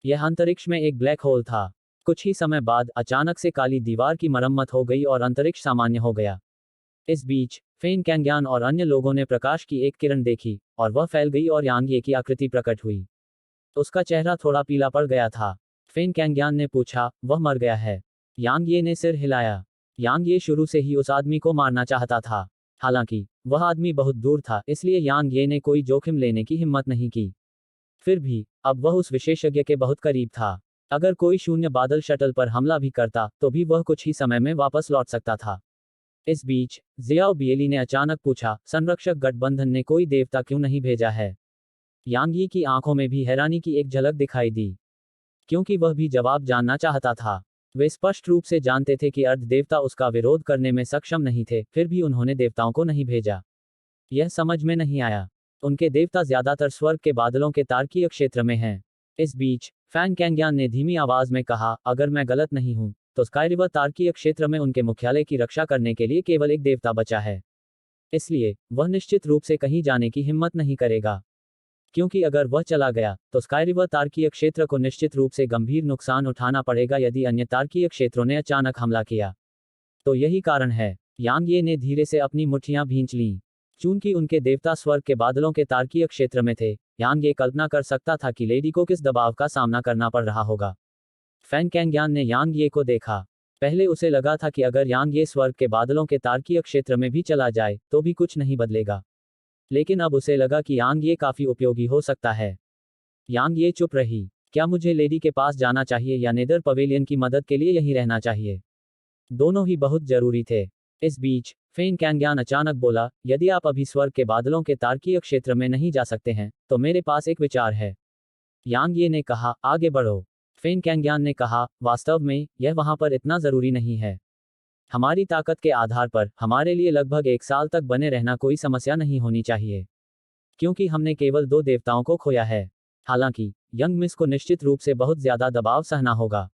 यह अंतरिक्ष में एक ब्लैक होल था। कुछ ही समय बाद अचानक से काली दीवार की मरम्मत हो गई और अंतरिक्ष सामान्य हो गया। इस बीच फेन कैंग्यान और अन्य लोगों ने प्रकाश की एक किरण देखी और वह फैल गई और यांग ये की आकृति प्रकट हुई। उसका चेहरा थोड़ा पीला पड़ गया था। फेन कैंग्यान ने पूछा, वह मर गया है? यांग ये ने सिर हिलाया। यांग ये शुरू से ही उस आदमी को मारना चाहता था। हालांकि वह आदमी बहुत दूर था, इसलिए यांग ये ने कोई जोखिम लेने की हिम्मत नहीं की। फिर भी अब वह उस विशेषज्ञ के बहुत करीब था। अगर कोई शून्य बादल शटल पर हमला भी करता तो भी वह कुछ ही समय में वापस लौट सकता था। इस बीच जियाओ बियली ने अचानक पूछा, संरक्षक गठबंधन ने कोई देवता क्यों नहीं भेजा है? यांग यी की आंखों में भी हैरानी की एक झलक दिखाई दी, क्योंकि वह भी जवाब जानना चाहता था। वे स्पष्ट रूप से जानते थे कि अर्ध देवता उसका विरोध करने में सक्षम नहीं थे, फिर भी उन्होंने देवताओं को नहीं भेजा। यह समझ में नहीं आया। उनके देवता ज्यादातर स्वर्ग के बादलों के तारकीय क्षेत्र में हैं। इस बीच फैन कैंग्यान ने धीमी आवाज में कहा, अगर मैं गलत नहीं हूं तो स्काई रिवर तारकीय क्षेत्र में उनके मुख्यालय की रक्षा करने के लिए केवल एक देवता बचा है। इसलिए वह निश्चित रूप से कहीं जाने की हिम्मत नहीं करेगा, क्योंकि अगर वह चला गया तो स्काई रिवर तारकीय क्षेत्र को निश्चित रूप से गंभीर नुकसान उठाना पड़ेगा यदि अन्य तारकीय क्षेत्रों ने अचानक हमला किया। तो यही कारण है। यांग ये ने धीरे से अपनी मुट्ठियां भींच लीं। चूंकि उनके देवता स्वर्ग के बादलों के तारकीय क्षेत्र में थे, यांग ये कल्पना कर सकता था कि लेडी को किस दबाव का सामना करना पड़ रहा होगा। फैन कैंग्यान ने यांग ये को देखा। पहले उसे लगा था कि अगर यांग ये स्वर्ग के बादलों के तारकीय क्षेत्र में भी चला जाए तो भी कुछ नहीं बदलेगा, लेकिन अब उसे लगा कि यांग ये काफी उपयोगी हो सकता है। यांग ये चुप रही। क्या मुझे लेडी के पास जाना चाहिए या नेदर पवेलियन की मदद के लिए यहीं रहना चाहिए? दोनों ही बहुत जरूरी थे। इस बीच फेन कैंग्यान अचानक बोला, यदि आप अभी स्वर्ग के बादलों के तारकीय क्षेत्र में नहीं जा सकते हैं तो मेरे पास एक विचार है। यांग ये ने कहा, आगे बढ़ो। फेन कैंग्यान ने कहा, वास्तव में यह वहां पर इतना जरूरी नहीं है। हमारी ताकत के आधार पर हमारे लिए लगभग 1 साल तक बने रहना कोई समस्या नहीं होनी चाहिए, क्योंकि हमने केवल 2 देवताओं को खोया है। हालांकि यंग मिस को निश्चित रूप से बहुत ज्यादा दबाव सहना होगा।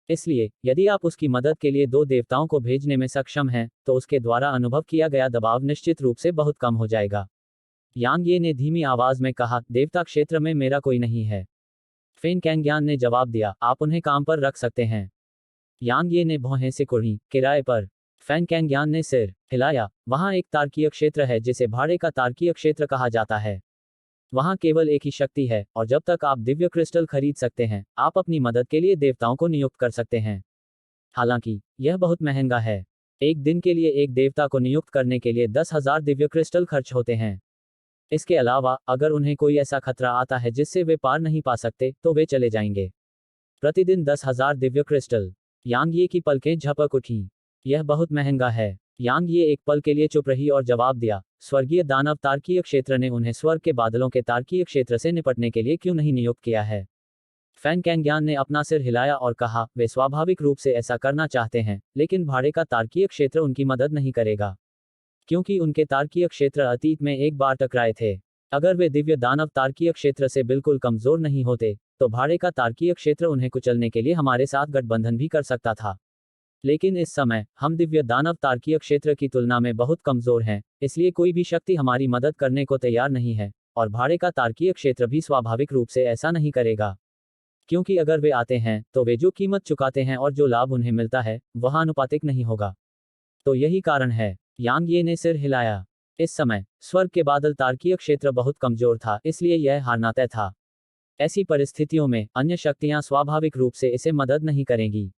इसलिए यदि आप उसकी मदद के लिए 2 देवताओं को भेजने में सक्षम हैं तो उसके द्वारा अनुभव किया गया दबाव निश्चित रूप से बहुत कम हो जाएगा। यांग ये ने धीमी आवाज में कहा, देवता क्षेत्र में मेरा कोई नहीं है। फेन कैंग्यान ने जवाब दिया, आप उन्हें काम पर रख सकते हैं। यांग ये ने भौहें सिकुड़ी, किराए पर? फैन कैंग्यान ने सिर हिलाया। वहां एक तारकीय क्षेत्र है जिसे भाड़े का तारकीय क्षेत्र कहा जाता है। वहां केवल एक ही शक्ति है और जब तक आप दिव्य क्रिस्टल खरीद सकते हैं आप अपनी मदद के लिए देवताओं को नियुक्त कर सकते हैं। हालांकि यह बहुत महंगा है। एक दिन के लिए एक देवता को नियुक्त करने के लिए 10,000 दिव्य क्रिस्टल खर्च होते हैं। इसके अलावा अगर उन्हें कोई ऐसा खतरा आता है जिससे वे पार नहीं पा सकते तो वे चले जाएंगे। प्रतिदिन 10,000 दिव्य क्रिस्टल। यांग ये की पलकें झपक उठीं। यह बहुत महंगा है। यांग ये एक पल के लिए चुप रही और जवाब दिया, स्वर्गीय दानव तारकीय क्षेत्र ने उन्हें स्वर्ग के बादलों के तारकीय क्षेत्र से निपटने के लिए क्यों नहीं नियुक्त किया है? फैन कैंग्यान ने अपना सिर हिलाया और कहा, वे स्वाभाविक रूप से ऐसा करना चाहते हैं, लेकिन भाड़े का तारकीय क्षेत्र उनकी मदद नहीं करेगा, क्योंकि उनके तारकीय क्षेत्र अतीत में एक बार टकराए थे। अगर वे दिव्य दानव तारकीय क्षेत्र से बिल्कुल कमजोर नहीं होते तो भाड़े का तारकीय क्षेत्र उन्हें कुचलने के लिए हमारे साथ गठबंधन भी कर सकता था। लेकिन इस समय हम दिव्य दानव तारकीय क्षेत्र की तुलना में बहुत कमजोर हैं, इसलिए कोई भी शक्ति हमारी मदद करने को तैयार नहीं है और भाड़े का तारकीय क्षेत्र भी स्वाभाविक रूप से ऐसा नहीं करेगा, क्योंकि अगर वे आते हैं तो वे जो कीमत चुकाते हैं और जो लाभ उन्हें मिलता है वह आनुपातिक नहीं होगा। तो यही कारण है। यांग ये ने सिर हिलाया। इस समय स्वर्ग के बादल तारकीय क्षेत्र बहुत कमजोर था, इसलिए यह हारना तय था। ऐसी परिस्थितियों में अन्य शक्तियां स्वाभाविक रूप से इसे मदद नहीं करेंगी।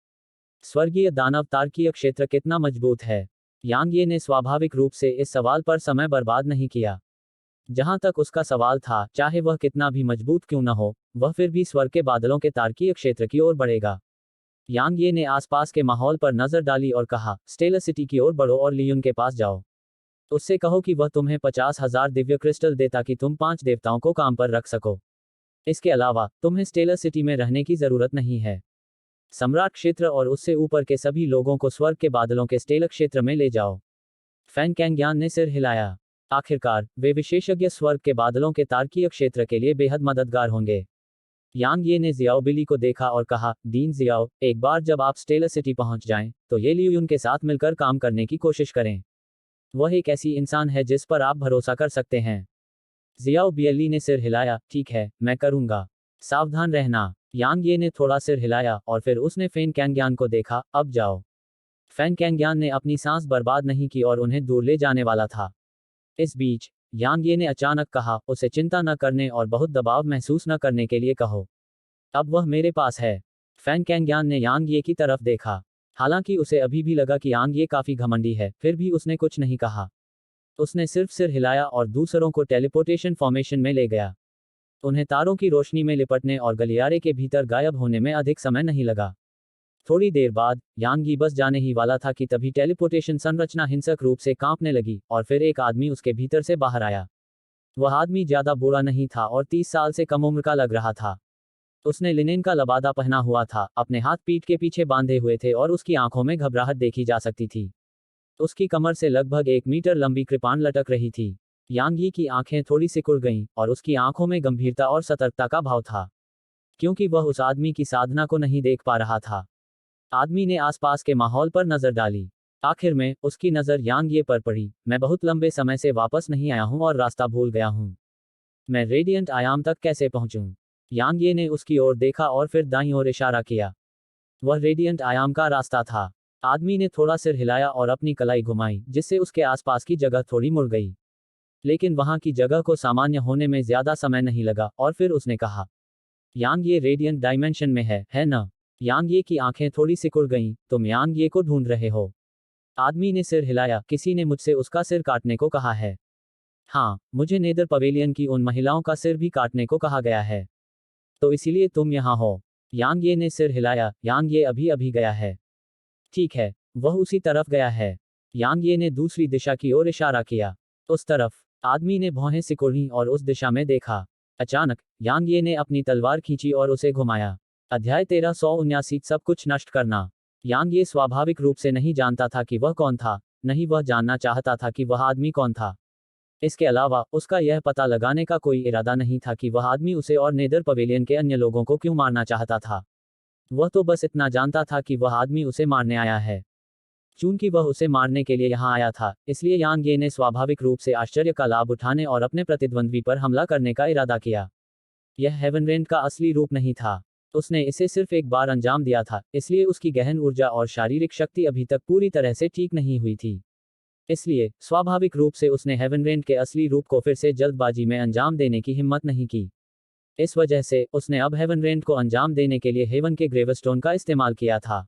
स्वर्गीय दानव तारकीय क्षेत्र कितना मजबूत है? यांग ये ने स्वाभाविक रूप से इस सवाल पर समय बर्बाद नहीं किया। जहां तक उसका सवाल था, चाहे वह कितना भी मजबूत क्यों न हो, वह फिर भी स्वर्ग के बादलों के तारकीय क्षेत्र की ओर बढ़ेगा। यांग ये ने आसपास के माहौल पर नजर डाली और कहा, स्टेलर सिटी की ओर बढ़ो और लियुन के पास जाओ। उससे कहो कि वह तुम्हें 50,000 दिव्य क्रिस्टल दे ताकि तुम 5 देवताओं को काम पर रख सको। इसके अलावा तुम्हें स्टेलर सिटी में रहने की जरूरत नहीं है। सम्राट क्षेत्र और उससे ऊपर के सभी लोगों को स्वर्ग के बादलों के स्टेलर क्षेत्र में ले जाओ। फैन कैंग्यान ने सिर हिलाया। आखिरकार वे विशेषज्ञ स्वर्ग के बादलों के तारकीय क्षेत्र के लिए बेहद मददगार होंगे। यांग ये ने जियाओ बिली को देखा और कहा, दीन जियाओ, एक बार जब आप स्टेलर सिटी पहुंच जाएं, तो ये लियुन के साथ मिलकर काम करने की कोशिश करें। वह एक ऐसी इंसान है जिस पर आप भरोसा कर सकते हैं। जियाओ बियली ने सिर हिलाया, ठीक है, मैं करूंगा। सावधान रहना। यांग ये ने थोड़ा सिर हिलाया और फिर उसने फैन कैंग्यान को देखा, अब जाओ। फैन कैंग्यान ने अपनी सांस बर्बाद नहीं की और उन्हें दूर ले जाने वाला था। इस बीच यांग ये ने अचानक कहा, उसे चिंता न करने और बहुत दबाव महसूस न करने के लिए कहो। अब वह मेरे पास है। फैन कैंग्यान ने यांग ये की तरफ देखा। हालांकि उसे अभी भी लगा कि यांग ये काफी घमंडी है, फिर भी उसने कुछ नहीं कहा। उसने सिर्फ सिर हिलाया और दूसरों को टेलीपोर्टेशन फॉर्मेशन में ले गया। उन्हें तारों की रोशनी में लिपटने और गलियारे के भीतर गायब होने में अधिक समय नहीं लगा। थोड़ी देर बाद यांग ये बस जाने ही वाला था कि तभी टेलीपोर्टेशन संरचना हिंसक रूप से कांपने लगी और फिर एक आदमी उसके भीतर से बाहर आया। वह आदमी ज्यादा बूढ़ा नहीं था और 30 साल से कम उम्र का लग रहा था। उसने लिनेन का लबादा पहना हुआ था, अपने हाथ पीठ के पीछे बांधे हुए थे और उसकी आंखों में घबराहट देखी जा सकती थी। उसकी कमर से लगभग 1 मीटर लंबी कृपाण लटक रही थी। यांग यी की आंखें थोड़ी सिकुड़ गईं और उसकी आंखों में गंभीरता और सतर्कता का भाव था, क्योंकि वह उस आदमी की साधना को नहीं देख पा रहा था। आदमी ने आसपास के माहौल पर नजर डाली। आखिर में उसकी नजर यांग ये पर पड़ी। मैं बहुत लंबे समय से वापस नहीं आया हूं और रास्ता भूल गया हूं। मैं रेडियंट आयाम तक कैसे पहुंचूं? यांग ये ने उसकी ओर देखा और फिर दाईं ओर इशारा किया। वह रेडियंट आयाम का रास्ता था। आदमी ने थोड़ा सिर हिलाया और अपनी कलाई घुमाई, जिससे उसके आसपास की जगह थोड़ी मुड़ गई। लेकिन वहां की जगह को सामान्य होने में ज्यादा समय नहीं लगा और फिर उसने कहा, यांग ये रेडियंट डायमेंशन में है न? यांग ये की आंखें थोड़ी सिकुड़ गईं, तुम यांग ये को ढूंढ रहे हो? आदमी ने सिर हिलाया, किसी ने मुझसे उसका सिर काटने को कहा है। हाँ, मुझे नेदर पवेलियन की उन महिलाओं का सिर भी काटने को कहा गया है। तो इसीलिए तुम यहाँ हो? यांग ये ने सिर हिलाया, यांग ये अभी अभी गया है। ठीक है, वह उसी तरफ गया है। यांग ये ने दूसरी दिशा की ओर इशारा किया। उस तरफ। आदमी ने भौहें सिकोड़ी और उस दिशा में देखा। अचानक यांग ये ने अपनी तलवार खींची और उसे घुमाया। अध्याय 1379 सब कुछ नष्ट करना। यांग ये स्वाभाविक रूप से नहीं जानता था कि वह कौन था, नहीं वह जानना चाहता था कि वह आदमी कौन था। इसके अलावा उसका यह पता लगाने का कोई इरादा नहीं था कि वह आदमी उसे और नेदर पवेलियन के अन्य लोगों को क्यों मारना चाहता था। वह तो बस इतना जानता था कि वह आदमी उसे मारने आया है। चूंकि वह उसे मारने के लिए यहाँ आया था, इसलिए यांग ये ने स्वाभाविक रूप से आश्चर्य का लाभ उठाने और अपने प्रतिद्वंद्वी पर हमला करने का इरादा किया। यह हेवनरेंट का असली रूप नहीं था। उसने इसे सिर्फ एक बार अंजाम दिया था, इसलिए उसकी गहन ऊर्जा और शारीरिक शक्ति अभी तक पूरी तरह से ठीक नहीं हुई थी। इसलिए स्वाभाविक रूप से उसने हेवनरेंट के असली रूप को फिर से जल्दबाजी में अंजाम देने की हिम्मत नहीं की। इस वजह से उसने अब हेवनरेंट को अंजाम देने के लिए हेवन के ग्रेवस्टोन का इस्तेमाल किया था।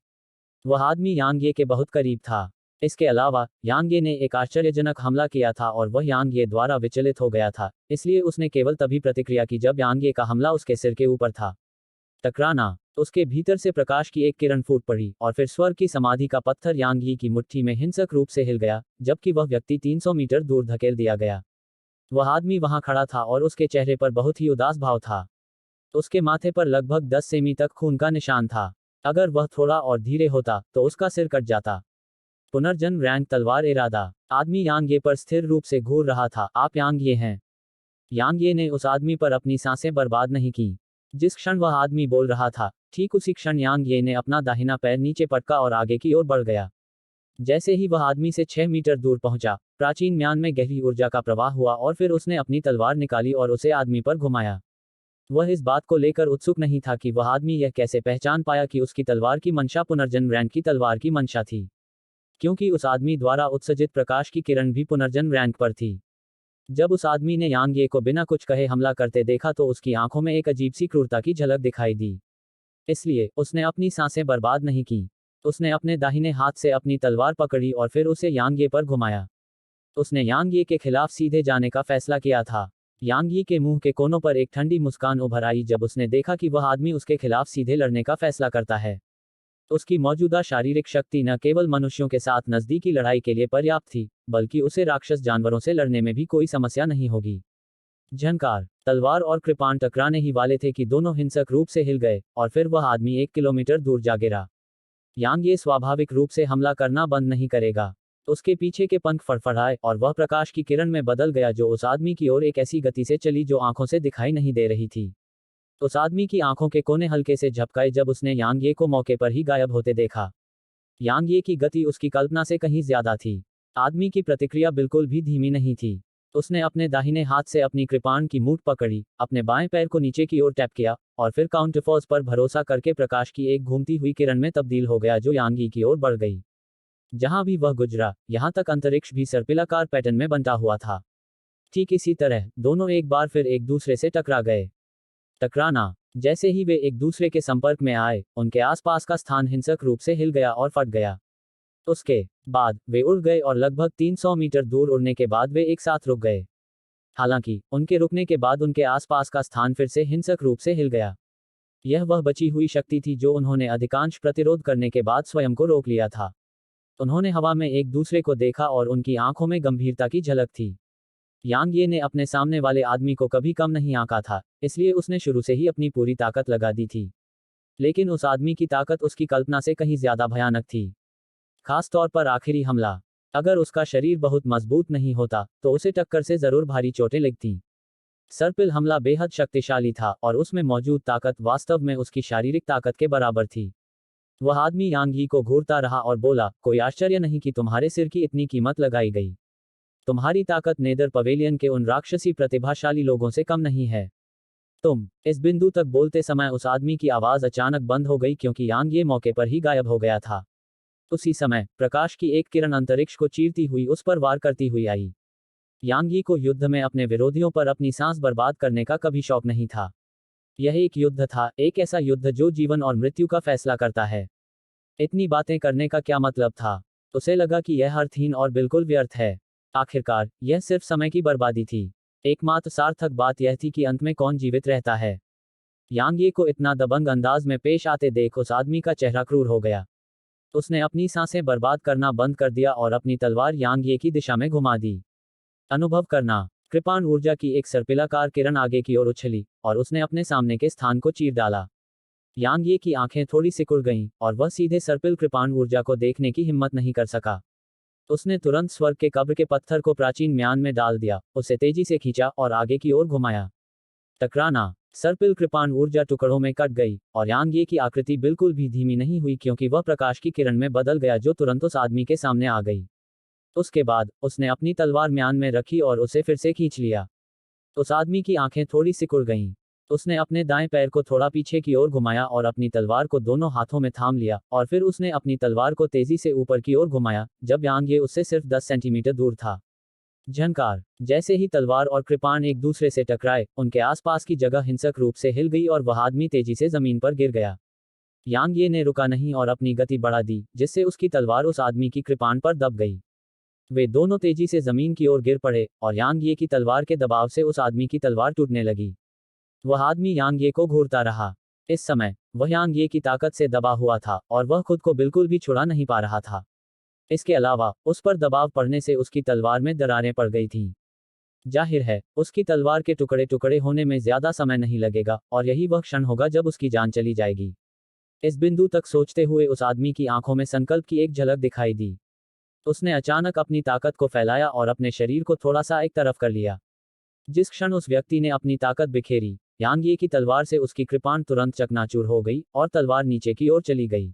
वह आदमी यांग ये के बहुत करीब था। इसके अलावा यांग ये ने एक आश्चर्यजनक हमला किया था और वह यांग ये द्वारा विचलित हो गया था, इसलिए उसने केवल तभी प्रतिक्रिया की जब यांग ये का हमला उसके सिर के ऊपर था। टकराना। उसके भीतर से प्रकाश की एक किरण फूट पड़ी और फिर स्वर्ग की समाधि का पत्थर यांग यी की मुट्ठी में हिंसक रूप से हिल गया, जबकि वह व्यक्ति 300 मीटर दूर धकेल दिया गया। वह आदमी वहां खड़ा था और उसके चेहरे पर बहुत ही उदास भाव था। उसके माथे पर लगभग 10 सेमी तक खून का निशान था। अगर वह थोड़ा और धीरे होता तो उसका सिर कट जाता। पुनर्जन्म रैंक तलवार इरादा। आदमी यांग ये पर स्थिर रूप से घूर रहा था। आप यांग ये हैं? यांग ये ने उस आदमी पर अपनी सांसें बर्बाद नहीं की। जिस क्षण वह आदमी बोल रहा था, ठीक उसी क्षण यांग ये ने अपना दाहिना पैर नीचे पटका और आगे की ओर बढ़ गया। जैसे ही वह आदमी से 6 मीटर दूर पहुंचा, प्राचीन म्यान में गहरी ऊर्जा का प्रवाह हुआ और फिर उसने अपनी तलवार निकाली और उसे आदमी पर घुमाया। वह इस बात को लेकर उत्सुक नहीं था कि वह आदमी यह कैसे पहचान पाया कि उसकी तलवार की मंशा पुनर्जन्म रैंक की तलवार की मंशा थी, क्योंकि उस आदमी द्वारा उत्सर्जित प्रकाश की किरण भी पुनर्जन्म रैंक पर थी। जब उस आदमी ने यांग ये को बिना कुछ कहे हमला करते देखा तो उसकी आंखों में एक अजीब सी क्रूरता की झलक दिखाई दी। इसलिए उसने अपनी सांसें बर्बाद नहीं की। उसने अपने दाहिने हाथ से अपनी तलवार पकड़ी और फिर उसे यांग ये पर घुमाया। उसने यांग ये के खिलाफ सीधे जाने का फैसला किया था। यांग ये के मुंह के कोनों पर एक ठंडी मुस्कान उभर आई जब उसने देखा कि वह आदमी उसके खिलाफ सीधे लड़ने का फैसला करता है। उसकी मौजूदा शारीरिक शक्ति न केवल मनुष्यों के साथ नजदीकी लड़ाई के लिए पर्याप्त थी, बल्कि उसे राक्षस जानवरों से लड़ने में भी कोई समस्या नहीं होगी। झंकार, तलवार और कृपाण टकराने ही वाले थे कि दोनों हिंसक रूप से हिल गए और फिर वह आदमी 1 किलोमीटर दूर जा गिरा। यांग ये स्वाभाविक रूप से हमला करना बंद नहीं करेगा। उसके पीछे के पंख फड़फड़ाए और वह प्रकाश की किरण में बदल गया जो उस आदमी की ओर एक ऐसी गति से चली जो आंखों से दिखाई नहीं दे रही थी। उस आदमी की आंखों के कोने हल्के से झपकाए जब उसने यांग ये को मौके पर ही गायब होते देखा। यांग ये की गति उसकी कल्पना से कहीं ज्यादा थी। आदमी की प्रतिक्रिया बिल्कुल भी धीमी नहीं थी। उसने अपने दाहिने हाथ से अपनी कृपाण की मूठ पकड़ी, अपने बाएं पैर को नीचे की ओर टैप किया और फिर काउंटरफोर्स पर भरोसा करके प्रकाश की एक घूमती हुई किरण में तब्दील हो गया जो यांग ये की ओर बढ़ गई। जहां भी वह गुजरा, यहां तक अंतरिक्ष भी सर्पिलाकार पैटर्न में बंटा हुआ था। ठीक इसी तरह दोनों एक बार फिर एक दूसरे से टकरा गए। टकराना, जैसे ही वे एक दूसरे के संपर्क में आए, उनके आसपास का स्थान हिंसक रूप से हिल गया और फट गया। उसके बाद वे उड़ गए और लगभग 300 मीटर दूर उड़ने के बाद वे एक साथ रुक गए। हालांकि उनके रुकने के बाद उनके आसपास का स्थान फिर से हिंसक रूप से हिल गया। यह वह बची हुई शक्ति थी जो उन्होंने अधिकांश प्रतिरोध करने के बाद स्वयं को रोक लिया था। उन्होंने हवा में एक दूसरे को देखा और उनकी आंखों में गंभीरता की झलक थी। यांग ये ने अपने सामने वाले आदमी को कभी कम नहीं आंका था, इसलिए उसने शुरू से ही अपनी पूरी ताकत लगा दी थी। लेकिन उस आदमी की ताकत उसकी कल्पना से कहीं ज्यादा भयानक थी। खास तौर पर आखिरी हमला। अगर उसका शरीर बहुत मजबूत नहीं होता तो उसे टक्कर से जरूर भारी चोटें लगती। सर्पिल हमला बेहद शक्तिशाली था और उसमें मौजूद ताकत वास्तव में उसकी शारीरिक ताकत के बराबर थी। वह आदमी यांग यी को घूरता रहा और बोला, कोई आश्चर्य नहीं कि तुम्हारे सिर की इतनी कीमत लगाई गई। तुम्हारी ताकत नेदर पवेलियन के उन राक्षसी प्रतिभाशाली लोगों से कम नहीं है। तुम। इस बिंदु तक बोलते समय उस आदमी की आवाज अचानक बंद हो गई क्योंकि यांग ये मौके पर ही गायब हो गया था। उसी समय प्रकाश की एक किरण अंतरिक्ष को चीरती हुई उस पर वार करती हुई आई। यांग यी को युद्ध में अपने विरोधियों पर अपनी सांस बर्बाद करने का कभी शौक नहीं था। यह एक युद्ध था, एक ऐसा युद्ध जो जीवन और मृत्यु का फैसला करता है। इतनी बातें करने का क्या मतलब था? उसे लगा कि यह अर्थहीन और बिल्कुल व्यर्थ है। आखिरकार यह सिर्फ समय की बर्बादी थी। एकमात्र सार्थक बात यह थी कि अंत में कौन जीवित रहता है। यांग ये को इतना दबंग अंदाज में पेश आते देख उस आदमी का चेहरा क्रूर हो गया। उसने अपनी सांसें बर्बाद करना बंद कर दिया और अपनी तलवार यांग ये की दिशा में घुमा दी। अनुभव करना। कृपाण ऊर्जा की एक सर्पिलाकार किरण आगे की ओर उछली और उसने अपने सामने के स्थान को चीर डाला। यांग ये की आंखें थोड़ी सिकुड़ गईं और वह सीधे सर्पिल कृपाण ऊर्जा को देखने की हिम्मत नहीं कर सका। उसने तुरंत स्वर्ग के कब्र के पत्थर को प्राचीन म्यान में डाल दिया, उसे तेजी से खींचा और आगे की ओर घुमाया। टकराना। सर्पिल कृपाण ऊर्जा टुकड़ों में कट गई और यांग ये की आकृति बिल्कुल भी धीमी नहीं हुई क्योंकि वह प्रकाश की किरण में बदल गया जो तुरंत उस आदमी के सामने आ गई। उसके बाद उसने अपनी तलवार म्यान में रखी और उसे फिर से खींच लिया। उस आदमी की आंखें थोड़ी सिकुड़ गईं। उसने अपने दाएं पैर को थोड़ा पीछे की ओर घुमाया और अपनी तलवार को दोनों हाथों में थाम लिया और फिर उसने अपनी तलवार को तेजी से ऊपर की ओर घुमाया जब यांग ये उससे सिर्फ 10 सेंटीमीटर दूर था। झंकार। जैसे ही तलवार और कृपाण एक दूसरे से टकराए, उनके आसपास की जगह हिंसक रूप से हिल गई और वह आदमी तेजी से जमीन पर गिर गया। यांग ये ने रुका नहीं और अपनी गति बढ़ा दी, जिससे उसकी तलवार उस आदमी की कृपाण पर दब गई। वे दोनों तेजी से जमीन की ओर गिर पड़े और यांग ये की तलवार के दबाव से उस आदमी की तलवार टूटने लगी। वह आदमी यांग ये को घूरता रहा। इस समय वह यांग ये की ताकत से दबा हुआ था और वह खुद को बिल्कुल भी छुड़ा नहीं पा रहा था। इसके अलावा उस पर दबाव पड़ने से उसकी तलवार में दरारें पड़ गई थीं। जाहिर है उसकी तलवार के टुकड़े टुकड़े होने में ज्यादा समय नहीं लगेगा और यही वह क्षण होगा जब उसकी जान चली जाएगी। इस बिंदु तक सोचते हुए उस आदमी की आंखों में संकल्प की एक झलक दिखाई दी। उसने अचानक अपनी ताकत को फैलाया और अपने शरीर को थोड़ा सा एक तरफ कर लिया। जिस क्षण उस व्यक्ति ने अपनी ताकत बिखेरी, यांग ये की तलवार से उसकी कृपाण तुरंत चकनाचूर हो गई और तलवार नीचे की ओर चली गई।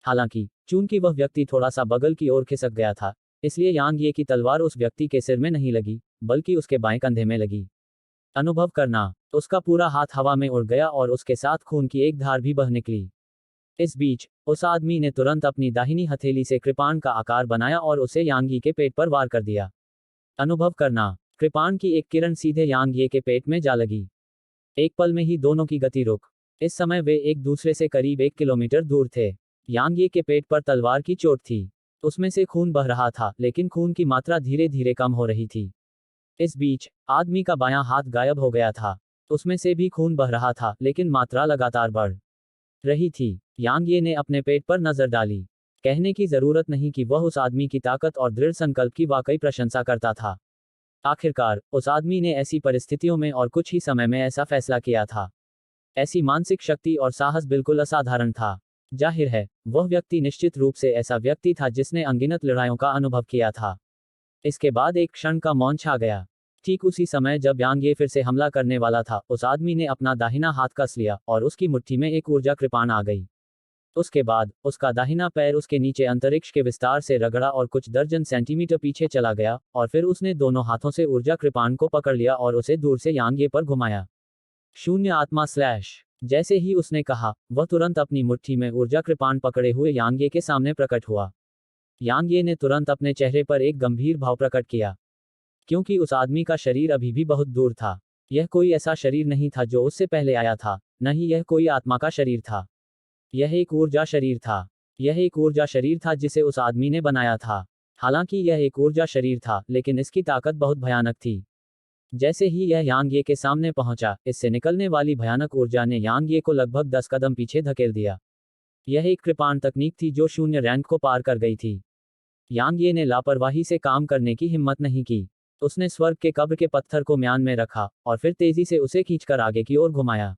हालांकि चूंकि वह व्यक्ति थोड़ा सा बगल की ओर खिसक गया था, इसलिए यांग ये की तलवार उस व्यक्ति के सिर में नहीं लगी, बल्कि उसके बाएं कंधे में लगी। अनुभव करना, उसका पूरा हाथ हवा में उड़ गया और उसके साथ खून की एक धार भी बह निकली। इस बीच उस आदमी ने तुरंत अपनी दाहिनी हथेली से कृपाण का आकार बनाया और उसे यांगी के पेट पर वार कर दिया। अनुभव करना, कृपाण की एक किरण सीधे यांगी के पेट में जा लगी। एक पल में ही दोनों की गति रुक। इस समय वे एक दूसरे से करीब 1 किलोमीटर दूर थे। यांगी के पेट पर तलवार की चोट थी। उसमें से खून बह रहा था, लेकिन खून की मात्रा धीरे धीरे कम हो रही थी। इस बीच आदमी का बायां हाथ गायब हो गया था। उसमें से भी खून बह रहा था, लेकिन मात्रा लगातार बढ़ रही थी। यांग ने अपने पेट पर नजर डाली। कहने की जरूरत नहीं कि वह उस आदमी की ताकत और दृढ़ संकल्प की वाकई प्रशंसा करता था। आखिरकार उस आदमी ने ऐसी परिस्थितियों में और कुछ ही समय में ऐसा फैसला किया था। ऐसी मानसिक शक्ति और साहस बिल्कुल असाधारण था। जाहिर है, वह व्यक्ति निश्चित रूप से ऐसा व्यक्ति था जिसने अनगिनत लड़ाइयों का अनुभव किया था। इसके बाद एक क्षण का मौन छा गया। ठीक उसी समय जब यांग फिर से हमला करने वाला था, उस आदमी ने अपना दाहिना हाथ कस लिया और उसकी मुट्ठी में एक ऊर्जा कृपाण आ गई। उसके बाद उसका दाहिना पैर उसके नीचे अंतरिक्ष के विस्तार से रगड़ा और कुछ दर्जन सेंटीमीटर पीछे चला गया, और फिर उसने दोनों हाथों से ऊर्जा कृपाण को पकड़ लिया और उसे दूर से यांग पर घुमाया। शून्य आत्मा स्लैश। जैसे ही उसने कहा, वह तुरंत अपनी मुट्ठी में ऊर्जा कृपाण पकड़े हुए यांग के सामने प्रकट हुआ। यांग ने तुरंत अपने चेहरे पर एक गंभीर भाव प्रकट किया, क्योंकि उस आदमी का शरीर अभी भी बहुत दूर था। यह कोई ऐसा शरीर नहीं था जो उससे पहले आया था, न ही यह कोई आत्मा का शरीर था। यह एक ऊर्जा शरीर था। यह एक ऊर्जा शरीर था जिसे उस आदमी ने बनाया था। हालांकि यह एक ऊर्जा शरीर था, लेकिन इसकी ताकत बहुत भयानक थी। जैसे ही यह यांग के सामने पहुंचा, इससे निकलने वाली भयानक ऊर्जा ने यांग को लगभग 10 कदम पीछे धकेल दिया। यह एक कृपाण तकनीक थी जो शून्य रैंक को पार कर गई थी। यांग ने लापरवाही से काम करने की हिम्मत नहीं की। उसने स्वर्ग के कब्र के पत्थर को म्यान में रखा और फिर तेजी से उसे खींचकर आगे की ओर घुमाया।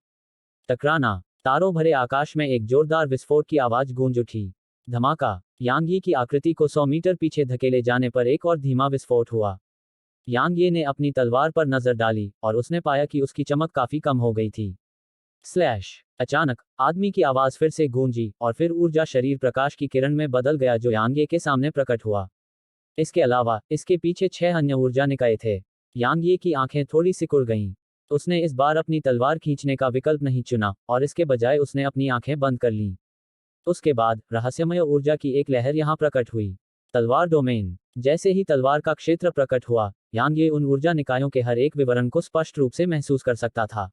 टकराना, तारों भरे आकाश में एक जोरदार विस्फोट की आवाज गूंज उठी। धमाका, यांग की आकृति को 100 मीटर पीछे धकेले जाने पर एक और धीमा विस्फोट हुआ। यांग ने अपनी तलवार पर नजर डाली और उसने पाया कि उसकी चमक काफी कम हो गई थी। स्लैश। अचानक आदमी की आवाज फिर से गूंजी और फिर ऊर्जा शरीर प्रकाश की किरण में बदल गया जो यांग के सामने प्रकट हुआ। इसके अलावा इसके पीछे 6 अन्य ऊर्जा निकाय थे। यांग की आंखें थोड़ी सिकुड़ गईं। उसने इस बार अपनी तलवार खींचने का विकल्प नहीं चुना और इसके बजाय उसने अपनी आंखें बंद कर लीं। उसके बाद रहस्यमय ऊर्जा की एक लहर यहां प्रकट हुई। तलवार डोमेन। जैसे ही तलवार का क्षेत्र प्रकट हुआ, यांग उन ऊर्जा निकायों के हर एक विवरण को स्पष्ट रूप से महसूस कर सकता था।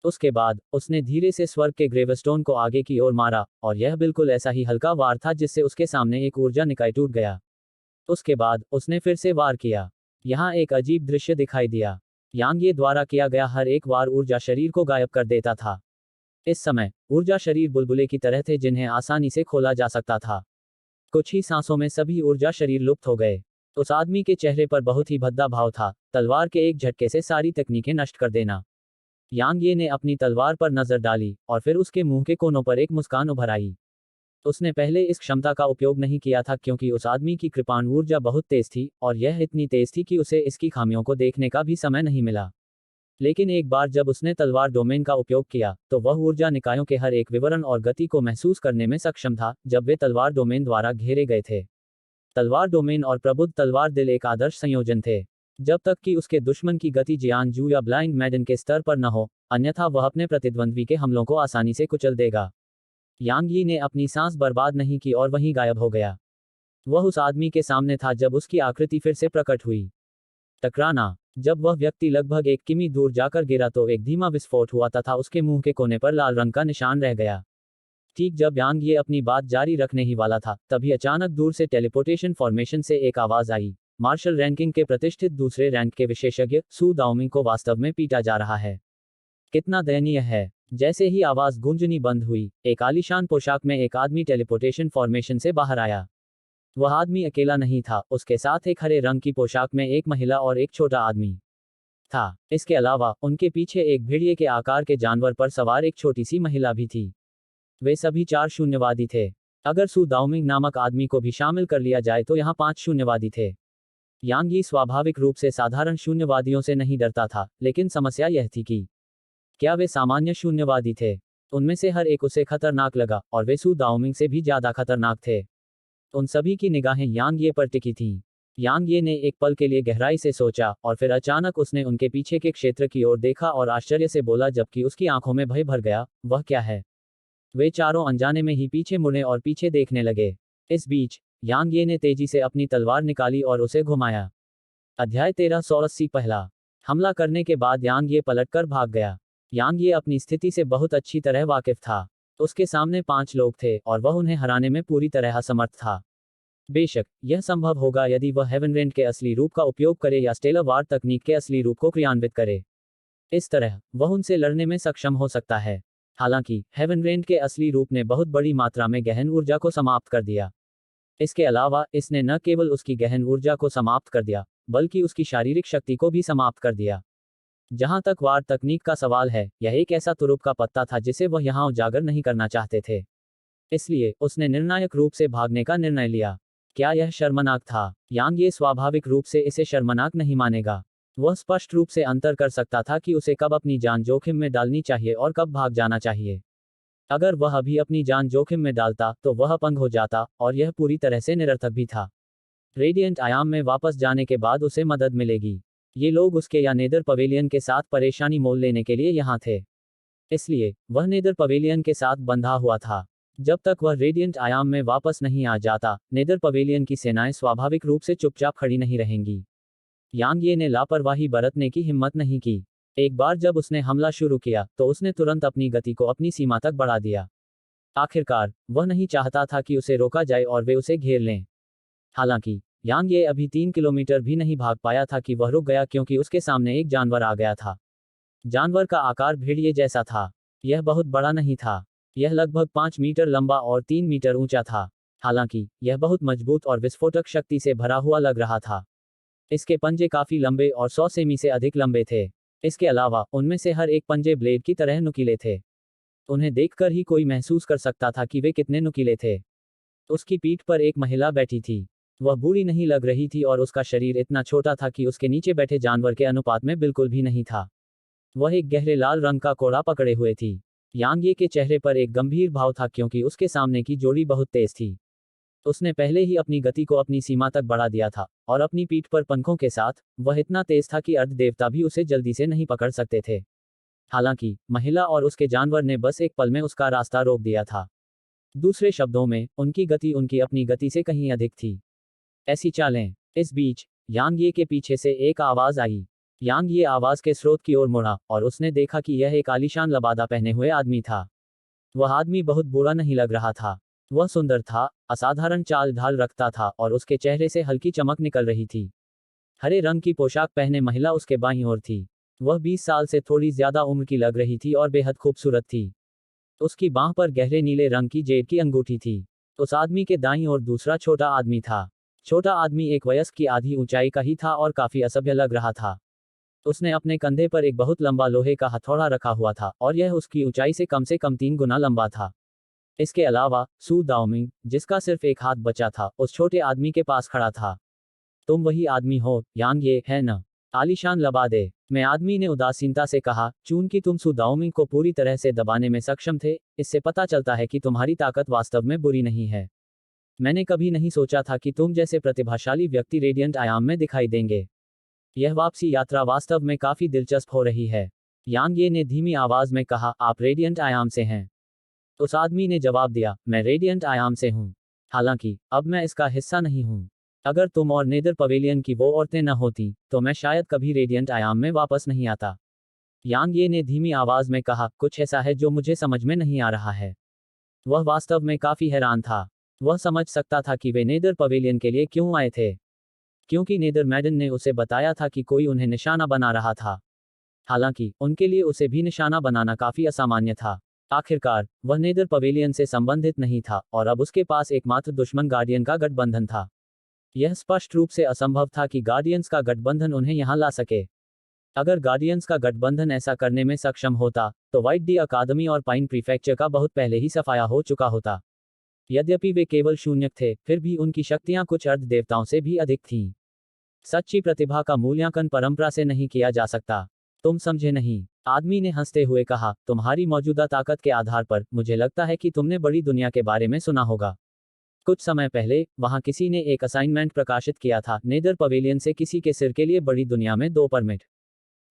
उसके बाद उसने धीरे से स्वर्ग के ग्रेवस्टोन को आगे की ओर मारा, और यह बिल्कुल ऐसा ही हल्का वार था जिससे उसके सामने एक ऊर्जा निकाय टूट गया। उसके बाद उसने फिर से वार किया। यहाँ एक अजीब दृश्य दिखाई दिया। यांग द्वारा किया गया हर एक वार ऊर्जा शरीर को गायब कर देता था। इस समय ऊर्जा शरीर बुलबुले की तरह थे जिन्हें आसानी से खोला जा सकता था। कुछ ही सांसों में सभी ऊर्जा शरीर लुप्त हो गए। उस आदमी के चेहरे पर बहुत ही भद्दा भाव था, तलवार के एक झटके से सारी तकनीकें नष्ट कर देना। यांग ने अपनी तलवार पर नजर डाली और फिर उसके मुंह के कोनों पर एक मुस्कान उभर आई। उसने पहले इस क्षमता का उपयोग नहीं किया था क्योंकि उस आदमी की कृपाण ऊर्जा बहुत तेज थी, और यह इतनी तेज थी कि उसे इसकी खामियों को देखने का भी समय नहीं मिला। लेकिन एक बार जब उसने तलवार डोमेन का उपयोग किया, तो वह ऊर्जा निकायों के हर एक विवरण और गति को महसूस करने में सक्षम था जब वे तलवार डोमेन द्वारा घेरे गए थे। तलवार डोमेन और प्रबुद्ध तलवार दिल एक आदर्श संयोजन थे। जब तक कि उसके दुश्मन की गति जियानजू या ब्लाइंड मैडन के स्तर पर न हो, अन्यथा वह अपने प्रतिद्वंद्वी के हमलों को आसानी से कुचल देगा। यांग ने अपनी सांस बर्बाद नहीं की और वहीं गायब हो गया। वह उस आदमी के सामने था जब उसकी आकृति फिर से प्रकट हुई। टकराना। जब वह व्यक्ति लगभग 1 किमी दूर जाकर गिरा तो एक धीमा विस्फोट हुआ तथा उसके मुंह के कोने पर लाल रंग का निशान रह गया। ठीक जब यांग अपनी बात जारी रखने ही वाला था, तभी अचानक दूर से टेलीपोर्टेशन फॉर्मेशन से एक आवाज आई। मार्शल रैंकिंग के प्रतिष्ठित दूसरे रैंक के विशेषज्ञ सू दाओमिंग को वास्तव में पीटा जा रहा है। कितना दयनीय है। जैसे ही आवाज गूंजनी बंद हुई, एक आलीशान पोशाक में एक आदमी टेलीपोर्टेशन फॉर्मेशन से बाहर आया। वह आदमी अकेला नहीं था, उसके साथ एक हरे रंग की पोशाक में एक महिला और एक छोटा आदमी था। इसके अलावा उनके पीछे एक भेड़िए के आकार के जानवर पर सवार एक छोटी सी महिला भी थी। वे सभी 4 शून्यवादी थे। अगर सू दाओमिंग नामक आदमी को भी शामिल कर लिया जाए तो यहाँ 5 शून्यवादी थे। यांग स्वाभाविक रूप से साधारण शून्यवादियों से नहीं डरता था, लेकिन समस्या यह थी कि क्या वे सामान्य शून्यवादी थे। उनमें से हर एक उसे खतरनाक लगा, और वे सू दाओमिंग से भी ज्यादा खतरनाक थे। उन सभी की निगाहें यांग ये पर टिकी थीं। यांग ये ने एक पल के लिए गहराई से सोचा, और फिर अचानक उसने उनके पीछे के क्षेत्र की ओर देखा और आश्चर्य से बोला, जबकि उसकी आंखों में भय भर गया, वह क्या है? वे चारों अनजाने में ही पीछे मुड़े और पीछे देखने लगे। इस बीच यांग ये ने तेजी से अपनी तलवार निकाली और उसे घुमाया। अध्याय 1380 पहला हमला करने के बाद यांग ये पलटकर भाग गया। यांग ये अपनी स्थिति से बहुत अच्छी तरह वाकिफ था। उसके सामने 5 लोग थे और वह उन्हें हराने में पूरी तरह असमर्थ था। बेशक यह संभव होगा यदि वह हेवनरेंट के असली रूप का उपयोग करे या स्टेलर वार तकनीक के असली रूप को क्रियान्वित करे। इस तरह वह उनसे लड़ने में सक्षम हो सकता है। हालांकि हेवनरेंट के असली रूप ने बहुत बड़ी मात्रा में गहन ऊर्जा को समाप्त कर दिया। इसके अलावा इसने न केवल उसकी गहन ऊर्जा को समाप्त कर दिया, बल्कि उसकी शारीरिक शक्ति को भी समाप्त कर दिया। जहां तक वार तकनीक का सवाल है, यह एक ऐसा तुरुप का पत्ता था जिसे वह यहां उजागर नहीं करना चाहते थे। इसलिए उसने निर्णायक रूप से भागने का निर्णय लिया। क्या यह शर्मनाक था? यांग ये स्वाभाविक रूप से इसे शर्मनाक नहीं मानेगा। वह स्पष्ट रूप से अंतर कर सकता था कि उसे कब अपनी जान जोखिम में डालनी चाहिए और कब भाग जाना चाहिए। अगर वह अभी अपनी जान जोखिम में डालता तो वह अपंग हो जाता, और यह पूरी तरह से निरर्थक भी था। रेडिएंट आयाम में वापस जाने के बाद उसे मदद मिलेगी। ये लोग उसके या नेदर पवेलियन के साथ परेशानी मोल लेने के लिए यहाँ थे। इसलिए वह नेदर पवेलियन के साथ बंधा हुआ था। जब तक वह रेडिएंट आयाम में वापस नहीं आ जाता, नेदर पवेलियन की सेनाएं स्वाभाविक रूप से चुपचाप खड़ी नहीं रहेंगी। यांग ये ने लापरवाही बरतने की हिम्मत नहीं की। एक बार जब उसने हमला शुरू किया तो उसने तुरंत अपनी गति को अपनी सीमा तक बढ़ा दिया। आखिरकार वह नहीं चाहता था कि उसे रोका जाए और वे उसे घेर लें। हालांकि यांग ये अभी 3 किलोमीटर भी नहीं भाग पाया था कि वह रुक गया, क्योंकि उसके सामने एक जानवर आ गया था। जानवर का आकार भेड़िए जैसा था। यह बहुत बड़ा नहीं था। यह लगभग 5 मीटर लंबा और 3 मीटर ऊंचा था। हालांकि यह बहुत मजबूत और विस्फोटक शक्ति से भरा हुआ लग रहा था। इसके पंजे काफी लंबे और 100 सेमी से अधिक लंबे थे। इसके अलावा उनमें से हर एक पंजे ब्लेड की तरह नुकीले थे। उन्हें देखकर ही कोई महसूस कर सकता था कि वे कितने नुकीले थे। उसकी पीठ पर एक महिला बैठी थी। वह बूढ़ी नहीं लग रही थी और उसका शरीर इतना छोटा था कि उसके नीचे बैठे जानवर के अनुपात में बिल्कुल भी नहीं था। वह एक गहरे लाल रंग का कोड़ा पकड़े हुए थी। यांग ये के चेहरे पर एक गंभीर भाव था, क्योंकि उसके सामने की जोड़ी बहुत तेज थी। उसने पहले ही अपनी गति को अपनी सीमा तक बढ़ा दिया था, और अपनी पीठ पर पंखों के साथ वह इतना तेज था कि अर्ध देवता भी उसे जल्दी से नहीं पकड़ सकते थे। हालांकि महिला और उसके जानवर ने बस एक पल में उसका रास्ता रोक दिया था। दूसरे शब्दों में, उनकी गति उनकी अपनी गति से कहीं अधिक थी। ऐसी चालें। इस बीच यांग ये के पीछे से एक आवाज आई। यांग ये आवाज के स्रोत की ओर मुड़ा, और उसने देखा कि यह एक आलीशान लबादा पहने हुए आदमी था। वह आदमी बहुत बुरा नहीं लग रहा था। वह सुंदर था, असाधारण चाल ढाल रखता था, और उसके चेहरे से हल्की चमक निकल रही थी। हरे रंग की पोशाक पहने महिला उसके बाईं ओर थी। वह 20 साल से थोड़ी ज्यादा उम्र की लग रही थी और बेहद खूबसूरत थी। उसकी बांह पर गहरे नीले रंग की जेड की अंगूठी थी। उस आदमी के दाईं ओर दूसरा छोटा आदमी था। छोटा आदमी एक वयस्क की आधी ऊंचाई का ही था और काफी असभ्य लग रहा था। उसने अपने कंधे पर एक बहुत लंबा लोहे का हथौड़ा रखा हुआ था, और यह उसकी ऊंचाई से कम 3 गुना लंबा था। इसके अलावा सू दाओमिंग, जिसका सिर्फ एक हाथ बचा था, उस छोटे आदमी के पास खड़ा था। तुम वही आदमी हो, यांग ये, है न? आलीशान लबादे में आदमी ने उदासीनता से कहा, चूंकि तुम सू दाओमिंग को पूरी तरह से दबाने में सक्षम थे, इससे पता चलता है कि तुम्हारी ताकत वास्तव में बुरी नहीं है। मैंने कभी नहीं सोचा था कि तुम जैसे प्रतिभाशाली व्यक्ति रेडिएंट आयाम में दिखाई देंगे। यह वापसी यात्रा वास्तव में काफी दिलचस्प हो रही है। यांग ये ने धीमी आवाज में कहा, आप रेडिएंट आयाम से हैं? उस आदमी ने जवाब दिया, मैं रेडिएंट आयाम से हूं। हालांकि अब मैं इसका हिस्सा नहीं हूं। अगर तुम और नेदर पवेलियन की वो औरतें न होती, तो मैं शायद कभी रेडिएंट आयाम में वापस नहीं आता। यांग ये ने धीमी आवाज में कहा, कुछ ऐसा है जो मुझे समझ में नहीं आ रहा है। वह वास्तव में काफी हैरान था। वह समझ सकता था कि वे नेदर पवेलियन के लिए क्यों आए थे, क्योंकि नेदर मैडन ने उसे बताया था कि कोई उन्हें निशाना बना रहा था। हालांकि उनके लिए उसे भी निशाना बनाना काफी असामान्य था। आखिरकार वह नेदर पवेलियन से संबंधित नहीं था, और अब उसके पास एकमात्र दुश्मन गार्डियन का गठबंधन था। यह स्पष्ट रूप से असंभव था कि गार्डियंस का गठबंधन उन्हें यहां ला सके। अगर गार्डियंस का गठबंधन ऐसा करने में सक्षम होता, तो व्हाइट डी अकादमी और पाइन प्रीफेक्चर का बहुत पहले ही सफाया हो चुका होता। यद्यपि वे केवल शून्यक थे, फिर भी उनकी शक्तियां कुछ अर्ध देवताओं से भी अधिक थीं। सच्ची प्रतिभा का मूल्यांकन परंपरा से नहीं किया जा सकता। तुम समझे नहीं? आदमी ने हंसते हुए कहा, तुम्हारी मौजूदा ताकत के आधार पर मुझे लगता है कि तुमने बड़ी दुनिया के बारे में सुना होगा। कुछ समय पहले वहां किसी ने एक असाइनमेंट प्रकाशित किया था, नेदर पवेलियन से किसी के सिर के लिए बड़ी दुनिया में 2 परमिट।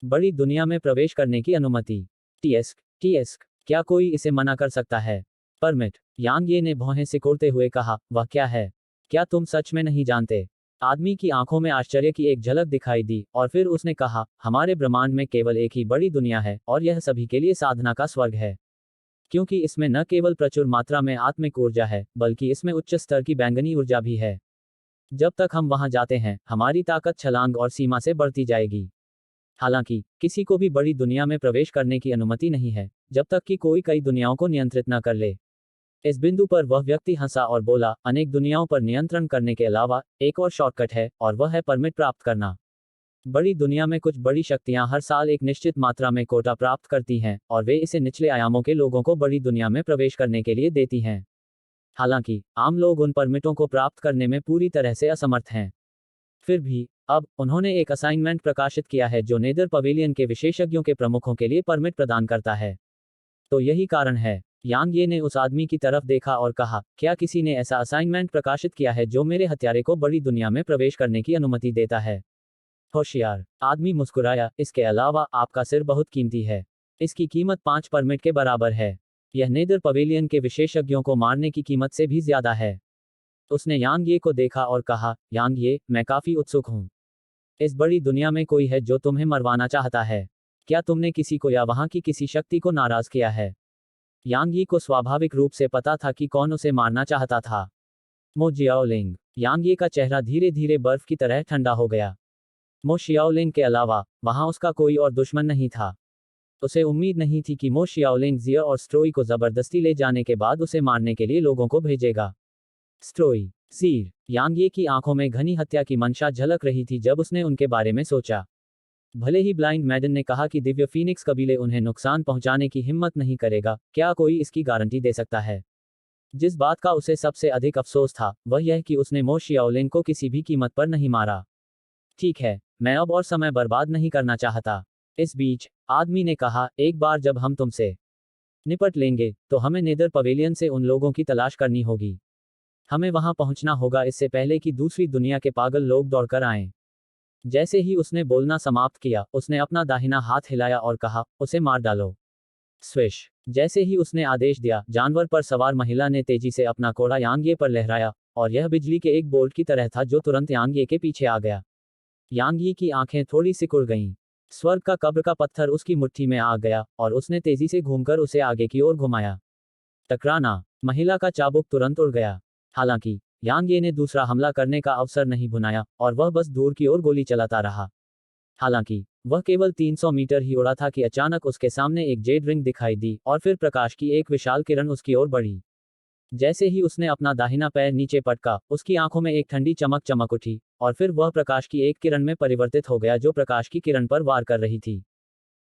बड़ी दुनिया में प्रवेश करने की अनुमति। टीएस्क टीएस्क, क्या कोई इसे मना कर सकता है? परमिट। यांग ये ने भौहें सिकोड़ते हुए कहा, वह क्या है? क्या तुम सच में नहीं जानते? आदमी की आंखों में आश्चर्य की एक झलक दिखाई दी और फिर उसने कहा, हमारे ब्रह्मांड में केवल एक ही बड़ी दुनिया है और यह सभी के लिए साधना का स्वर्ग है। क्योंकि इसमें न केवल प्रचुर मात्रा में आत्मिक ऊर्जा है, बल्कि इसमें उच्च स्तर की बैंगनी ऊर्जा भी है। जब तक हम वहां जाते हैं, हमारी ताकत छलांग और सीमा से बढ़ती जाएगी। हालांकि किसी को भी बड़ी दुनिया में प्रवेश करने की अनुमति नहीं है, जब तक कि कोई कई दुनियाओं को नियंत्रित न कर ले। इस बिंदु पर वह व्यक्ति हंसा और बोला, अनेक दुनियाओं पर नियंत्रण करने के अलावा एक और शॉर्टकट है, और वह है परमिट प्राप्त करना। बड़ी दुनिया में कुछ बड़ी शक्तियां हर साल एक निश्चित मात्रा में कोटा प्राप्त करती हैं, और वे इसे निचले आयामों के लोगों को बड़ी दुनिया में प्रवेश करने के लिए देती हैं। हालांकि आम लोग उन परमिटों को प्राप्त करने में पूरी तरह से असमर्थ हैं। फिर भी अब उन्होंने एक असाइनमेंट प्रकाशित किया है जो नेदर पवेलियन के विशेषज्ञों के प्रमुखों के लिए परमिट प्रदान करता है। तो यही कारण है। यांग ये ने उस आदमी की तरफ देखा और कहा, क्या किसी ने ऐसा असाइनमेंट प्रकाशित किया है जो मेरे हत्यारे को बड़ी दुनिया में प्रवेश करने की अनुमति देता है? होशियार आदमी मुस्कुराया, इसके अलावा आपका सिर बहुत कीमती है। इसकी कीमत 5 परमिट के बराबर है। यह नेदर पवेलियन के विशेषज्ञों को मारने की कीमत से भी ज्यादा है। उसने यांग ये को देखा और कहा, यांग ये, मैं काफी उत्सुक हूं। इस बड़ी दुनिया में कोई है जो तुम्हें मरवाना चाहता है? क्या तुमने किसी को या वहां की किसी शक्ति को नाराज किया है? यांग यी को स्वाभाविक रूप से पता था कि कौन उसे मारना चाहता था। मो जियाओलिंग। यांग ये का चेहरा धीरे धीरे बर्फ की तरह ठंडा हो गया। मो शियाओलिंग के अलावा वहां उसका कोई और दुश्मन नहीं था। उसे उम्मीद नहीं थी कि मो शियाओलिंग जिया और स्ट्रोई को जबरदस्ती ले जाने के बाद उसे मारने के लिए लोगों को भेजेगा। स्ट्रोई, सीर। यांग ये की आंखों में घनी हत्या की मंशा झलक रही थी जब उसने उनके बारे में सोचा। भले ही ब्लाइंड मैडन ने कहा कि दिव्य फीनिक्स कबीले उन्हें नुकसान पहुंचाने की हिम्मत नहीं करेगा, क्या कोई इसकी गारंटी दे सकता है? जिस बात का उसे सबसे अधिक अफसोस था, वह यह कि उसने मो शियाओलिंग को किसी भी कीमत पर नहीं मारा। ठीक है, मैं अब और समय बर्बाद नहीं करना चाहता। इस बीच आदमी ने कहा, एक बार जब हम तुमसे निपट लेंगे, तो हमें नेदर पवेलियन से उन लोगों की तलाश करनी होगी। हमें वहां पहुंचना होगा इससे पहले कि दूसरी दुनिया के पागल लोग दौड़कर आएं। जैसे ही उसने बोलना समाप्त किया, उसने अपना दाहिना हाथ हिलाया और कहा, उसे मार डालो। स्विश। जैसे ही उसने आदेश दिया, जानवर पर सवार महिला ने तेजी से अपना कोड़ा यांगे पर लहराया, और यह बिजली के एक बोल्ट की तरह था जो तुरंत यांगे के पीछे आ गया। यांगी की आंखें थोड़ी सिकुड़ गईं। स्वर्ग का कब्र का पत्थर उसकी मुट्ठी में आ गया, और उसने तेजी से घूमकर उसे आगे की ओर घुमाया। टकराना। महिला का चाबुक तुरंत उड़ गया। हालांकि यांग ये ने दूसरा हमला करने का अवसर नहीं भुनाया, और वह बस दूर की ओर गोली चलाता रहा। हालांकि वह केवल 300 मीटर ही उड़ा था कि अचानक उसके सामने एक जेड रिंग दिखाई दी, और फिर प्रकाश की एक विशाल किरण उसकी ओर बढ़ी। जैसे ही उसने अपना दाहिना पैर नीचे पटका, उसकी आंखों में एक ठंडी चमक चमक उठी, और फिर वह प्रकाश की एक किरण में परिवर्तित हो गया जो प्रकाश की किरण पर वार कर रही थी।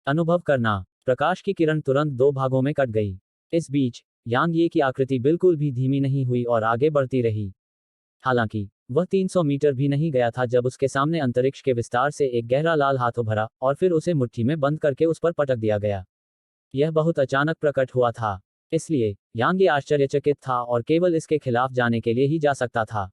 अनुभव करना। प्रकाश की किरण तुरंत 2 भागों में कट गई। इस बीच यांग ये की आकृति बिल्कुल भी धीमी नहीं हुई और आगे बढ़ती रही। हालांकि वह 300 मीटर भी नहीं गया था जब उसके सामने अंतरिक्ष के विस्तार से एक गहरा लाल हाथ उभरा, और फिर उसे मुट्ठी में बंद करके उस पर पटक दिया गया। यह बहुत अचानक प्रकट हुआ था, इसलिए यांग ये आश्चर्यचकित था और केवल इसके खिलाफ जाने के लिए ही जा सकता था।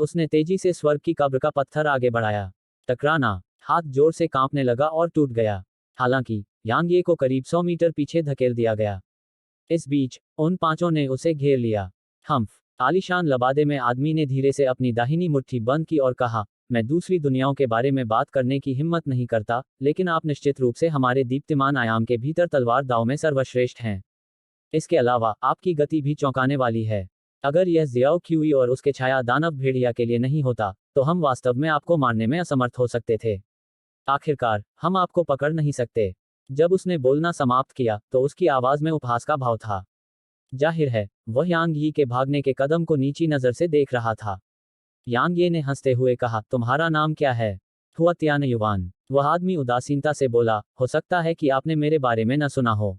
उसने तेजी से स्वर्ग की कब्र का पत्थर आगे बढ़ाया। टकराना। हाथ जोर से कांपने लगा और टूट गया। हालांकि यांग ये को करीब 100 मीटर पीछे धकेल दिया गया। इस बीच उन पांचों ने उसे घेर लिया। हम्फ। आलीशान लबादे में आदमी ने धीरे से अपनी दाहिनी मुट्ठी बंद की और कहा, मैं दूसरी दुनियाओं के बारे में बात करने की हिम्मत नहीं करता, लेकिन आप निश्चित रूप से हमारे दीप्तिमान आयाम के भीतर तलवार दाव में सर्वश्रेष्ठ हैं। इसके अलावा आपकी गति भी चौंकाने वाली है। अगर यह जियाओ क्यूई और उसके छाया दानव भेड़िया के लिए नहीं होता, तो हम वास्तव में आपको मारने में असमर्थ हो सकते थे। आखिरकार हम आपको पकड़ नहीं सकते। जब उसने बोलना समाप्त किया, तो उसकी आवाज में उपहास का भाव था। जाहिर है, वह यांग यी के भागने के कदम को नीची नजर से देख रहा था। यांग ये ने हंसते हुए कहा, तुम्हारा नाम क्या है? हुआ त्यान युवान। वह आदमी उदासीनता से बोला, हो सकता है कि आपने मेरे बारे में न सुना हो।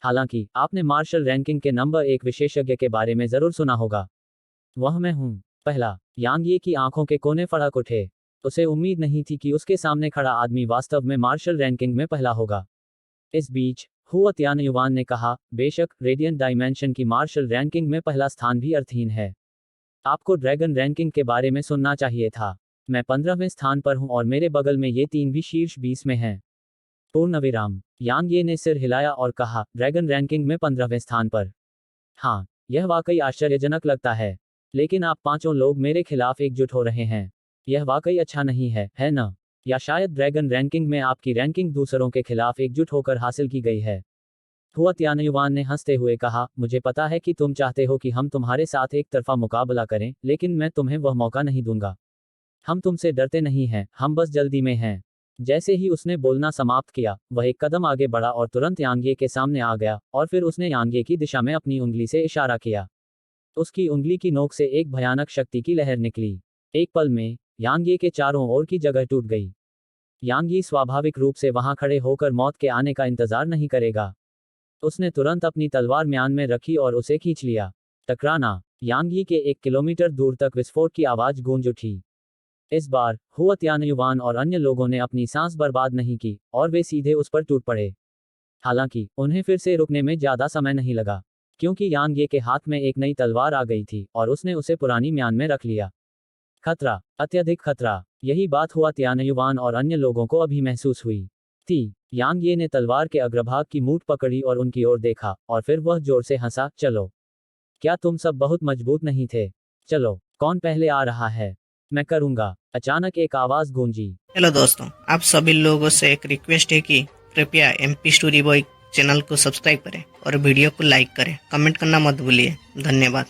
हालांकि आपने मार्शल रैंकिंग के नंबर 1 विशेषज्ञ के बारे में जरूर सुना होगा। वह मैं हूं। पहला। यांग ये की आंखों के कोने फड़क उठे। उसे उम्मीद नहीं थी कि उसके सामने खड़ा आदमी वास्तव में मार्शल रैंकिंग में पहला होगा। इस बीच हुआ त्यानयुवान ने कहा, बेशक रेडियंट डायमेंशन की मार्शल रैंकिंग में पहला स्थान भी अर्थहीन है। आपको ड्रैगन रैंकिंग के बारे में सुनना चाहिए था। मैं 15वें स्थान पर हूं और मेरे बगल में ये 3 भी शीर्ष 20 में हैं। पूर्णविराम। यांग ये ने सिर हिलाया और कहा, ड्रैगन रैंकिंग में 15वें स्थान पर। हाँ, यह वाकई आश्चर्यजनक लगता है। लेकिन आप पांचों लोग मेरे खिलाफ एकजुट हो रहे हैं। यह वाकई अच्छा नहीं है ना? या शायद ड्रैगन रैंकिंग में आपकी रैंकिंग दूसरों के खिलाफ एकजुट होकर हासिल की गई है। हुआ त्यानयुवान ने हंसते हुए कहा, मुझे पता है कि तुम चाहते हो कि हम तुम्हारे साथ एक तरफा मुकाबला करें, लेकिन मैं तुम्हें वह मौका नहीं दूंगा। हम तुमसे डरते नहीं हैं, हम बस जल्दी में हैं। जैसे ही उसने बोलना समाप्त किया, वह एक कदम आगे बढ़ा और तुरंत यांगे के सामने आ गया, और फिर उसने यांगे की दिशा में अपनी उंगली से इशारा किया। उसकी उंगली की नोक से एक भयानक शक्ति की लहर निकली। एक पल में यांगे के चारों ओर की जगह टूट गई। यांगी स्वाभाविक रूप से वहां खड़े होकर मौत के आने का इंतजार नहीं करेगा। उसने तुरंत अपनी तलवार म्यान में रखी और उसे खींच लिया। टकराना। यांगी के 1 किलोमीटर दूर तक विस्फोट की आवाज गूंज उठी। इस बार हुआ त्यानयुवान और अन्य लोगों ने अपनी सांस बर्बाद नहीं की और वे सीधे उस पर टूट पड़े। हालांकि उन्हें फिर से रुकने में ज्यादा समय नहीं लगा, क्योंकि यांगे के हाथ में एक नई तलवार आ गई थी और उसने उसे पुरानी म्यान में रख लिया। खतरा, अत्यधिक खतरा। यही बात हुआ त्यानयुवान और अन्य लोगों को अभी महसूस हुई थी। यांगे ने तलवार के अग्रभाग की मूठ पकड़ी और उनकी ओर देखा, और फिर वह जोर से हंसा, चलो, क्या तुम सब बहुत मजबूत नहीं थे? चलो, कौन पहले आ रहा है? मैं करूंगा। अचानक एक आवाज गूंजी। हेलो दोस्तों, आप सभी लोगों से एक रिक्वेस्ट है कि कृपया MP स्टोरी बॉय चैनल को सब्सक्राइब करें और वीडियो को लाइक करें। कमेंट करना मत भूलिए। धन्यवाद।